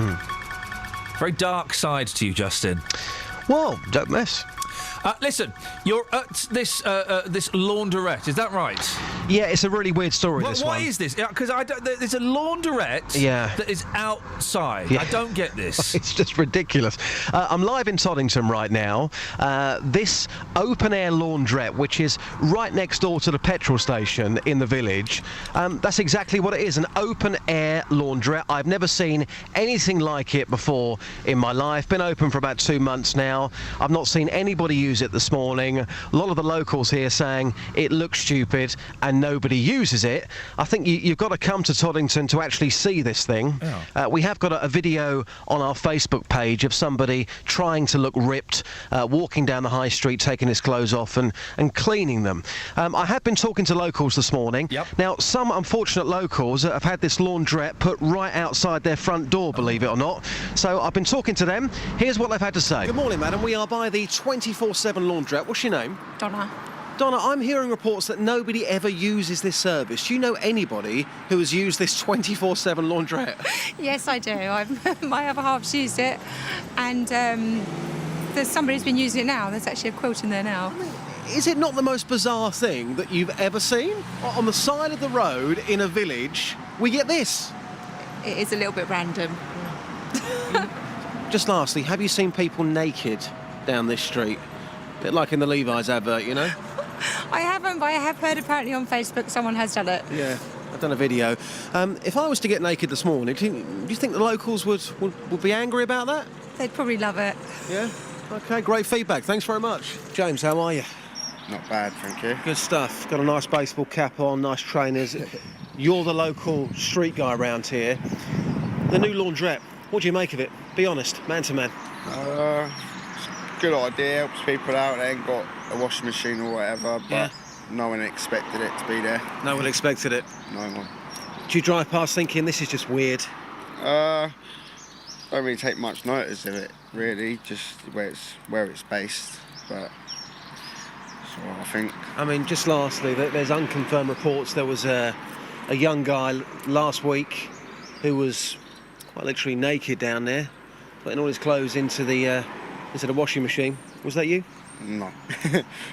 Very dark side to you, Justin. Well, don't mess. Listen, you're at this laundrette, is that right? Yeah, it's a really weird story, this one. What is this? Because there's a laundrette that is outside. Yeah. I don't get this. It's just ridiculous. I'm live in Toddington right now. This open-air laundrette, which is right next door to the petrol station in the village, that's exactly what it is, an open-air laundrette. I've never seen anything like it before in my life. Been open for about 2 months now. I've not seen anybody use it this morning. A lot of the locals here saying it looks stupid and nobody uses it. I think you've got to come to Toddington to actually see this thing. We have got a video on our Facebook page of somebody trying to look ripped, walking down the high street, taking his clothes off and cleaning them. I have been talking to locals this morning. Now, some unfortunate locals have had this laundrette put right outside their front door, believe it or not. So I've been talking to them. Here's what they've had to say. Good morning, madam. We are by the 24/7 laundrette. What's your name? Donna. Donna, I'm hearing reports that nobody ever uses this service. Do you know anybody who has used this 24/7 laundrette? Yes, I do. My other half's used it, and there's somebody who's been using it now. There's actually a quilt in there now. Is it not the most bizarre thing that you've ever seen? On the side of the road in a village, we get this. It is a little bit random. Just lastly, have you seen people naked down this street? A bit like in the Levi's advert, you know? I haven't, but I have heard apparently on Facebook someone has done it. Yeah, I've done a video. If I was to get naked this morning, do you think the locals would be angry about that? They'd probably love it. Yeah? OK, great feedback. Thanks very much. James, how are you? Not bad, thank you. Good stuff. Got a nice baseball cap on, nice trainers. You're the local street guy around here. The new laundrette, what do you make of it? Be honest, man to man. Good idea, helps people out. They ain't got a washing machine or whatever, but no one expected it to be there. No one expected it? No one. Do you drive past thinking this is just weird? Don't really take much notice of it, really, just where it's based, but what I think. I mean, just lastly, there's unconfirmed reports there was a young guy last week who was quite literally naked down there, putting all his clothes into the washing machine. Was that you? No.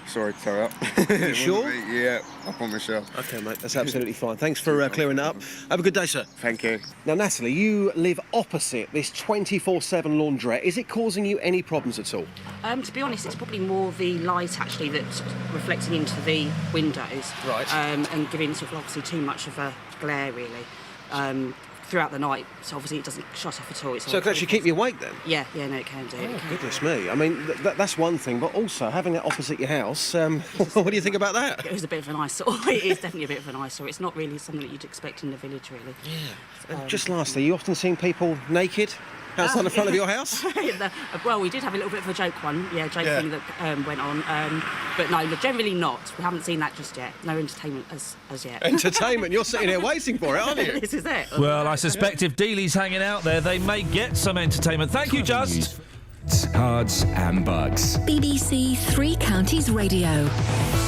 Sorry to tell you. You sure? Yeah, I promise you. OK, mate, that's absolutely fine. Thanks for clearing that up. Have a good day, sir. Thank you. Now, Natalie, you live opposite this 24/7 laundrette. Is it causing you any problems at all? To be honest, it's probably more the light, actually, that's reflecting into the windows. Right. And giving sort of obviously too much of a glare, really. Throughout the night, so obviously it doesn't shut off at all. So it can actually keep you awake then? Yeah, no, it can do. Oh, goodness me. I mean, that's one thing, but also having it opposite your house, what do you think about that? It was a bit of an eyesore. It is definitely a bit of an eyesore. It's not really something that you'd expect in the village, really. Yeah. Just lastly, you often seen people naked outside the front of your house? Well, we did have a little bit of a joke one, thing that went on. But no, generally not. We haven't seen that just yet. No entertainment as yet. Entertainment? You're sitting here waiting for it, aren't you? This is it. Well, I suspect if Dealey's hanging out there, they may get some entertainment. Thank you, Just. Cards and bugs. BBC Three Counties Radio.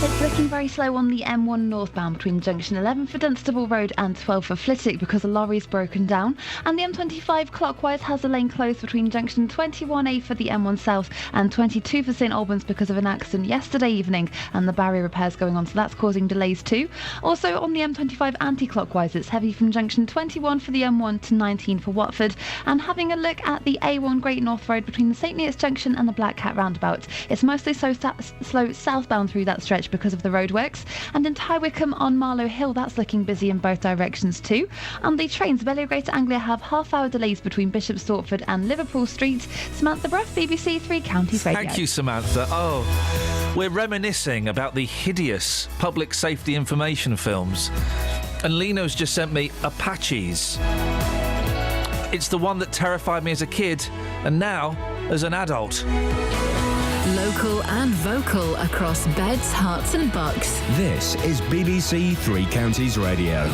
It's looking very slow on the M1 northbound between junction 11 for Dunstable Road and 12 for Flitwick because a lorry's broken down. And the M25 clockwise has a lane closed between junction 21A for the M1 south and 22 for St Albans because of an accident yesterday evening and the barrier repairs going on, so that's causing delays too. Also on the M25 anti-clockwise, it's heavy from junction 21 for the M1 to 19 for Watford. And having a look at the A1 Great North Road between the St Neots Junction and the Black Cat roundabout, it's mostly slow southbound through that stretch because of the roadworks. And in High Wycombe on Marlow Hill, that's looking busy in both directions too. And the trains, Belly Greater Anglia, have half-hour delays between Bishop Stortford and Liverpool Street. Samantha Bruff, BBC Three Counties Radio. Thank you, Samantha. Oh, we're reminiscing about the hideous public safety information films. And Lino's just sent me Apaches. It's the one that terrified me as a kid, and now as an adult. Local and vocal across beds, hearts and bucks. This is BBC Three Counties Radio.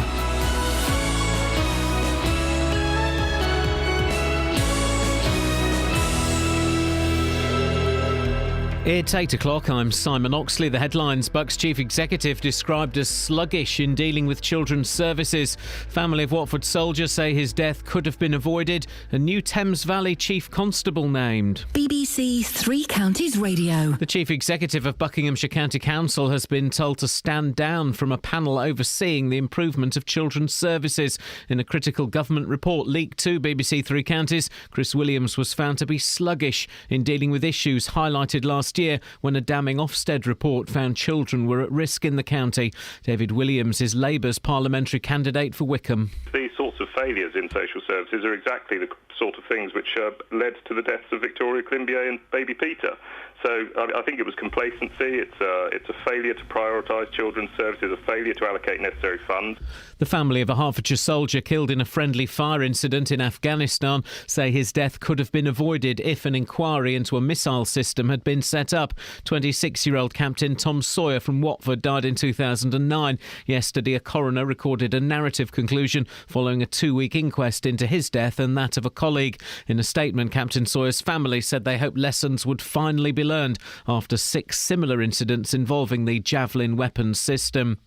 It's 8 o'clock. I'm Simon Oxley. The headlines: Bucks Chief Executive described as sluggish in dealing with children's services. Family of Watford soldier say his death could have been avoided. A new Thames Valley Chief Constable named. BBC Three Counties Radio. The Chief Executive of Buckinghamshire County Council has been told to stand down from a panel overseeing the improvement of children's services. In a critical government report leaked to BBC Three Counties, Chris Williams was found to be sluggish in dealing with issues highlighted last year when a damning Ofsted report found children were at risk in the county. David Williams is Labour's parliamentary candidate for Wickham. These sorts of failures in social services are exactly the sort of things which led to the deaths of Victoria Climbier and baby Peter. So I think it was complacency. It's a failure to prioritise children's services, a failure to allocate necessary funds. The family of a Hertfordshire soldier killed in a friendly fire incident in Afghanistan say his death could have been avoided if an inquiry into a missile system had been set up. 26-year-old Captain Tom Sawyer from Watford died in 2009. Yesterday, a coroner recorded a narrative conclusion following a 2-week inquest into his death and that of a colleague. In a statement, Captain Sawyer's family said they hoped lessons would finally be learned after 6 similar incidents involving the Javelin weapons system.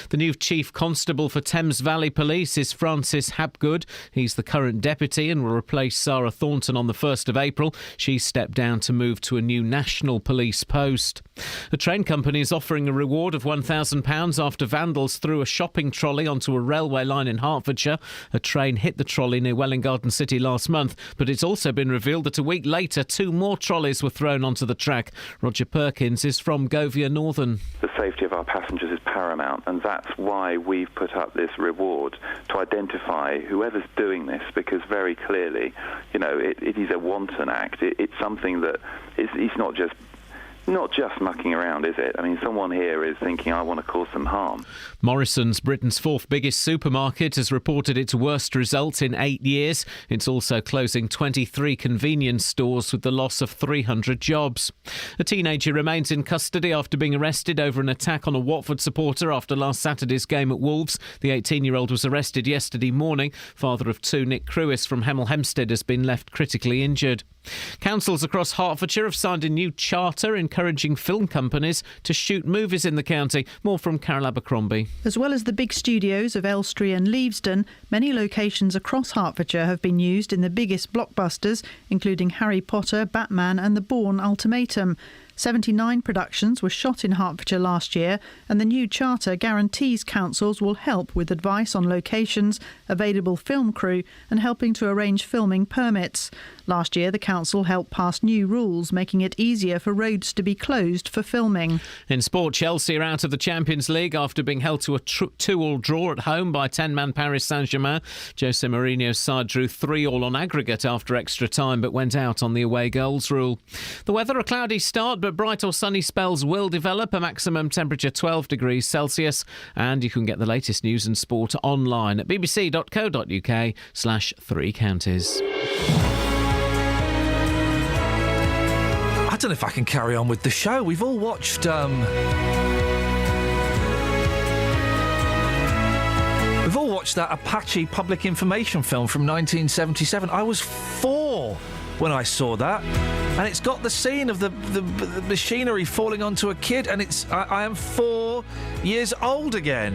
The new Chief Constable for Thames Valley Police is Francis Habgood. He's the current deputy and will replace Sarah Thornton on the 1st of April. She stepped down to move to a new national police post. A train company is offering a reward of £1,000 after vandals threw a shopping trolley onto a railway line in Hertfordshire. A train hit the trolley near Welwyn Garden City last month, but it's also been revealed that a week later 2 more trolleys were thrown onto the track. Roger Perkins is from Govia Northern. The safety of our passengers is paramount, and that's why we've put up this reward to identify whoever's doing this, because very clearly, it is a wanton act. It's something that it's not just mucking around, is it? I mean, someone here is thinking, I want to cause some harm. Morrison's, Britain's 4th biggest supermarket, has reported its worst result in 8 years. It's also closing 23 convenience stores with the loss of 300 jobs. A teenager remains in custody after being arrested over an attack on a Watford supporter after last Saturday's game at Wolves. The 18-year-old was arrested yesterday morning. Father of 2, Nick Crewis from Hemel Hempstead, has been left critically injured. Councils across Hertfordshire have signed a new charter encouraging film companies to shoot movies in the county. More from Carol Abercrombie. As well as the big studios of Elstree and Leavesden, many locations across Hertfordshire have been used in the biggest blockbusters, including Harry Potter, Batman and The Bourne Ultimatum. 79 productions were shot in Hertfordshire last year, and the new charter guarantees councils will help with advice on locations, available film crew and helping to arrange filming permits. Last year, the council helped pass new rules, making it easier for roads to be closed for filming. In sport, Chelsea are out of the Champions League after being held to a 2-2 draw at home by 10-man Paris Saint-Germain. Jose Mourinho's side drew 3-3 on aggregate after extra time, but went out on the away goals rule. The weather, a cloudy start, but bright or sunny spells will develop, a maximum temperature 12 degrees Celsius. And you can get the latest news and sport online at bbc.co.uk/3 counties. I don't know if I can carry on with the show. We've all watched... We've all watched that Apache public information film from 1977. I was 4 when I saw that, and it's got the scene of the machinery falling onto a kid, and I am 4 years old again.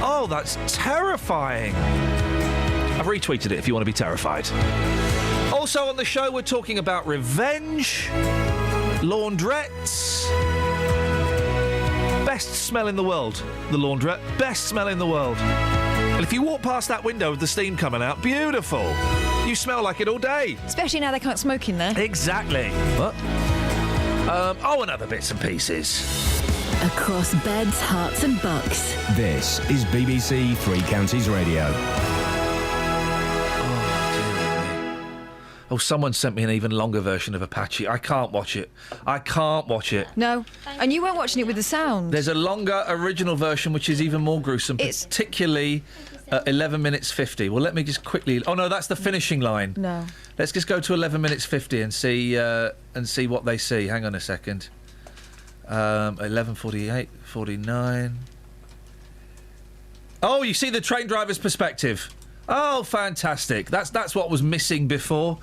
Oh, that's terrifying. I've retweeted it if you want to be terrified. Also on the show, we're talking about revenge, laundrettes. Best smell in the world, the laundrette. Best smell in the world. And if you walk past that window with the steam coming out, beautiful. You smell like it all day. Especially now they can't smoke in there. Exactly. What? And other bits and pieces. Across beds, hearts and bucks. This is BBC Three Counties Radio. Oh, someone sent me an even longer version of Apache. I can't watch it. No. And you weren't watching it with the sound. There's a longer original version which is even more gruesome, particularly 11 minutes 50. Well, let me just quickly... Oh, no, that's the finishing line. No. Let's just go to 11 minutes 50 and see what they see. Hang on a second. 11:48, 49... Oh, you see the train driver's perspective. Oh, fantastic. That's what was missing before.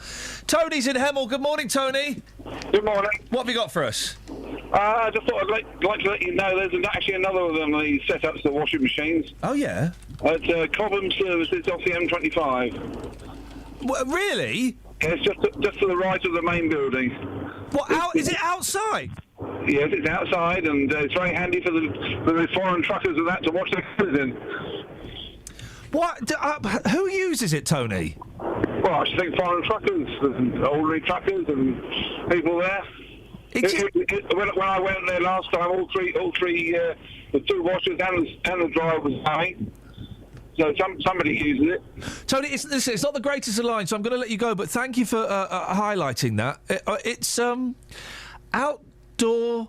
Tony's in Hemel. Good morning, Tony. Good morning. What have you got for us? I just thought I'd like to let you know there's actually another of them, these setups for washing machines. Oh, yeah? At Cobham Services off the M25. Really? Yeah, it's just to the right of the main building. What, is it outside? Yes, it's outside, and it's very handy for the foreign truckers and that to wash their clothes in. What? Who uses it, Tony? Well, I should think foreign truckers, ordinary truckers and people there. When I went there last time, all three, the 2 washers and the dryer was going. So somebody uses it. Tony, it's not the greatest of lines, so I'm going to let you go, but thank you for highlighting that. It's outdoor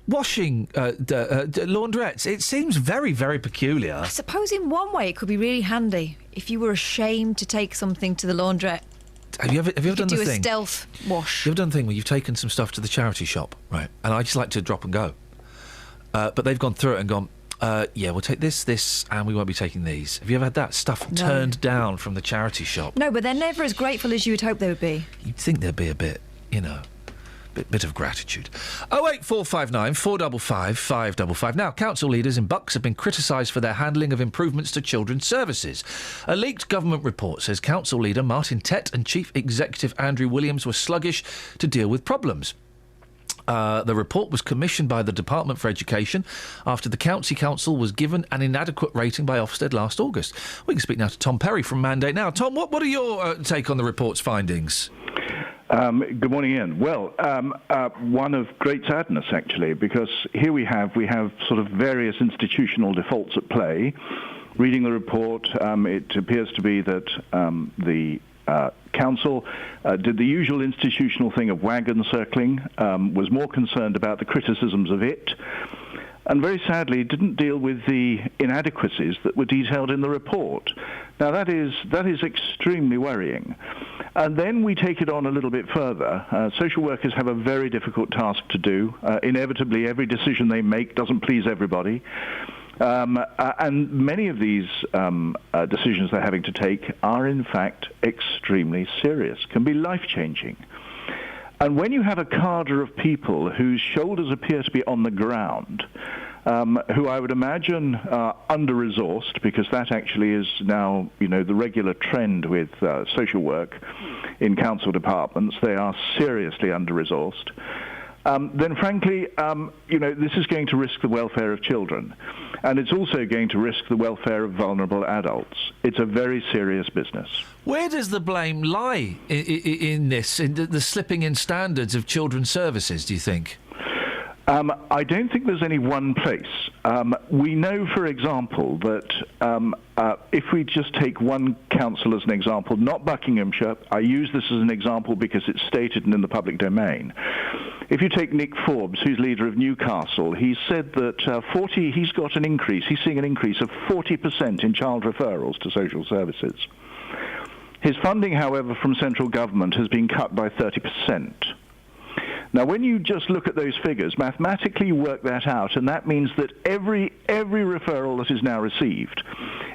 washing laundrettes. It seems very, very peculiar. I suppose in one way it could be really handy if you were ashamed to take something to the laundrette. Have you ever done the thing? Do a stealth wash. You've done the thing where you've taken some stuff to the charity shop, right? And I just like to drop and go. But they've gone through it and gone, yeah, we'll take this, and we won't be taking these. Have you ever had that stuff turned down from the charity shop? No, but they're never as grateful as you would hope they would be. You'd think there'd be a bit, bit of gratitude. 08459 455 555. Now, council leaders in Bucks have been criticised for their handling of improvements to children's services. A leaked government report says council leader Martin Tett and Chief Executive Andrew Williams were sluggish to deal with problems. The report was commissioned by the Department for Education after the County Council was given an inadequate rating by Ofsted last August. We can speak now to Tom Perry from Mandate Now. Tom, what are your take on the report's findings? Good morning, Ian. Well, one of great sadness, actually, because here we have sort of various institutional defaults at play. Reading the report, it appears to be that the Council did the usual institutional thing of wagon circling, was more concerned about the criticisms of it, and very sadly didn't deal with the inadequacies that were detailed in the report. Now that is extremely worrying. And then we take it on a little bit further. Social workers have a very difficult task to do. Inevitably, every decision they make doesn't please everybody. And many of these decisions they're having to take are, in fact, extremely serious, can be life-changing. And when you have a cadre of people whose shoulders appear to be on the ground, who I would imagine are under-resourced, because that actually is now, the regular trend with social work in council departments. They are seriously under-resourced. Then frankly, this is going to risk the welfare of children. And it's also going to risk the welfare of vulnerable adults. It's a very serious business. Where does the blame lie in this, in the slipping in standards of children's services, do you think? I don't think there's any one place. We know, for example, that if we just take one council as an example, not Buckinghamshire, I use this as an example because it's stated and in the public domain. If you take Nick Forbes, who's leader of Newcastle, he said that he's got an increase, he's seeing an increase of 40% in child referrals to social services. His funding, however, from central government has been cut by 30%. Now, when you just look at those figures, mathematically you work that out, and that means that every referral that is now received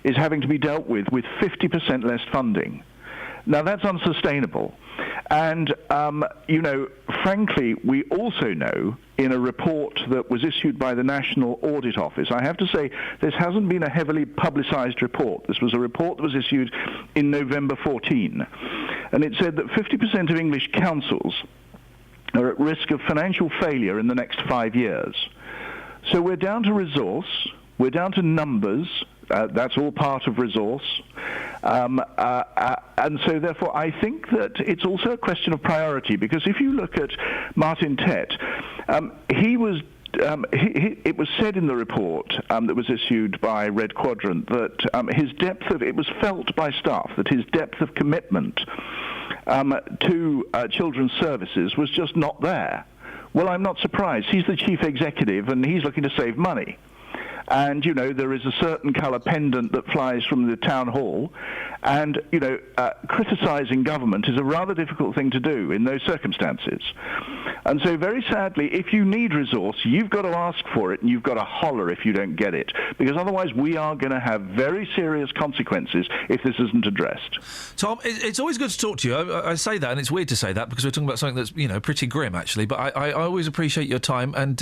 is having to be dealt with 50% less funding. Now, that's unsustainable. And, frankly, we also know in a report that was issued by the National Audit Office, I have to say this hasn't been a heavily publicised report. This was a report that was issued in November 14. And it said that 50% of English councils are at risk of financial failure in the next 5 years. So we're down to resource, we're down to numbers, that's all part of resource. And so therefore I think that it's also a question of priority, because if you look at Martin Tett, it was said in the report that was issued by Red Quadrant that it was felt by staff that his depth of commitment to children's services was just not there. Well, I'm not surprised. He's the chief executive and he's looking to save money. And, there is a certain colour pendant that flies from the town hall. And, criticising government is a rather difficult thing to do in those circumstances. And so, very sadly, if you need resource, you've got to ask for it and you've got to holler if you don't get it. Because otherwise we are going to have very serious consequences if this isn't addressed. Tom, it's always good to talk to you. I say that, and it's weird to say that because we're talking about something that's, pretty grim, actually. But I always appreciate your time, and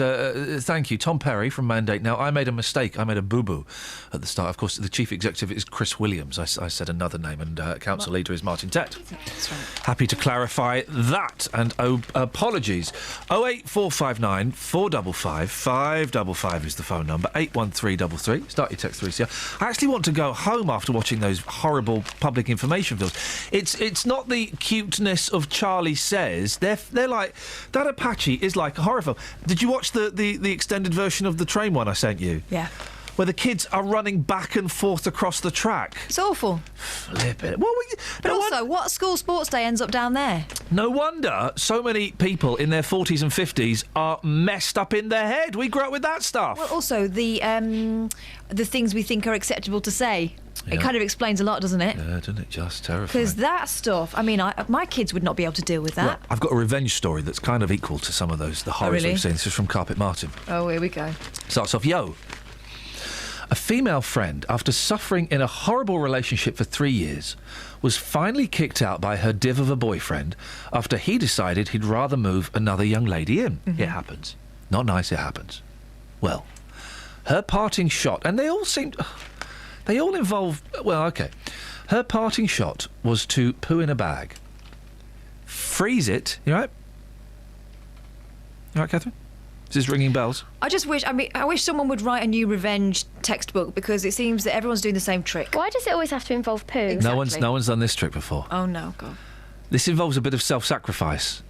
thank you. Tom Perry from Mandate. Now, I made a mistake. I made a boo-boo at the start. Of course, the chief executive is Chris Williams. I said another name, and council leader is Martin Tett. That's right. Happy to clarify that, and apologies. 08459 455 555 is the phone number. 81333. Start your text 3CR. I actually want to go home after watching those horrible public information films. It's not the cuteness of Charlie Says. They're like, that Apache is like a horror film. Did you watch the extended version of the train one I sent you? Yeah. Where the kids are running back and forth across the track. It's awful. Flip it. Well, but also, what school sports day ends up down there? No wonder so many people in their 40s and 50s are messed up in their head. We grew up with that stuff. Well, also, the things we think are acceptable to say. Yeah. It kind of explains a lot, doesn't it? Yeah, doesn't it? Just terrifying. Because that stuff, my kids would not be able to deal with that. Right, I've got a revenge story that's kind of equal to some of the horrors we've seen. This is from Carpet Martin. Oh, here we go. Starts off, a female friend, after suffering in a horrible relationship for 3 years, was finally kicked out by her div of a boyfriend after he decided he'd rather move another young lady in. Mm-hmm. It happens. Not nice, it happens. Well, her parting shot, and they all involve, her parting shot was to poo in a bag, freeze it, you all right? You all right, Catherine? Is this ringing bells? I wish someone would write a new revenge textbook, because it seems that everyone's doing the same trick. Why does it always have to involve poo? Exactly. No one's done this trick before. Oh, no, God. This involves a bit of self-sacrifice.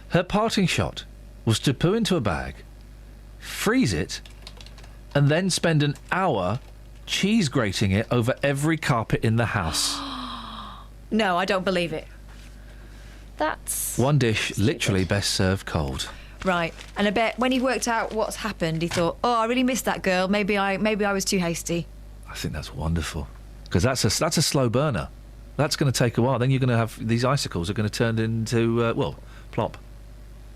Her parting shot was to poo into a bag, freeze it, and then spend an hour cheese grating it over every carpet in the house. No, I don't believe it. That's... One dish literally best served cold. Right, and I bet when he worked out what's happened, he thought, "Oh, I really missed that girl. Maybe I was too hasty." I think that's wonderful, because that's a slow burner. That's going to take a while. Then you're going to have these icicles are going to turn into plop.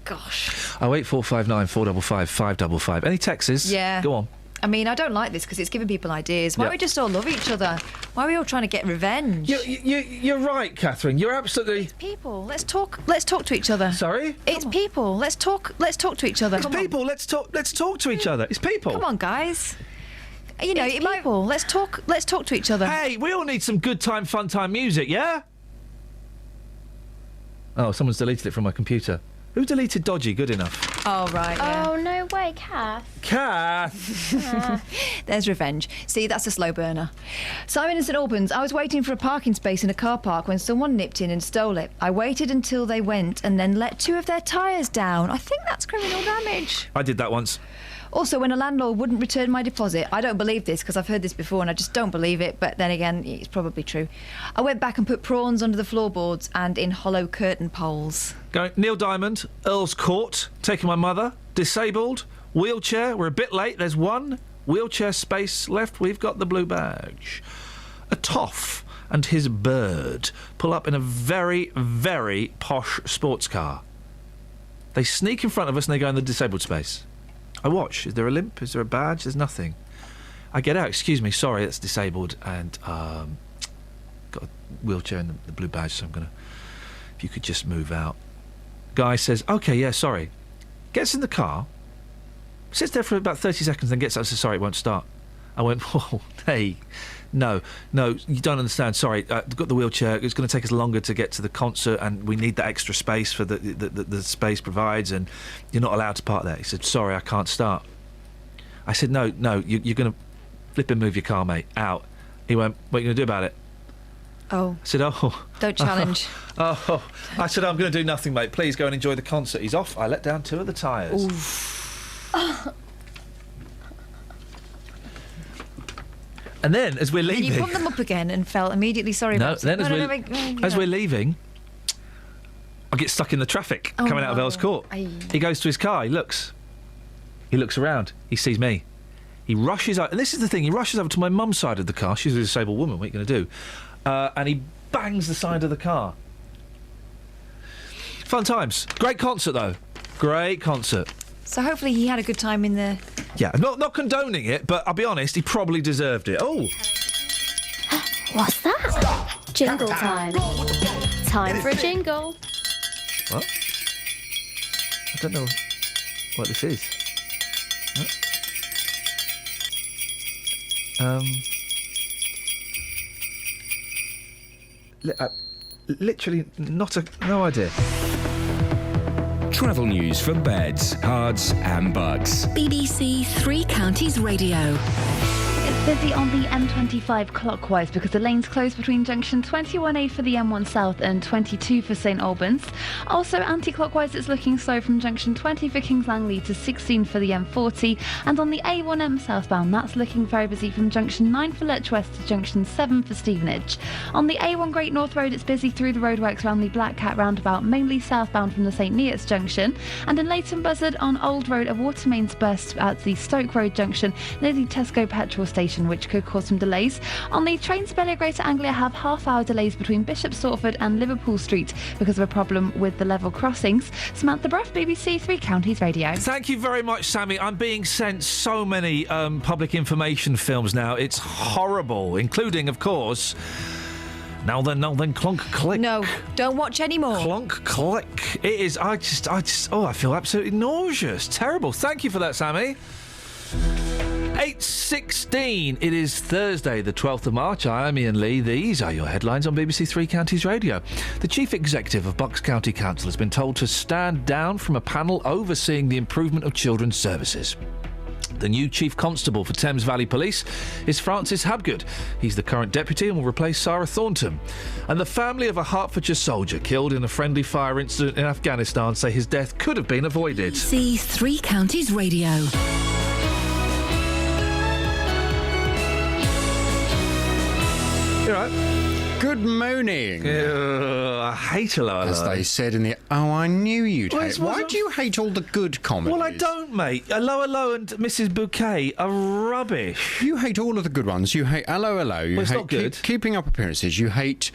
Gosh. 08459 455 555. Any texts? Yeah. Go on. I mean, I don't like this because it's giving people ideas. Why don't we just all love each other? Why are we all trying to get revenge? You're right, Catherine. You're absolutely... It's people. Let's talk to each other. Sorry? It's people. Let's talk to each other. It's people. Let's talk to each other. It's people. Come on, guys. You know, people. Let's talk to each other. Hey, we all need some good time, fun time music, yeah? Oh, someone's deleted it from my computer. Who deleted Dodgy? Good enough. Oh, right, yeah. Oh, no way, Kath. Kath! There's revenge. See, that's a slow burner. Simon in St Albans, I was waiting for a parking space in a car park when someone nipped in and stole it. I waited until they went and then let 2 of their tyres down. I think that's criminal damage. I did that once. Also, when a landlord wouldn't return my deposit, I don't believe this because I've heard this before and I just don't believe it, but then again, it's probably true. I went back and put prawns under the floorboards and in hollow curtain poles. Going Neil Diamond, Earl's Court, taking my mother, disabled, wheelchair, we're a bit late, there's 1 wheelchair space left, we've got the blue badge. A toff and his bird pull up in a very, very posh sports car. They sneak in front of us and they go in the disabled space. I watch. Is there a limp? Is there a badge? There's nothing. I get out. Excuse me. Sorry, it's disabled and got a wheelchair and the blue badge. So I'm gonna. If you could just move out. Guy says, "Okay, yeah, sorry." Gets in the car. Sits there for about 30 seconds, then gets out and says, "Sorry, it won't start." I went, "Whoa, hey, no, you don't understand. Sorry, I've got the wheelchair. It's going to take us longer to get to the concert, and we need that extra space for the space provides, and you're not allowed to park there." He said, "Sorry, I can't start." I said, No, you're going to flip and move your car, mate, out." He went, "What are you going to do about it?" Oh. I said, "Oh." Don't challenge. Oh. I said, "I'm going to do nothing, mate. Please go and enjoy the concert." He's off. I let down 2 of the tyres. And then, as we're leaving... You put them up again and felt immediately sorry about it. As we're leaving, I get stuck in the traffic coming out of Earl's Court. He goes to his car, he looks around, he sees me. He rushes out, and this is the thing, he rushes over to my mum's side of the car. She's a disabled woman, what are you going to do? And he bangs the side of the car. Fun times. Great concert, though. Great concert. So hopefully he had a good time in the... Yeah, not condoning it, but I'll be honest, he probably deserved it. Oh! What's that? Jingle time. Time for a jingle. What? I don't know what this is. Literally no idea. Travel news for beds, cards and bugs. BBC Three Counties Radio. It's busy on the M25 clockwise because the lane's closed between junction 21A for the M1 South and 22 for St Albans. Also anti-clockwise it's looking slow from junction 20 for Kings Langley to 16 for the M40, and on the A1M southbound that's looking very busy from junction 9 for Lech West to junction 7 for Stevenage. On the A1 Great North Road it's busy through the roadworks around the Black Cat roundabout, mainly southbound from the St Neots junction, and in Leighton Buzzard on Old Road a water mains burst at the Stoke Road junction near the Tesco petrol station, which could cause some delays. On the trains, Bellia Greater Anglia have half-hour delays between Bishop Stortford and Liverpool Street because of a problem with the level crossings. Samantha Bruff, BBC Three Counties Radio. Thank you very much, Sammy. I'm being sent so many public information films now. It's horrible, including, of course... Now then, clonk, click. No, don't watch anymore. Clonk, click. It is, I feel absolutely nauseous. Terrible. Thank you for that, Sammy. 8:16. It is Thursday, the 12th of March. I am Iain Lee. These are your headlines on BBC Three Counties Radio. The Chief Executive of Bucks County Council has been told to stand down from a panel overseeing the improvement of children's services. The new Chief Constable for Thames Valley Police is Francis Habgood. He's the current deputy and will replace Sarah Thornton. And the family of a Hertfordshire soldier killed in a friendly fire incident in Afghanistan say his death could have been avoided. BBC Three Counties Radio. You all right? Good morning. I hate hello, hello. As they said in the... Oh, I knew you'd hate... Why do you hate all the good comedies? Well, I don't, mate. Hello, hello and Mrs. Bouquet are rubbish. You hate all of the good ones. You hate Hello, hello. You Well, it's hate not good. Keeping Up Appearances. You hate...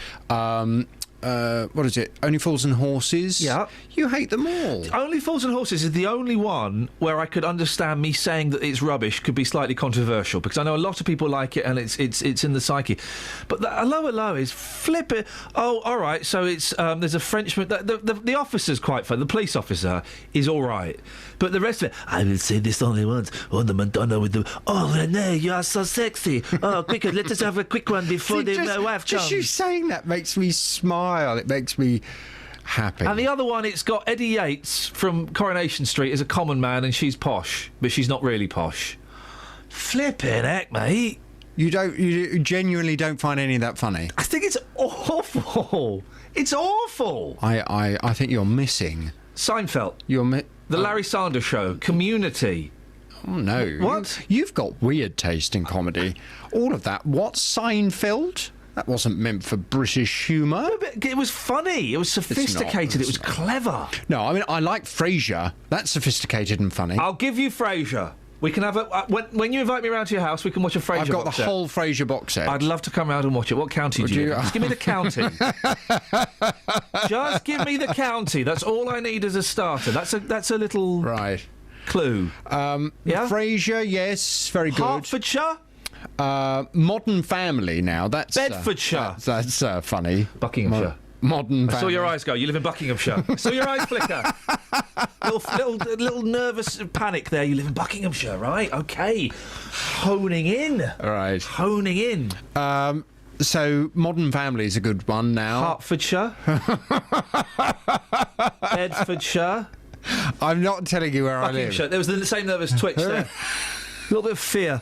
what is it? Only Fools and Horses. Yeah. You hate them all. Only Fools and Horses is the only one where I could understand me saying that it's rubbish could be slightly controversial, because I know a lot of people like it and it's in the psyche. But the Hello is flipping. Oh, all right. So it's there's a Frenchman. The officer's quite fun. The police officer is all right, but the rest of it, I will say this only once. Oh, the Madonna with the. Oh, Renee, you are so sexy. Oh, quicker, let us have a quick one before my wife comes. Just you saying that makes me smile. It makes me happy. And the other one, it's got Eddie Yates from Coronation Street as a common man, and she's posh, but she's not really posh. Flippin' heck, mate. You genuinely don't find any of that funny? I think it's awful. It's awful. I think you're missing Seinfeld. The Larry Sanders Show. Community. Oh, no. What? You've got weird taste in comedy. All of that. What, Seinfeld? That wasn't meant for British humour. No, but it was funny. It was sophisticated. It was clever. No, I mean, I like Frasier. That's sophisticated and funny. I'll give you Frasier. We can have a... when you invite me around to your house, we can watch a Frasier box set. I've got the whole Frasier box set. I'd love to come round and watch it. What county do you live in? Just give me the county. Just give me the county. That's all I need as a starter. That's a little... Right. Clue. Yeah? Frasier, yes. Very good. Hertfordshire? Modern Family now. That's Bedfordshire. That's funny. Buckinghamshire. Modern Family. I saw your eyes go. You live in Buckinghamshire. I saw your eyes flicker. little nervous panic there. You live in Buckinghamshire, right? Okay. Honing in. All right. Honing in. So Modern Family is a good one now. Hertfordshire. Bedfordshire. I'm not telling you where I live. There was the same nervous twitch there. A little bit of fear.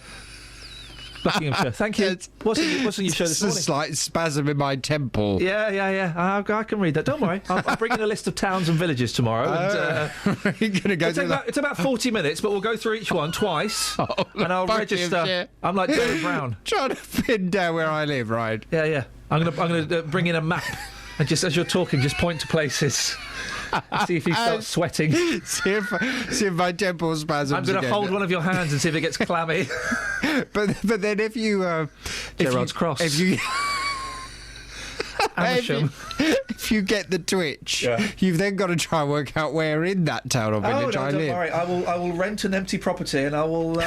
Buckinghamshire. Thank you. What's on your show this morning? It's a slight spasm in my temple. Yeah. I can read that. Don't worry. I'll bring in a list of towns and villages tomorrow. You're gonna go it's about 40 minutes, but we'll go through each one twice, and I'll register. I'm like Derek Brown, trying to pin down where I live. Right? Yeah. I'm gonna bring in a map, and just as you're talking, just point to places. See if you start sweating. See if my temple spasms. I'm going to hold one of your hands and see if it gets clammy. but then if you Gerard's Cross. If you get the twitch, you've then got to try and work out where in that town or village I live. Don't worry. I will rent an empty property and I will.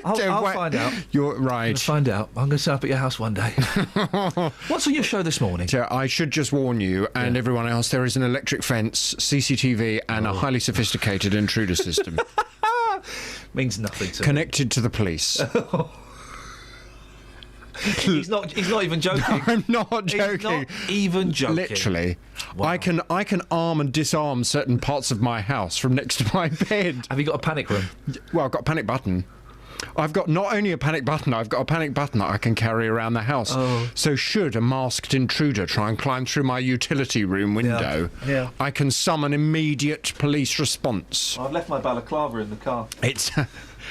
I'll find out. You're right. I'm find out. I'm going to set up at your house one day. What's on your show this morning? So I should just warn you and everyone else, there is an electric fence, CCTV and a highly sophisticated intruder system. Means nothing to connected to the police. He's not even joking. No, I'm not joking. He's not even joking. Literally. Wow. I can arm and disarm certain parts of my house from next to my bed. Have you got a panic room? Well, I've got a panic button. I've got not only a panic button, I've got a panic button that I can carry around the house. Oh. So should a masked intruder try and climb through my utility room window, I can summon immediate police response. I've left my balaclava in the car.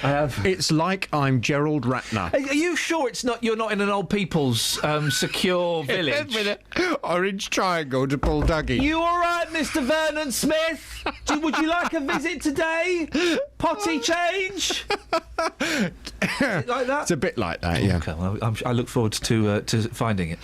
I have. It's like I'm Gerald Ratner. Are you sure you're not in an old people's secure village? Orange triangle to pull Dougie. You all right, Mr. Vernon Smith? Would you like a visit today? Potty change? Like that? It's a bit like that, yeah. Okay, well, I look forward to finding it.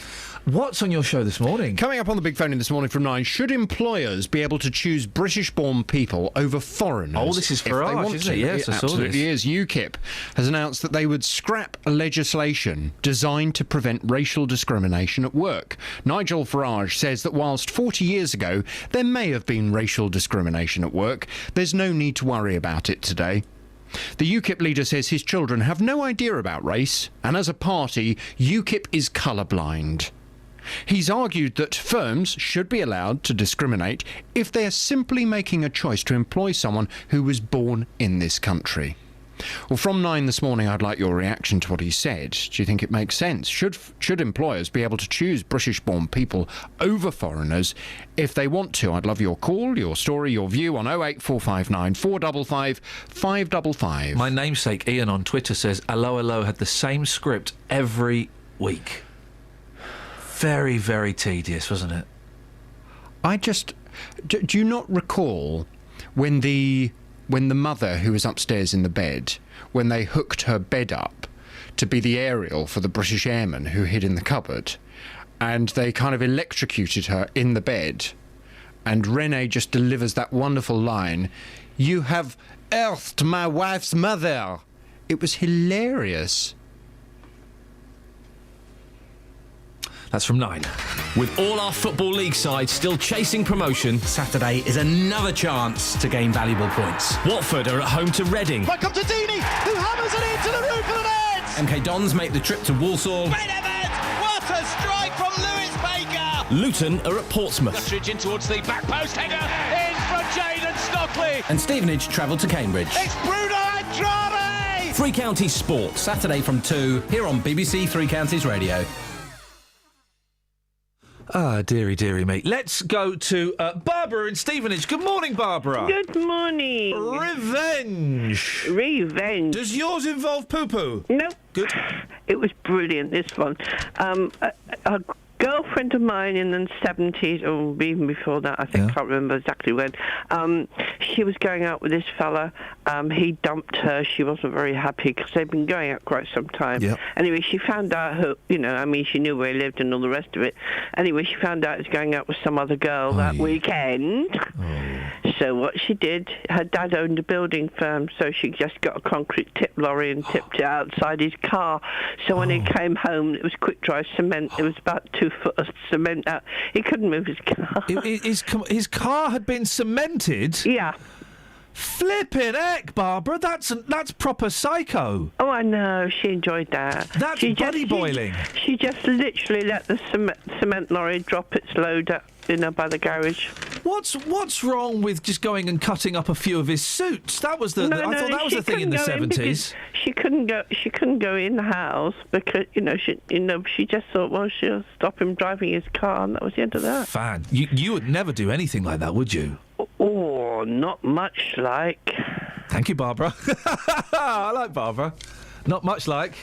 What's on your show this morning? Coming up on the Big Phone In this morning from 9, should employers be able to choose British-born people over foreigners? Oh, this is for us, isn't it? Yes, I saw this. It absolutely is. UKIP has announced that they would scrap legislation designed to prevent racial discrimination at work. Nigel Farage says that whilst 40 years ago there may have been racial discrimination at work, there's no need to worry about it today. The UKIP leader says his children have no idea about race, and as a party, UKIP is colourblind. He's argued that firms should be allowed to discriminate if they're simply making a choice to employ someone who was born in this country. Well, from 9 this morning, I'd like your reaction to what he said. Do you think it makes sense? Should employers be able to choose British-born people over foreigners if they want to? I'd love your call, your story, your view on 08459 455 555. My namesake Iain on Twitter says, hello had the same script every week. Very, very tedious, wasn't it? Do you not recall when the mother who was upstairs in the bed, when they hooked her bed up to be the aerial for the British airman who hid in the cupboard, and they kind of electrocuted her in the bed. And Renee just delivers that wonderful line, "You have earthed my wife's mother." It was hilarious. That's from 9. With all our Football League sides still chasing promotion, Saturday is another chance to gain valuable points. Watford are at home to Reading. Back up to Deeney, who hammers it into the roof of the net! MK Dons make the trip to Walsall. Great effort! What a strike from Lewis Baker! Luton are at Portsmouth. Guttridge in towards the back post, header in from Jayden Stockley! And Stevenage travel to Cambridge. It's Bruno Andrade! Three Counties Sport, Saturday from 2, here on BBC Three Counties Radio. Ah, dearie, dearie me. Let's go to Barbara in Stevenage. Good morning, Barbara. Good morning. Revenge. Revenge. Does yours involve poo-poo? No. Good. It was brilliant, this one. A girlfriend of mine in the 70s, or even before that, I think, can't remember exactly when, she was going out with this fella. He dumped her. She wasn't very happy because they'd been going out quite some time. Yep. Anyway, she found out who, she knew where he lived and all the rest of it. Anyway, she found out he was going out with some other girl that weekend. So what she did, her dad owned a building firm, so she just got a concrete tip lorry and tipped it outside his car. So when he came home, it was quick-dry cement. It was about 2 foot of cement out. He couldn't move his car. His car had been cemented? Yeah. Flippin' heck, Barbara, that's proper psycho. Oh, I know. She enjoyed that. That's body boiling. She just literally let the cement lorry drop its load up, by the garage. What's wrong with just going and cutting up a few of his suits? That was I thought that was the thing in the 70s. She couldn't go in the house because she just thought, well, she'll stop him driving his car, and that was the end of that. Fan, you would never do anything like that, would you? Oh, not much like. Thank you, Barbara. I like Barbara. Not much like.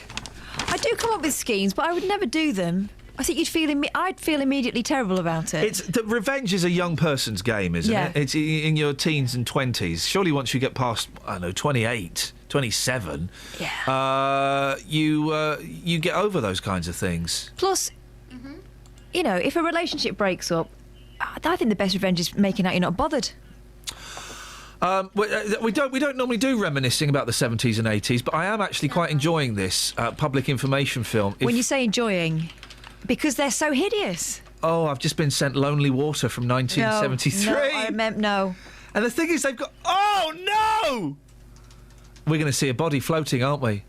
I do come up with schemes, but I would never do them. I think I'd feel immediately terrible about it. Revenge is a young person's game, isn't Yeah. it? It's in your teens and 20s. Surely once you get past, 28, 27, you get over those kinds of things. Plus, if a relationship breaks up, I think the best revenge is making out you're not bothered. We don't normally do reminiscing about the 70s and 80s, but I am actually quite enjoying this public information film. When you say enjoying, because they're so hideous. Oh, I've just been sent Lonely Water from 1973. No, I meant no. And the thing is, they've got... Oh, no! We're going to see a body floating, aren't we?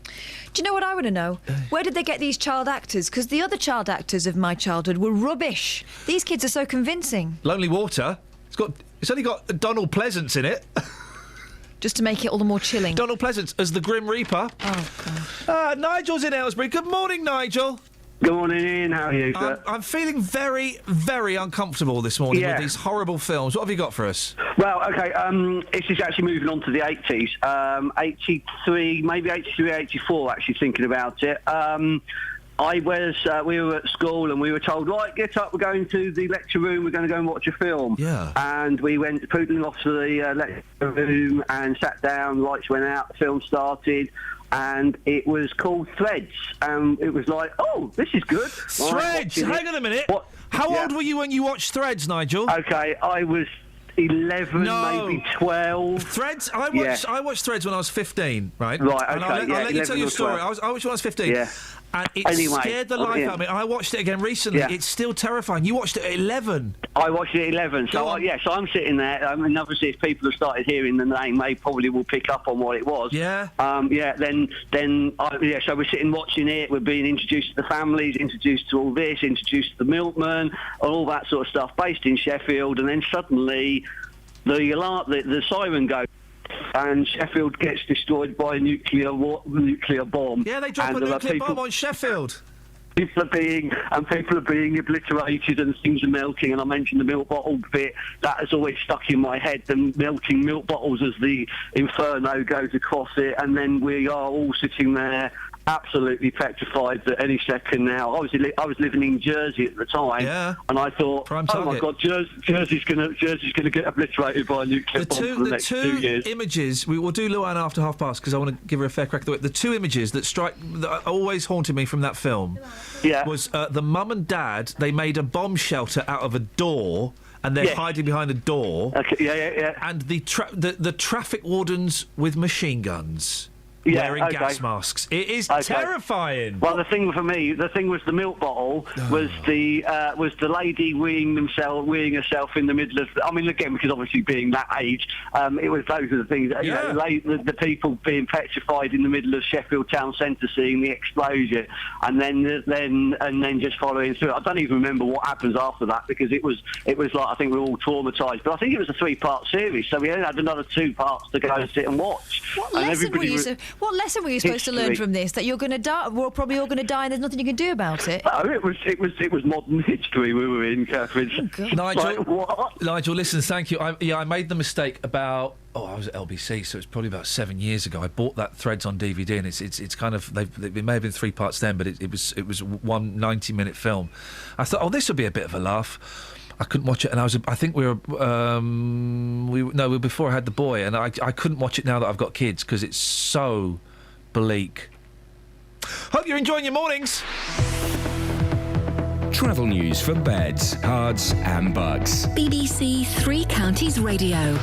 Do you know what I want to know? Where did they get these child actors? Because the other child actors of my childhood were rubbish. These kids are so convincing. Lonely Water? It's only got Donald Pleasance in it. Just to make it all the more chilling. Donald Pleasance as the Grim Reaper. Oh, gosh. Nigel's in Aylesbury. Good morning, Nigel. Good morning, Ian. How are you, sir? I'm feeling very, very uncomfortable this morning with these horrible films. What have you got for us? Well, OK, this is actually moving on to the 80s. 83, maybe 83, 84, actually thinking about it. We were at school and we were told, right, get up, we're going to the lecture room, we're going to go and watch a film. Yeah. And we went pootling off to the lecture room and sat down, lights went out, the film started, and it was called Threads. It was like, oh, this is good. Threads? Hang on a minute. How old were you when you watched Threads, Nigel? OK, I was 11, maybe 12. Threads? I watched Threads when I was 15, right? Right, and OK, I'll let you tell your story. I watched when I was 15. Yeah. And it scared the life out of me. I watched it again recently. Yeah. It's still terrifying. You watched it at 11. I watched it at 11. So I'm sitting there. And obviously, if people have started hearing the name, they probably will pick up on what it was. Yeah. So we're sitting watching it. We're being introduced to the families, introduced to all this, introduced to the milkman, and all that sort of stuff. Based in Sheffield, and then suddenly the siren goes. And Sheffield gets destroyed by a nuclear bomb. Yeah, they drop a nuclear bomb on Sheffield. People are being obliterated and things are melting. And I mentioned the milk bottle bit. That has always stuck in my head. The melting milk bottles as the inferno goes across it. And then we are all sitting there. absolutely petrified that any second now. Obviously, I was living in Jersey at the time, and I thought, oh my God, Jersey's going to get obliterated by a nuclear bomb for the next 2 years. Images, we will do Luann after 5:30 because I want to give her a fair crack at the whip. The two images that always haunted me from that film was the mum and dad. They made a bomb shelter out of a door, and they're hiding behind a door. Okay, And the traffic wardens with machine guns. Wearing gas masks. It is terrifying. Well, the thing was the milk bottle was the lady weeing herself in the middle of. I mean, again, because obviously being that age, it was those are the things. You know, the people being petrified in the middle of Sheffield town centre, seeing the explosion, and then just following through. I don't even remember what happens after that because it was like I think we were all traumatised. But I think it was a 3-part series, so we only had another 2 parts to go and sit and watch. What lesson were you supposed to learn from this? That you're going to die? We're probably all going to die, and there's nothing you can do about it. No, it was modern history we were in, Catherine. Nigel, listen, thank you. I made the mistake about. I was at LBC, so it's probably about 7 years ago. I bought that Threads on DVD, and it's kind of it may have been 3 parts then, but it was one 90-minute film. I thought, this will be a bit of a laugh. I couldn't watch it, and I think we were before I had the boy, and I couldn't watch it now that I've got kids because it's so bleak. Hope you're enjoying your mornings. Travel news for beds, cards and bugs. BBC Three Counties Radio.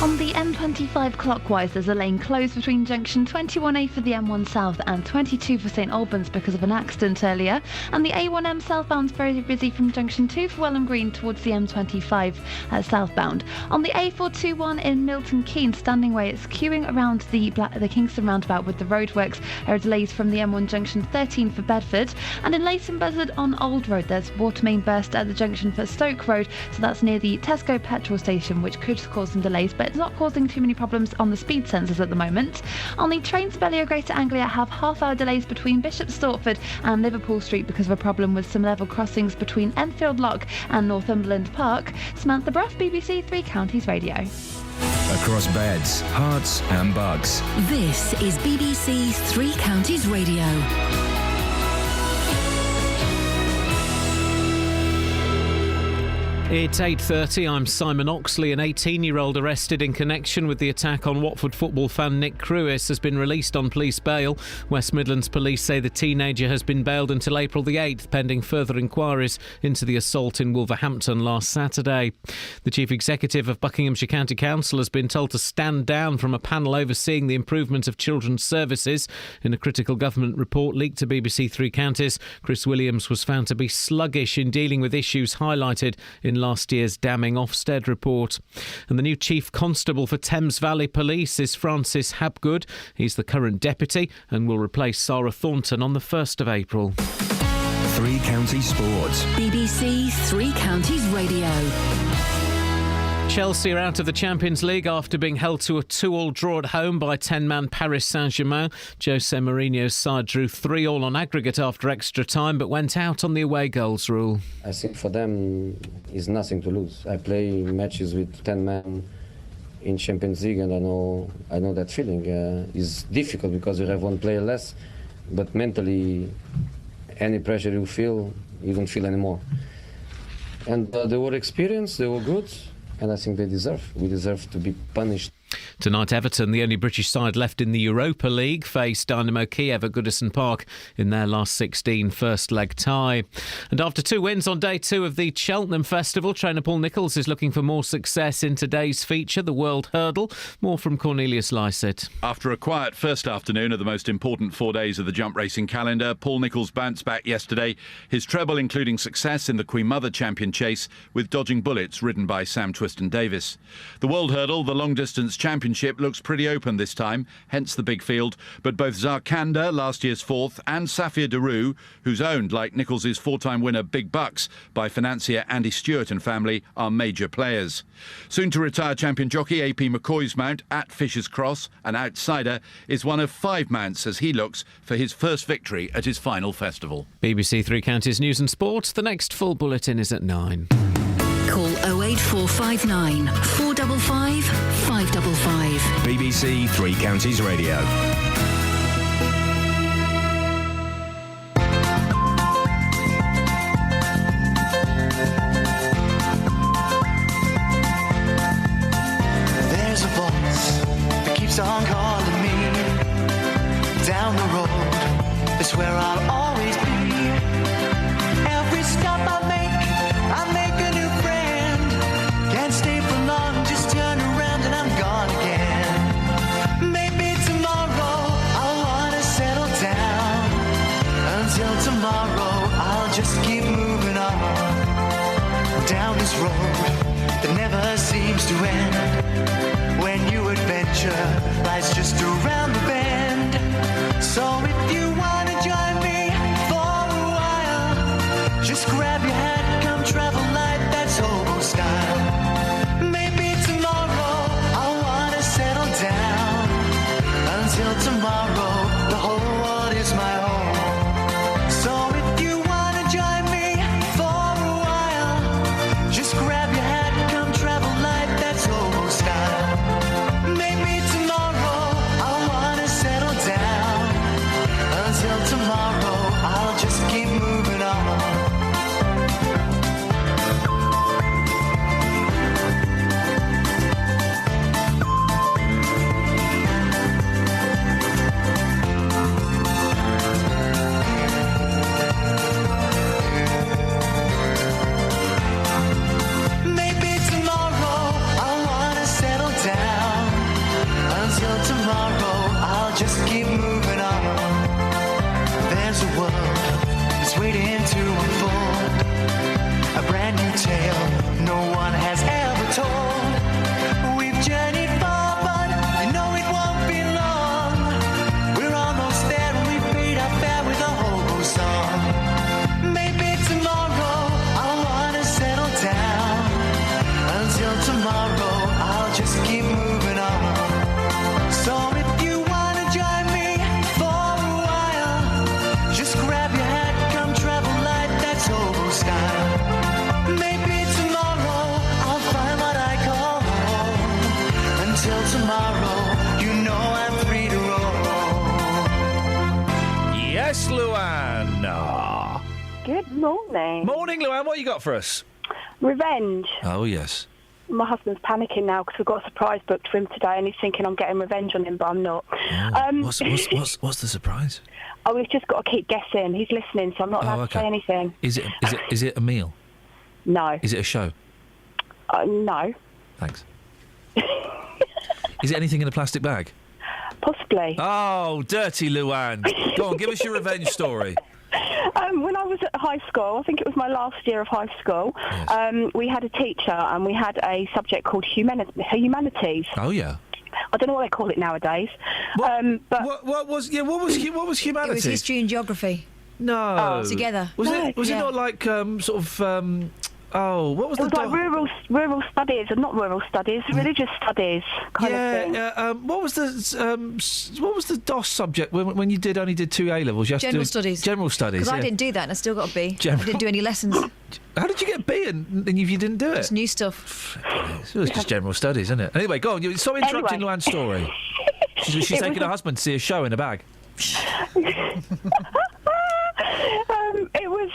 On the M25 clockwise, there's a lane closed between junction 21A for the M1 South and 22 for St Albans because of an accident earlier. And the A1M southbound's very busy from junction 2 for Welham Green towards the M25 southbound. On the A421 in Milton Keynes, standing way, it's queuing around the Kingston roundabout with the roadworks. There are delays from the M1 junction 13 for Bedford. And in Leighton Buzzard on Old Road, there's water main burst at the junction for Stoke Road, so that's near the Tesco petrol station, which could cause some delays, but it's not causing too many problems on the speed sensors at the moment. On the trains, Bellio Greater Anglia have half-hour delays between Bishop Stortford and Liverpool Street because of a problem with some level crossings between Enfield Lock and Northumberland Park. Samantha Bruff, BBC Three Counties Radio. Across beds, hearts and bugs. This is BBC Three Counties Radio. It's 8:30. I'm Simon Oxley. An 18-year-old arrested in connection with the attack on Watford football fan Nick Crewis has been released on police bail. West Midlands police say the teenager has been bailed until April the 8th, pending further inquiries into the assault in Wolverhampton last Saturday. The chief executive of Buckinghamshire County Council has been told to stand down from a panel overseeing the improvement of children's services. In a critical government report leaked to BBC Three Counties, Chris Williams was found to be sluggish in dealing with issues highlighted in last year's damning Ofsted report. And the new Chief Constable for Thames Valley Police is Francis Habgood. He's the current deputy and will replace Sarah Thornton on the 1st of April. Three Counties Sports. BBC Three Counties Radio. Chelsea are out of the Champions League after being held to a 2-2 draw at home by 10-man Paris Saint-Germain. Jose Mourinho's side drew 3-3 on aggregate after extra time, but went out on the away goals rule. I think for them, it's nothing to lose. I play matches with 10 men in Champions League, and I know that feeling. It's difficult because you have one player less, but mentally, any pressure you feel, you don't feel anymore. And they were experienced, they were good. And I think we deserve to be punished. Tonight, Everton, the only British side left in the Europa League, face Dynamo Kiev at Goodison Park in their last 16 first-leg tie. And after 2 wins on day 2 of the Cheltenham Festival, trainer Paul Nicholls is looking for more success in today's feature, the World Hurdle. More from Cornelius Lycett. After a quiet first afternoon of the most important 4 days of the jump racing calendar, Paul Nicholls bounced back yesterday. His treble including success in the Queen Mother Champion Chase with Dodging Bullets, ridden by Sam Twiston-Davis. The World Hurdle, the long-distance championship, looks pretty open this time, hence the big field. But both Zarkanda, last year's 4th, and Safia Daru, who's owned, like Nicholls' 4-time winner Big Bucks by financier Andy Stewart and family, are major players. Soon-to-retire champion jockey AP McCoy's mount at Fisher's Cross, an outsider, is one of 5 mounts as he looks for his first victory at his final festival. BBC Three Counties News and Sport. The next full bulletin is at 9. Call 08459 455 555. BBC Three Counties Radio. road is where I'll always be. Every stop I make a new friend. Can't stay for long, just turn around and I'm gone again. Maybe tomorrow I'll wanna settle down. Until tomorrow I'll just keep moving on down this road that never seems to end. When new adventure lies just around the bend. So if you wanna join me for a while, just grab your hat, come travel light, that's hobo style. Maybe tomorrow I'll wanna settle down. Until tomorrow, the whole world is my home. So if you wanna join me for a while, just grab your hat, come travel light, that's hobo style. Maybe tomorrow I'll wanna settle down. Until tomorrow, I'll just keep moving on. Maybe tomorrow I'll wanna settle down. Until tomorrow, I'll just keep moving on. There's a world that's waiting to unfold, a brand new tale no one has ever told. We've journeyed far, but you know it won't be long. We're almost there and we've paid our fare with a hobo song. Maybe tomorrow I'll wanna settle down. Until tomorrow, I'll just keep moving on. So if you wanna join me for a while, just grab your hat, come travel light, that's hobo style. Maybe tomorrow I'll find what I call home. Until tomorrow, you know I'm free to roll. Yes, Luann. Good morning. Morning, Luann. What you got for us? Revenge. Oh, yes. My husband's panicking now because we've got a surprise booked for him today and he's thinking I'm getting revenge on him, but I'm not. What's the surprise? Oh, we've just got to keep guessing. He's listening, so I'm not allowed to say anything. Is it a meal? No. Is it a show? No. Thanks. Is it anything in a plastic bag? Possibly. Oh, dirty Luann. Go on, give us your revenge story. When I was at high school, I think it was my last year of high school, we had a teacher and we had a subject called humanities. Oh, yeah. I don't know what they call it nowadays. But what was humanities? It was history and geography. No. Together. Was it not like what was it was like rural studies, and not rural studies, religious studies kind of thing. What was the DOS subject when you only did 2 A levels? You had General to do studies. General studies. Because I didn't do that, and I still got a B. I didn't do any lessons. How did you get B if you didn't do it? It's new stuff. It was just general studies, isn't it? Anyway, go on. Stop interrupting Luann's story. She's taking her husband to see a show in a bag. It was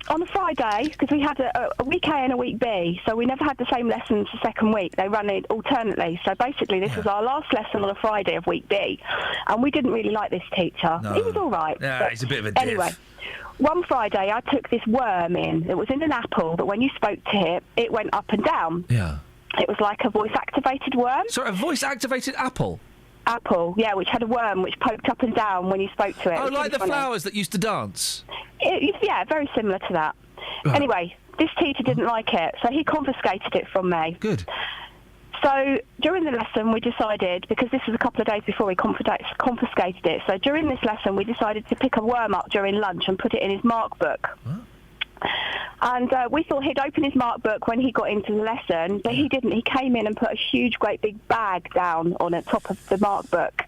on a Friday because we had a week A and a week B, so we never had the same lessons the second week. They ran it alternately. So basically, this was our last lesson on a Friday of week B, and we didn't really like this teacher. No. He was all right. Yeah, he's a bit of a div. Anyway, one Friday I took this worm in. It was in an apple, but when you spoke to it, it went up and down. Yeah. It was like a voice-activated worm. Sorry, a voice-activated apple? Apple, yeah, which had a worm which poked up and down when you spoke to it. Oh, It was like really the funny. flowers that used to dance? Yeah, very similar to that. Right. Anyway, this teacher didn't like it, so he confiscated it from me. Good. So during the lesson, we decided, because this was a couple of days before we confiscated it, so during this lesson, we decided to pick a worm up during lunch and put it in his mark book. And we thought he'd open his mark book when he got into the lesson, but he didn't. He came in and put a huge, great big bag down on the top of the mark book.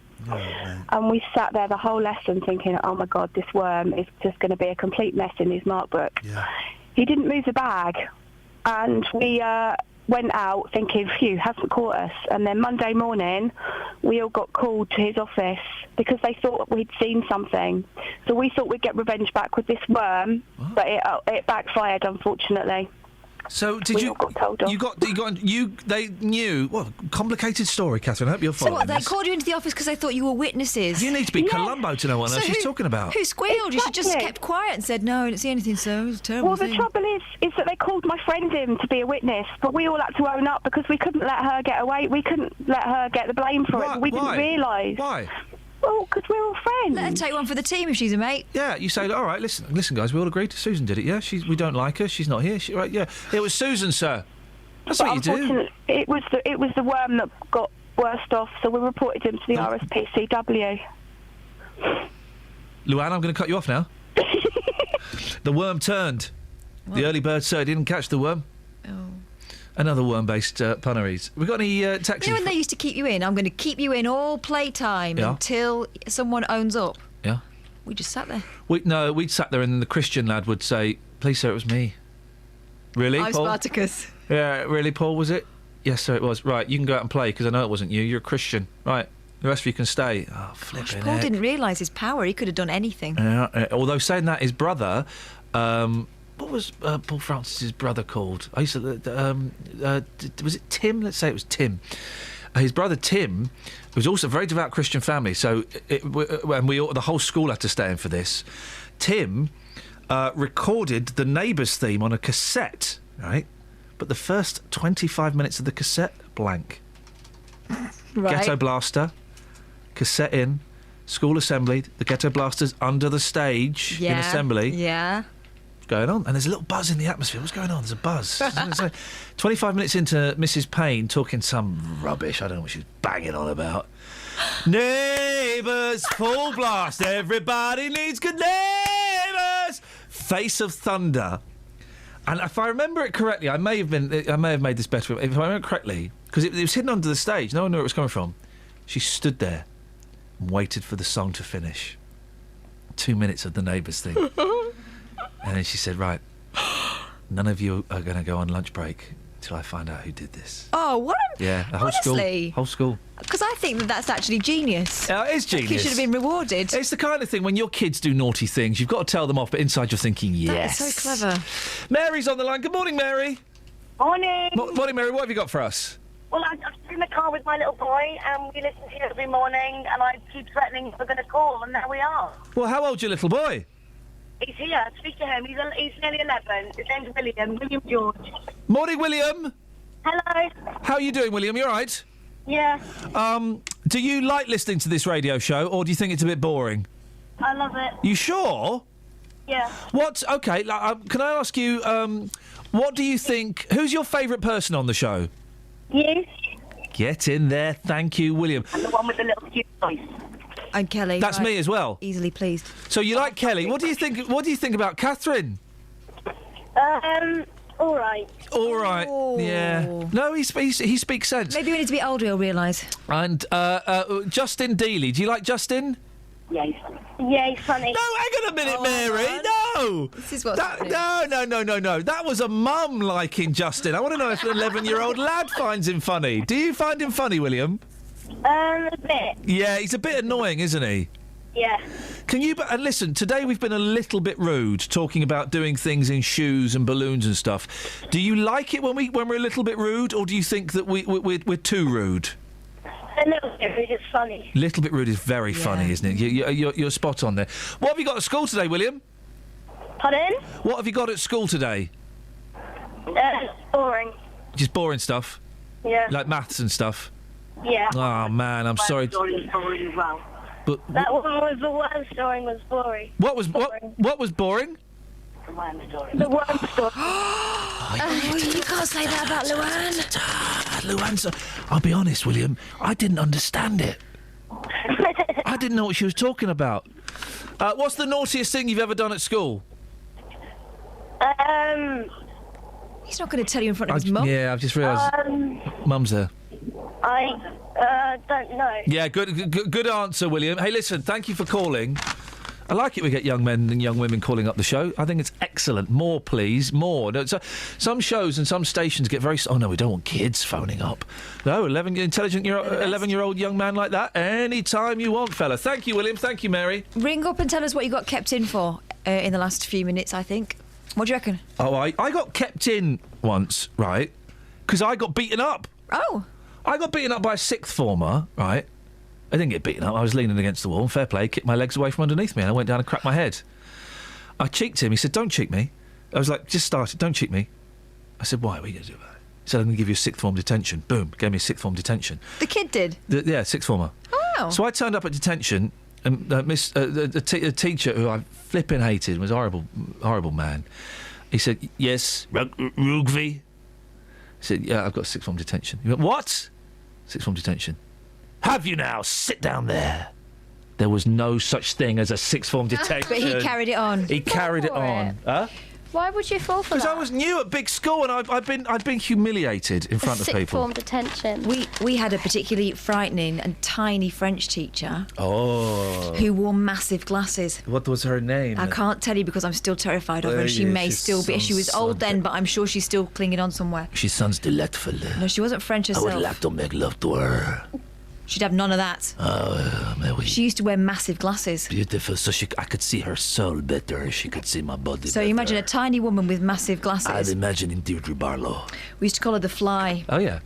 And we sat there the whole lesson thinking, oh my God, this worm is just going to be a complete mess in his mark book. He didn't move the bag, and we went out thinking, phew, hasn't caught us. And then Monday morning, we all got called to his office because they thought we'd seen something. So we thought we'd get revenge back with this worm, but it backfired, unfortunately. So did We you? all got told off. They knew. What a complicated story, Catherine. I hope you're So following what, they this. called you into the office because they thought you were witnesses? You need to be Columbo to know what on earth she's talking about. Who squealed? You should just Exactly. kept quiet and said, no, I didn't see anything, sir. It was a terrible Well, the thing. trouble is that they called my friend in to be a witness, but we all had to own up because we couldn't let her get away. We couldn't let her get the blame for it. We didn't realise. Why? Well, because we're all friends. Let her take one for the team if she's a mate. Yeah, you say, all right, listen, guys, we all agreed. Susan did it, yeah? We don't like her, she's not here. Right, yeah. It was Susan, sir. That's But what you do. unfortunately, it was the worm that got worst off, so we reported him to the RSPCW. Luann, I'm going to cut you off now. The worm turned. The early bird sir didn't catch the worm. Oh. Another worm-based punneries. We got any texts? You know when they used to keep you in? I'm going to keep you in all playtime Yeah. until someone owns up. Yeah. We just sat there. We'd sat there and the Christian lad would say, please, sir, it was me. Really, I'm Paul? Spartacus. Yeah, really, Paul, was it? Yes, sir, it was. Right, you can go out and play, because I know it wasn't you. You're a Christian. Right, the rest of you can stay. Oh, flipping Paul heck. didn't realise his power. He could have done anything. Although saying that, his brother... what was Paul Francis's brother called? I used to... was it Tim? Let's say it was Tim. His brother Tim was also a very devout Christian family, so the whole school had to stay in for this. Tim recorded the Neighbours theme on a cassette, right? But the first 25 minutes of the cassette, blank. Right. Ghetto Blaster, cassette in, school assembly, the Ghetto Blaster's under the stage in assembly. Yeah. Going on, and there's a little buzz in the atmosphere. What's going on? There's a buzz. So 25 minutes into Mrs. Payne talking some rubbish. I don't know what she's banging on about. Neighbours, full blast. Everybody needs good neighbours. Face of Thunder. And if I remember it correctly, I may have made this better. If I remember correctly, because it was hidden under the stage, no one knew where it was coming from. She stood there and waited for the song to finish. 2 minutes of the Neighbours thing. And then she said, right, none of you are going to go on lunch break until I find out who did this. Oh, what? Yeah, the whole Honestly? school. Whole school. Because I think that's actually genius. It is genius. You should have been rewarded. It's the kind of thing when your kids do naughty things, you've got to tell them off, but inside you're thinking, yes. That is so clever. Mary's on the line. Good morning, Mary. Morning. Morning, Mary. What have you got for us? Well, I'm in the car with my little boy, and we listen to you every morning, and I keep threatening we're going to call, and there we are. Well, how old's your little boy? He's here. Speak to him. He's nearly 11. His name's William George. Morning, William. Hello. How are you doing, William? You all right? Yeah. Do you like listening to this radio show, or do you think it's a bit boring? I love it. You sure? Yeah. Okay, can I ask you, what do you think... Who's your favourite person on the show? You. Get in there. Thank you, William. And the one with the little cute voice. And Kelly. That's right. me as well. Easily pleased. So you like Kelly. What do you think about Catherine? All right. All right. Oh. Yeah. No, he speaks sense. Maybe we need to be older, you'll realise. And Justin Dealey. Do you like Justin? Yeah, he's funny. No, hang on a minute, Mary. No. This is what's happening. No. That was a mum liking Justin. I want to know if an 11-year-old lad finds him funny. Do you find him funny, William? A bit. Yeah, he's a bit annoying, isn't he? Yeah. Can you... And listen, today we've been a little bit rude, talking about doing things in shoes and balloons and stuff. Do you like it when we're a little bit rude, or do you think that we're too rude? A little bit rude is funny. Little bit rude is very funny, isn't it? You're spot on there. What have you got at school today, William? Pardon? What have you got at school today? Boring. Just boring stuff? Yeah. Like maths and stuff? Yeah. Oh, man, I'm sorry. Story as well. But that one was the worm story was boring. What was boring? The worm story. The worm story. You can't say that about Luann. Luann, I'll be honest, William, I didn't understand it. I didn't know what she was talking about. What's the naughtiest thing you've ever done at school? He's not going to tell you in front of his mum. Yeah, I've just realised. Mum's there. I don't know. Yeah, good answer, William. Hey, listen, thank you for calling. I like it we get young men and young women calling up the show. I think it's excellent. More, please. More. No, some shows and some stations get very... Oh, no, we don't want kids phoning up. No, 11-year-old young man like that. Any time you want, fella. Thank you, William. Thank you, Mary. Ring up and tell us what you got kept in for in the last few minutes, I think. What do you reckon? Oh, I got kept in once, right? Because I got beaten up. Oh. I got beaten up by a sixth former, right? I didn't get beaten up. I was leaning against the wall, and fair play, kicked my legs away from underneath me, and I went down and cracked my head. I cheeked him. He said, don't cheek me. I was like, just started, don't cheek me. I said, why? What are you going to do about it? He said, I'm going to give you a sixth form detention. Boom, gave me a sixth form detention. The kid did? Yeah, sixth former. Oh. So I turned up at detention, and the teacher, who I flipping hated, was a horrible man. He said, yes, Rugby. He said, yeah, I've got sixth form detention. He went, what? Sixth form detention. Have you now? Sit down there. There was no such thing as a sixth form detention. But he carried it on. He carried it on. Huh? Why would you fall for that? Because I was new at big school and I'd been humiliated in front of people. Sixth form detention. We had a particularly frightening and tiny French teacher. Oh. Who wore massive glasses. What was her name? I can't tell you because I'm still terrified of her. She may still be. She was old then, but I'm sure she's still clinging on somewhere. She sounds delightful. No, she wasn't French herself. I would like to make love to her. She'd have none of that. She used to wear massive glasses. Beautiful, so I could see her soul better. She could see my body So you imagine a tiny woman with massive glasses. I'm imagining Deirdre Barlow. We used to call her the Fly. Oh, yeah.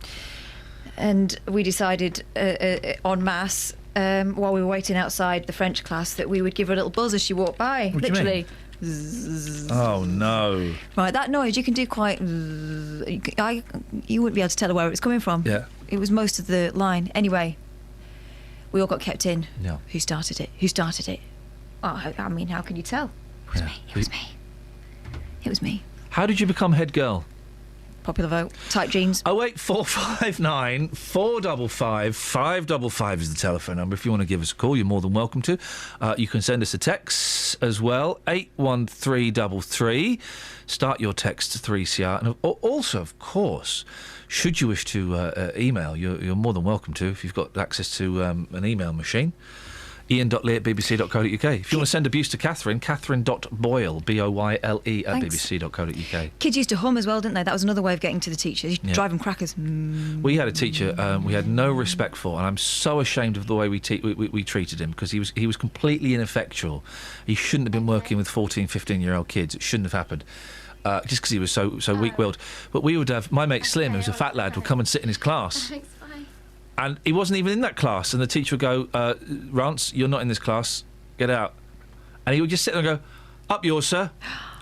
And we decided en masse, while we were waiting outside the French class, that we would give her a little buzz as she walked by. What do you literally. mean? Oh, no. Right, that noise you can do quite... You wouldn't be able to tell her where it was coming from. Yeah. It was most of the line. Anyway, we all got kept in. Yeah. Who started it? Oh, I mean, how can you tell? It was me. It was me. How did you become head girl? Popular vote. Tight jeans. 08459 455 555 is the telephone number. If you want to give us a call, you're more than welcome to. You can send us a text as well, 81333. Start your text to 3CR. And also, of course, should you wish to email, you're more than welcome to, if you've got access to an email machine. Iain.lee@bbc.co.uk. If you want to send abuse to Catherine.boyle, Boyle, @bbc.co.uk. Kids used to hum as well, didn't they? That was another way of getting to the teachers. Yeah. Drive them crackers. We had a teacher we had no respect for, and I'm so ashamed of the way we treated him, because he was completely ineffectual. He shouldn't have been working with 14, 15-year-old kids. It shouldn't have happened. Just because he was so weak-willed. But we would have... My mate Slim, who was a fat lad, would come and sit in his class. And he wasn't even in that class. And the teacher would go, Rance, you're not in this class. Get out. And he would just sit there and go, up yours, sir.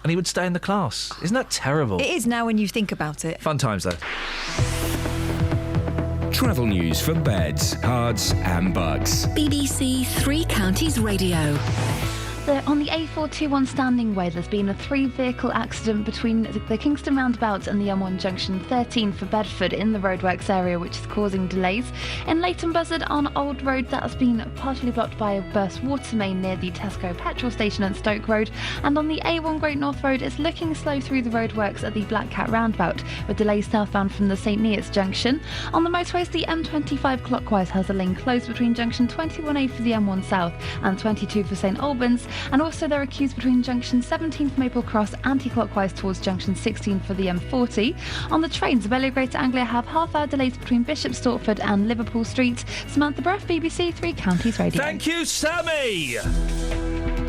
And he would stay in the class. Isn't that terrible? It is now when you think about it. Fun times, though. Travel news for beds, cards and bugs. BBC Three Counties Radio. On the A421 Standing Way, there's been a 3-vehicle accident between the Kingston roundabout and the M1 junction 13 for Bedford in the roadworks area, which is causing delays. In Leighton Buzzard on Old Road, that has been partially blocked by a burst water main near the Tesco petrol station at Stoke Road. And on the A1 Great North Road, it's looking slow through the roadworks at the Black Cat roundabout, with delays southbound from the St Neots junction. On the motorways, the M25 clockwise has a lane closed between junction 21A for the M1 South and 22 for St Albans. And also there are queues between junction 17 for Maple Cross anti-clockwise towards junction 16 for the M40. On the trains, Abellio Greater Anglia have half-hour delays between Bishop Stortford and Liverpool Street. Samantha Bruff, BBC Three Counties Radio. Thank you, Sammy!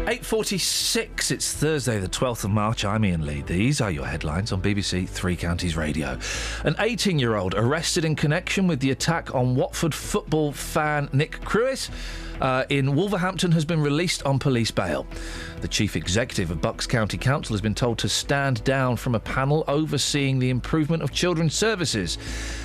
8:46, it's Thursday the 12th of March. I'm Iain Lee. These are your headlines on BBC Three Counties Radio. An 18-year-old arrested in connection with the attack on Watford football fan Nick Cruis in Wolverhampton has been released on police bail. The chief executive of Bucks County Council has been told to stand down from a panel overseeing the improvement of children's services.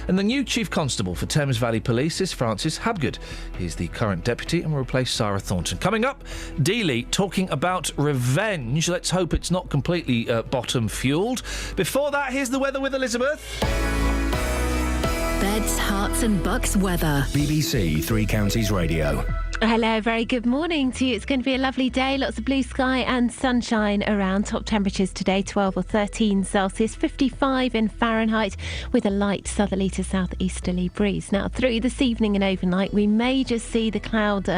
And the new chief constable for Thames Valley Police is Francis Habgood. He's the current deputy and will replace Sarah Thornton. Coming up, Dealey talking about revenge. Let's hope it's not completely bottom-fuelled. Before that, here's the weather with Elizabeth. Beds, Hearts and Bucks weather. BBC Three Counties Radio. Hello, very good morning to you. It's going to be a lovely day, lots of blue sky and sunshine around. Top temperatures today, 12 or 13 Celsius, 55 in Fahrenheit, with a light southerly to southeasterly breeze. Now, through this evening and overnight, we may just see the cloud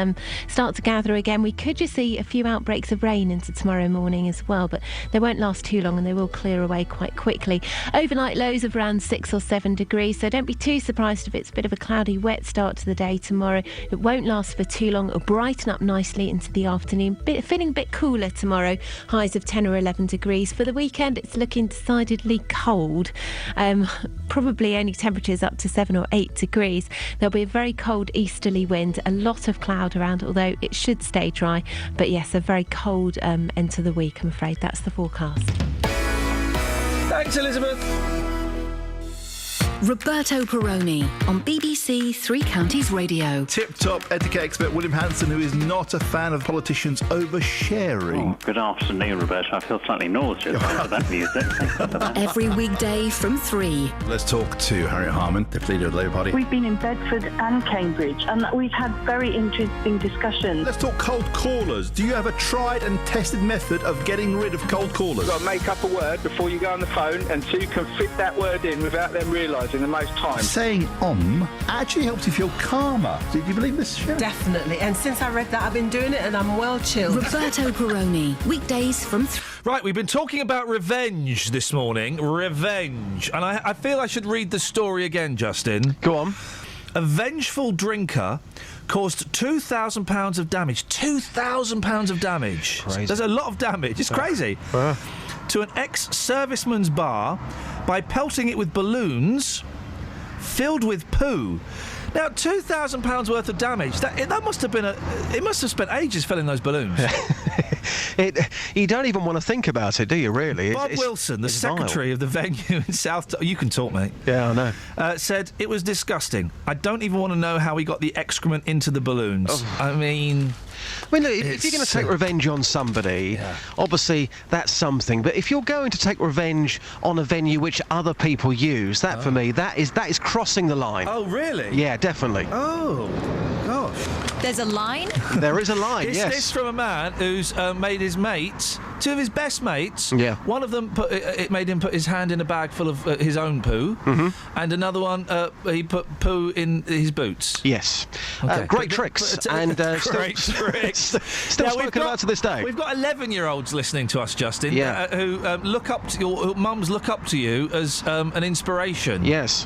start to gather again. We could just see a few outbreaks of rain into tomorrow morning as well, but they won't last too long and they will clear away quite quickly. Overnight lows of around 6 or 7 degrees, so don't be too surprised if it's a bit of a cloudy, wet start to the day tomorrow. It won't last for too long. Geelong will brighten up nicely into the afternoon. Feeling a bit cooler tomorrow. Highs of 10 or 11 degrees. For the weekend, it's looking decidedly cold. Probably only temperatures up to 7 or 8 degrees. There'll be a very cold easterly wind, a lot of cloud around, although it should stay dry. But yes, a very cold end to the week, I'm afraid. That's the forecast. Thanks, Elizabeth. Roberto Perroni on BBC Three Counties Radio. Tip-top etiquette expert William Hanson, who is not a fan of politicians oversharing. Oh, good afternoon, Roberto. I feel slightly nauseous after that music. Every weekday from 3. Let's talk to Harriet Harman, Deputy Leader of the Labour Party. We've been in Bedford and Cambridge, and we've had very interesting discussions. Let's talk cold callers. Do you have a tried and tested method of getting rid of cold callers? You've got to make up a word before you go on the phone, and so you can fit that word in without them realising the most time. Saying actually helps you feel calmer. Do you believe this, Sharon? Definitely. And since I read that, I've been doing it and I'm well chilled. Roberto Perroni, weekdays from 3. Right, we've been talking about revenge this morning. Revenge. And I feel I should read the story again, Justin. Go on. A vengeful drinker caused £2,000 of damage. £2,000 of damage. Crazy. There's a lot of damage. It's crazy. To an ex-serviceman's bar by pelting it with balloons filled with poo. Now, £2,000 worth of damage. That must have been it must have spent ages filling those balloons. You don't even want to think about it, do you, really? Bob Wilson, the secretary of the venue in South... You can talk, mate. Yeah, I know. Said it was disgusting. I don't even want to know how he got the excrement into the balloons. Oh. I mean, look, if you're going to take revenge on somebody, obviously that's something. But if you're going to take revenge on a venue which other people use, that for me, that is crossing the line. Oh, really? Yeah, definitely. Oh, gosh. There's a line? There is a line, It's yes. this from a man who's made his mates, two of his best mates. Yeah. One of them it made him put his hand in a bag full of his own poo, and another one he put poo in his boots. Yes. Okay. Great tricks. And great tricks. Still spoken about to this day. We've got 11-year-olds listening to us, Justin. Yeah. Who look up to your mums look up to you as an inspiration. Yes.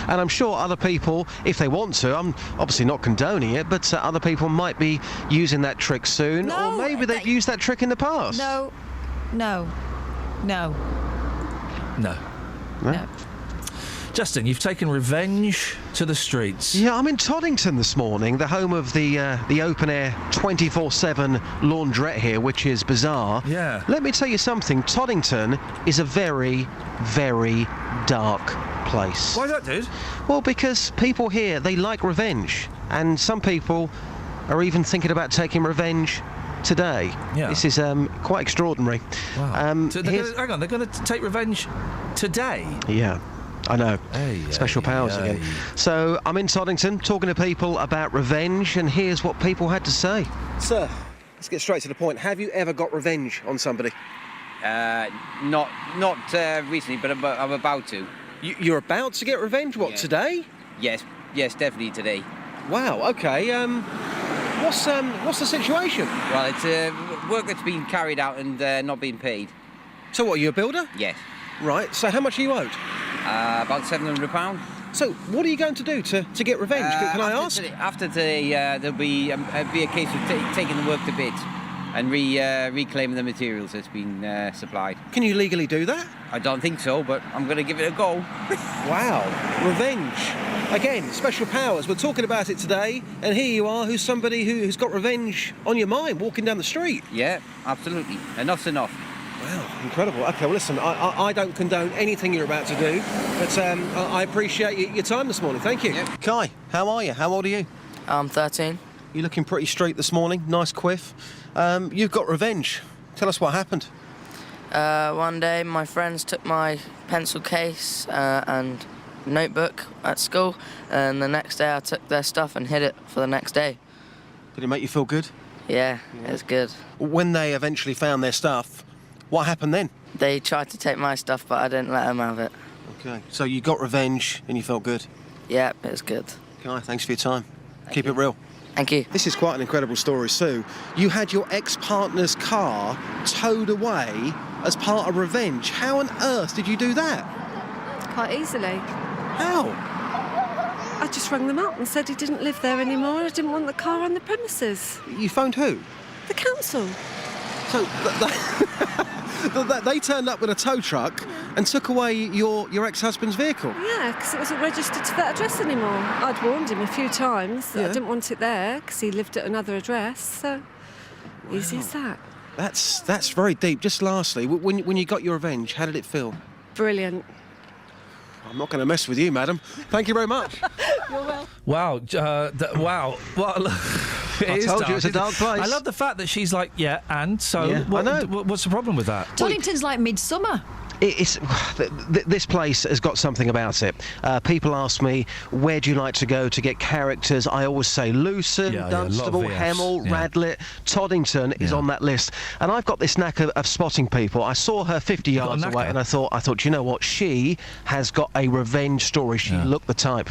And I'm sure other people, if they want to, I'm obviously not condoning it, but other people might be using that trick soon, or maybe they've used that trick in the past. No. Justin, you've taken revenge to the streets. Yeah, I'm in Toddington this morning, the home of the open-air 24/7 laundrette here, which is bizarre. Yeah. Let me tell you something. Toddington is a very, very dark place. Why is that, dude? Well, because people here, they like revenge. And some people are even thinking about taking revenge today. Yeah. This is quite extraordinary. Wow. So hang on, they're going to take revenge today? Yeah. I know. Special powers again. So I'm in Toddington talking to people about revenge, and here's what people had to say. Sir, let's get straight to the point. Have you ever got revenge on somebody? Not recently, but I'm about to. You're about to get revenge? What, today? Yes, definitely today. Wow, okay. What's the situation? Well, it's work that's been carried out and not been paid. So what, are you a builder? Yes. Right, so how much are you owed? About £700. So what are you going to do to get revenge? Can I ask? After today, there'll be a case of taking the work to bits and reclaiming the materials that's been supplied. Can you legally do that? I don't think so, but I'm going to give it a go. Wow, revenge. Again, special powers. We're talking about it today, and here you are, who's somebody who's got revenge on your mind, walking down the street. Yeah, absolutely. Enough's enough. Wow, incredible. OK, well, listen, I don't condone anything you're about to do, but I appreciate your time this morning. Thank you. Yep. Kai, how are you? How old are you? I'm 13. You're looking pretty street this morning. Nice quiff. You've got revenge. Tell us what happened. One day, my friends took my pencil case and notebook at school, and the next day I took their stuff and hid it for the next day. Did it make you feel good? Yeah, it was good. When they eventually found their stuff, what happened then? They tried to take my stuff, but I didn't let them have it. OK, so you got revenge and you felt good? Yeah, it was good. Kai, thanks for your time. Keep it real. Thank you. This is quite an incredible story, Sue. You had your ex-partner's car towed away as part of revenge. How on earth did you do that? Quite easily. How? I just rang them up and said he didn't live there anymore and I didn't want the car on the premises. You phoned who? The council. So they turned up with a tow truck and took away your ex-husband's vehicle? Yeah, because it wasn't registered to that address anymore. I'd warned him a few times that I didn't want it there because he lived at another address, so easy as that. That's very deep. Just lastly, when you got your revenge, how did it feel? Brilliant. I'm not going to mess with you, madam. Thank you very much. You're welcome. Wow. Wow. Well, I told you it's a dark place. I love the fact that she's like, and so I know. What's the problem with that? Toddington's like midsummer. This place has got something about it. People ask me, where do you like to go to get characters? I always say Luton, Dunstable, Hemel, Radlett. Toddington is on that list. And I've got this knack of spotting people. I saw her 50 yards away and I thought, you know what? She has got a revenge story. She looked the type.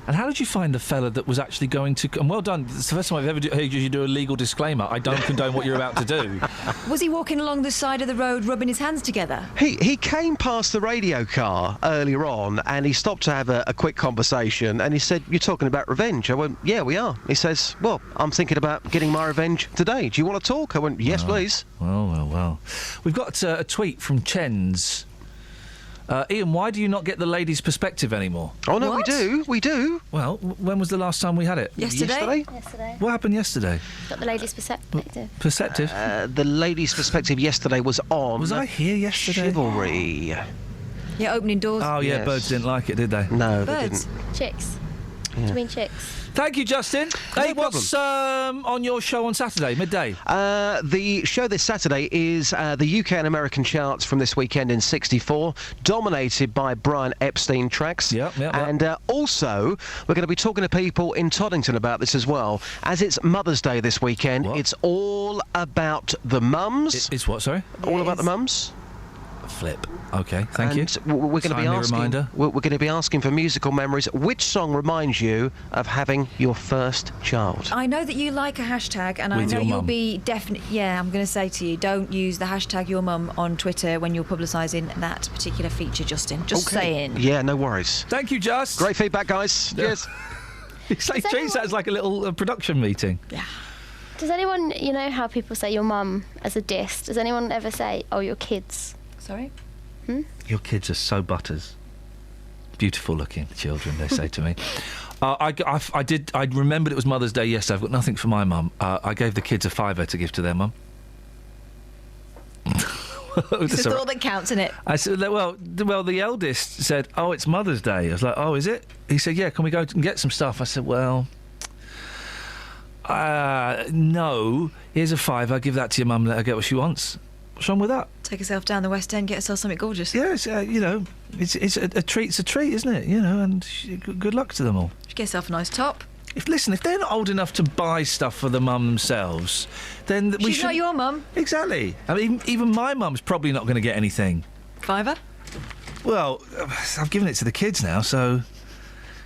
And how did you find the fella that was actually going to... And well done. It's the first time I've ever heard you do a legal disclaimer. I don't condone what you're about to do. Was he walking along the side of the road rubbing his hands together? He came past the radio car earlier on and he stopped to have a quick conversation and he said, you're talking about revenge? I went, yeah, we are. He says, well, I'm thinking about getting my revenge today. Do you want to talk? I went, yes, please. Well. We've got a tweet from Chens. Iain, why do you not get the ladies' perspective anymore? Oh, no, we do. Well, when was the last time we had it? Yesterday. What happened yesterday? Got the ladies' perspective. Perceptive? The ladies' perspective yesterday was on... Was I here yesterday? Chivalry. Yeah, opening doors. Oh, yeah, birds didn't like it, did they? No, birds. They didn't. Chicks. Yeah. Do you mean chicks? Thank you, Justin. Hey, what's on your show on Saturday, midday? The show this Saturday is the UK and American charts from this weekend in '64, dominated by Brian Epstein tracks. Yep. And also, we're going to be talking to people in Toddington about this as well. As it's Mother's Day this weekend, it's all about the mums. It's what, sorry? All about the mums. Flip. Okay, thank you. We're going to be asking. Reminder. We're going to be asking for musical memories. Which song reminds you of having your first child? I know that you like a hashtag, and With I know your you'll mum. be definite. Yeah, I'm going to say to you, don't use the hashtag your mum on Twitter when you're publicising that particular feature, Justin. Just saying. Yeah, no worries. Thank you, Just. Great feedback, guys. Cheers. It's like treats that as like a little production meeting. Yeah. Does anyone, you know how people say your mum as a diss? Does anyone ever say, oh, your kids? Sorry? Your kids are so butters. Beautiful looking children, they say to me. I remembered it was Mother's Day yesterday. I've got nothing for my mum. I gave the kids a £5 to give to their mum. It's all that counts, isn't it? I said, well, the eldest said, oh, it's Mother's Day. I was like, oh, is it? He said, yeah, can we go and get some stuff? I said, well, no. Here's a £5. Give that to your mum, let her get what she wants. What's wrong with that? Take herself down the West End, get herself something gorgeous. Yeah, it's, it's a treat's a treat, isn't it? And good luck to them all. She get herself a nice top. If they're not old enough to buy stuff for the mum themselves, then we should... She's not your mum. Exactly. I mean, even my mum's probably not going to get anything. £5? Well, I've given it to the kids now, so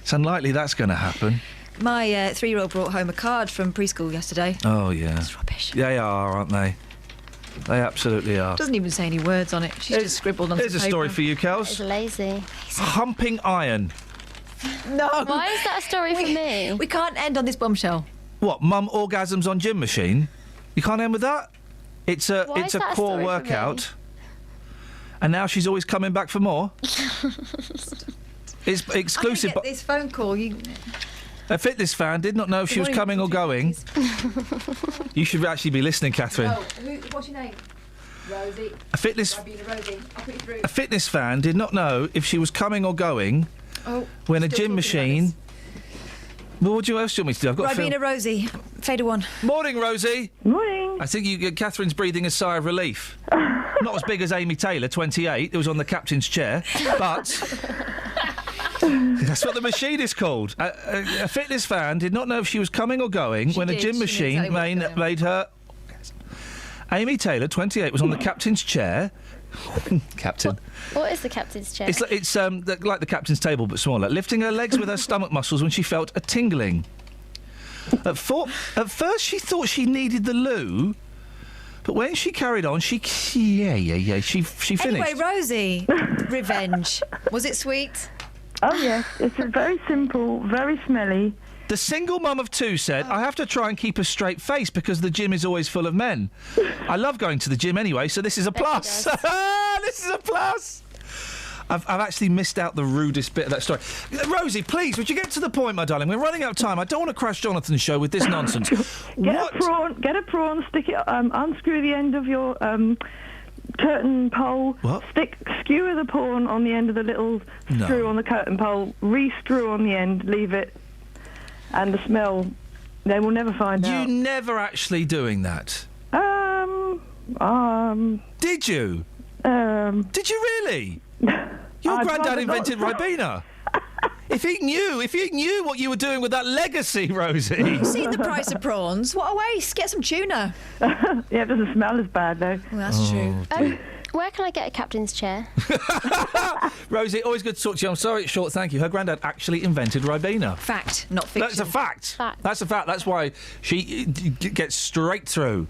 it's unlikely that's going to happen. My 3-year-old brought home a card from preschool yesterday. Oh, yeah. It's rubbish. They are, aren't they? They absolutely are. Doesn't even say any words on it. She's just scribbled on some Here's a paper. story for you, Kels. It's lazy. Humping iron. No. Why is that a story for me? We can't end on this bombshell. What, mum orgasms on gym machine? You can't end with that? It's a Why is that a core story for workout. And now she's always coming back for more? It's exclusive. I get this phone call. A fitness fan did not know if she was coming or going. You should actually be listening, Catherine. What's your name? Rosie. A fitness Rosie. I'll put you through. A fitness fan did not know if she was coming or going when a gym machine... Well, what else do you want me to do? I've got Ribena Rosie, fader 1. Morning, Rosie. Morning. I think Catherine's breathing a sigh of relief. Not as big as Amy Taylor, 28. It was on the captain's chair, but... That's what the machine is called. A fitness fan did not know if she was coming or going when a gym machine made her... Amy Taylor, 28, was on the captain's chair. Captain. What is the captain's chair? It's like the captain's table, but smaller. Lifting her legs with her stomach muscles when she felt a tingling. At first, she thought she needed the loo, but when she carried on, she finished. Anyway, Rosie, revenge. Was it sweet? Oh, yes. It's very simple, very smelly. The single mum of two said, I have to try and keep a straight face because the gym is always full of men. I love going to the gym anyway, so this is a plus. This is a plus. I've actually missed out the rudest bit of that story. Rosie, please, would you get to the point, my darling? We're running out of time. I don't want to crash Jonathan's show with this nonsense. Get a prawn, stick it, unscrew the end of your curtain pole. What? Skewer the prawn on the end of the little screw on the curtain pole, re-screw on the end, leave it, and the smell, they will never find out. You never actually doing that? Did you? Did you really? Your granddad invented Ribena. If he knew what you were doing with that legacy, Rosie. You've seen the price of prawns. What a waste. Get some tuna. Yeah, it doesn't smell as bad, though. Well, that's true. Where can I get a captain's chair? Rosie, always good to talk to you. I'm sorry it's short, thank you. Her granddad actually invented Ribena. Fact, not fiction. That's a fact. That's a fact. That's why she gets straight through.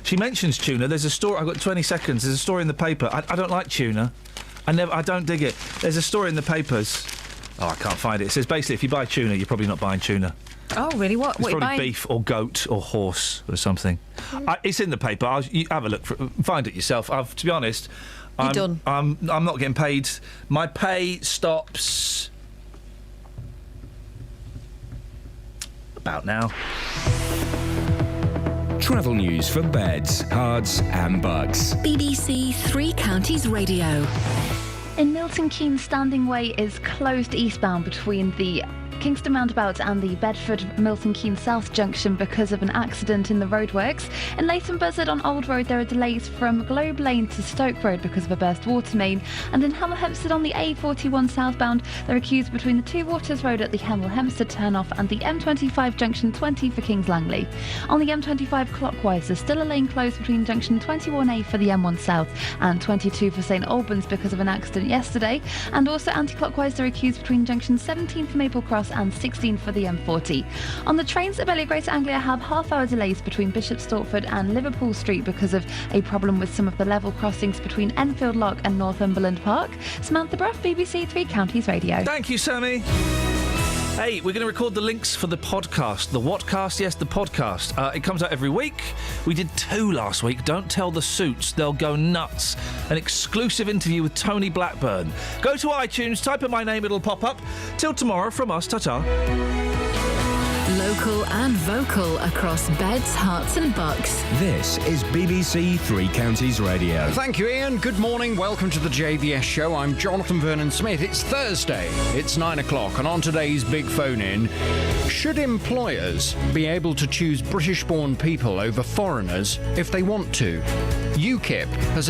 She mentions tuna. There's a story. I've got 20 seconds. There's a story in the paper. I don't like tuna. I don't dig it. There's a story in the papers. Oh, I can't find it. It says basically if you buy tuna, you're probably not buying tuna. Oh, really? What? It's What are you probably buying? beef or goat or horse or something. It's in the paper. You have a look. Find it yourself. To be honest, You're done. I'm not getting paid. My pay stops about now. Travel news for beds, cards and bugs. BBC Three Counties Radio. In Milton Keynes, Standing Way is closed eastbound between the Kingston Roundabout and the Bedford-Milton Keynes South Junction because of an accident in the roadworks. In Leighton Buzzard on Old Road, there are delays from Globe Lane to Stoke Road because of a burst water main. And in Hemel Hempstead on the A41 southbound, there are queues between the Two Waters Road at the Hemel Hempstead turnoff and the M25 Junction 20 for Kings Langley. On the M25 clockwise, there's still a lane closed between Junction 21A for the M1 South and 22 for St Albans because of an accident yesterday. And also anti-clockwise, there are queues between Junction 17 for Maple Cross and 16 for the M40. On the trains, Abellio Greater Anglia have half-hour delays between Bishop Stortford and Liverpool Street because of a problem with some of the level crossings between Enfield Lock and Northumberland Park. Samantha Bruff, BBC Three Counties Radio. Thank you, Sammy. Hey, we're going to record the links for the podcast. The Whatcast? Yes, the podcast. It comes out every week. We did 2 last week. Don't tell the suits. They'll go nuts. An exclusive interview with Tony Blackburn. Go to iTunes, type in my name, it'll pop up. Till tomorrow, from us, ta-ta. Local and vocal across beds, hearts and bucks. This is BBC Three Counties Radio. Thank you, Ian. Good morning. Welcome to the JVS show. I'm Jonathan Vernon-Smith. It's Thursday. It's 9 o'clock. And on today's big phone-in, should employers be able to choose British-born people over foreigners if they want to? UKIP has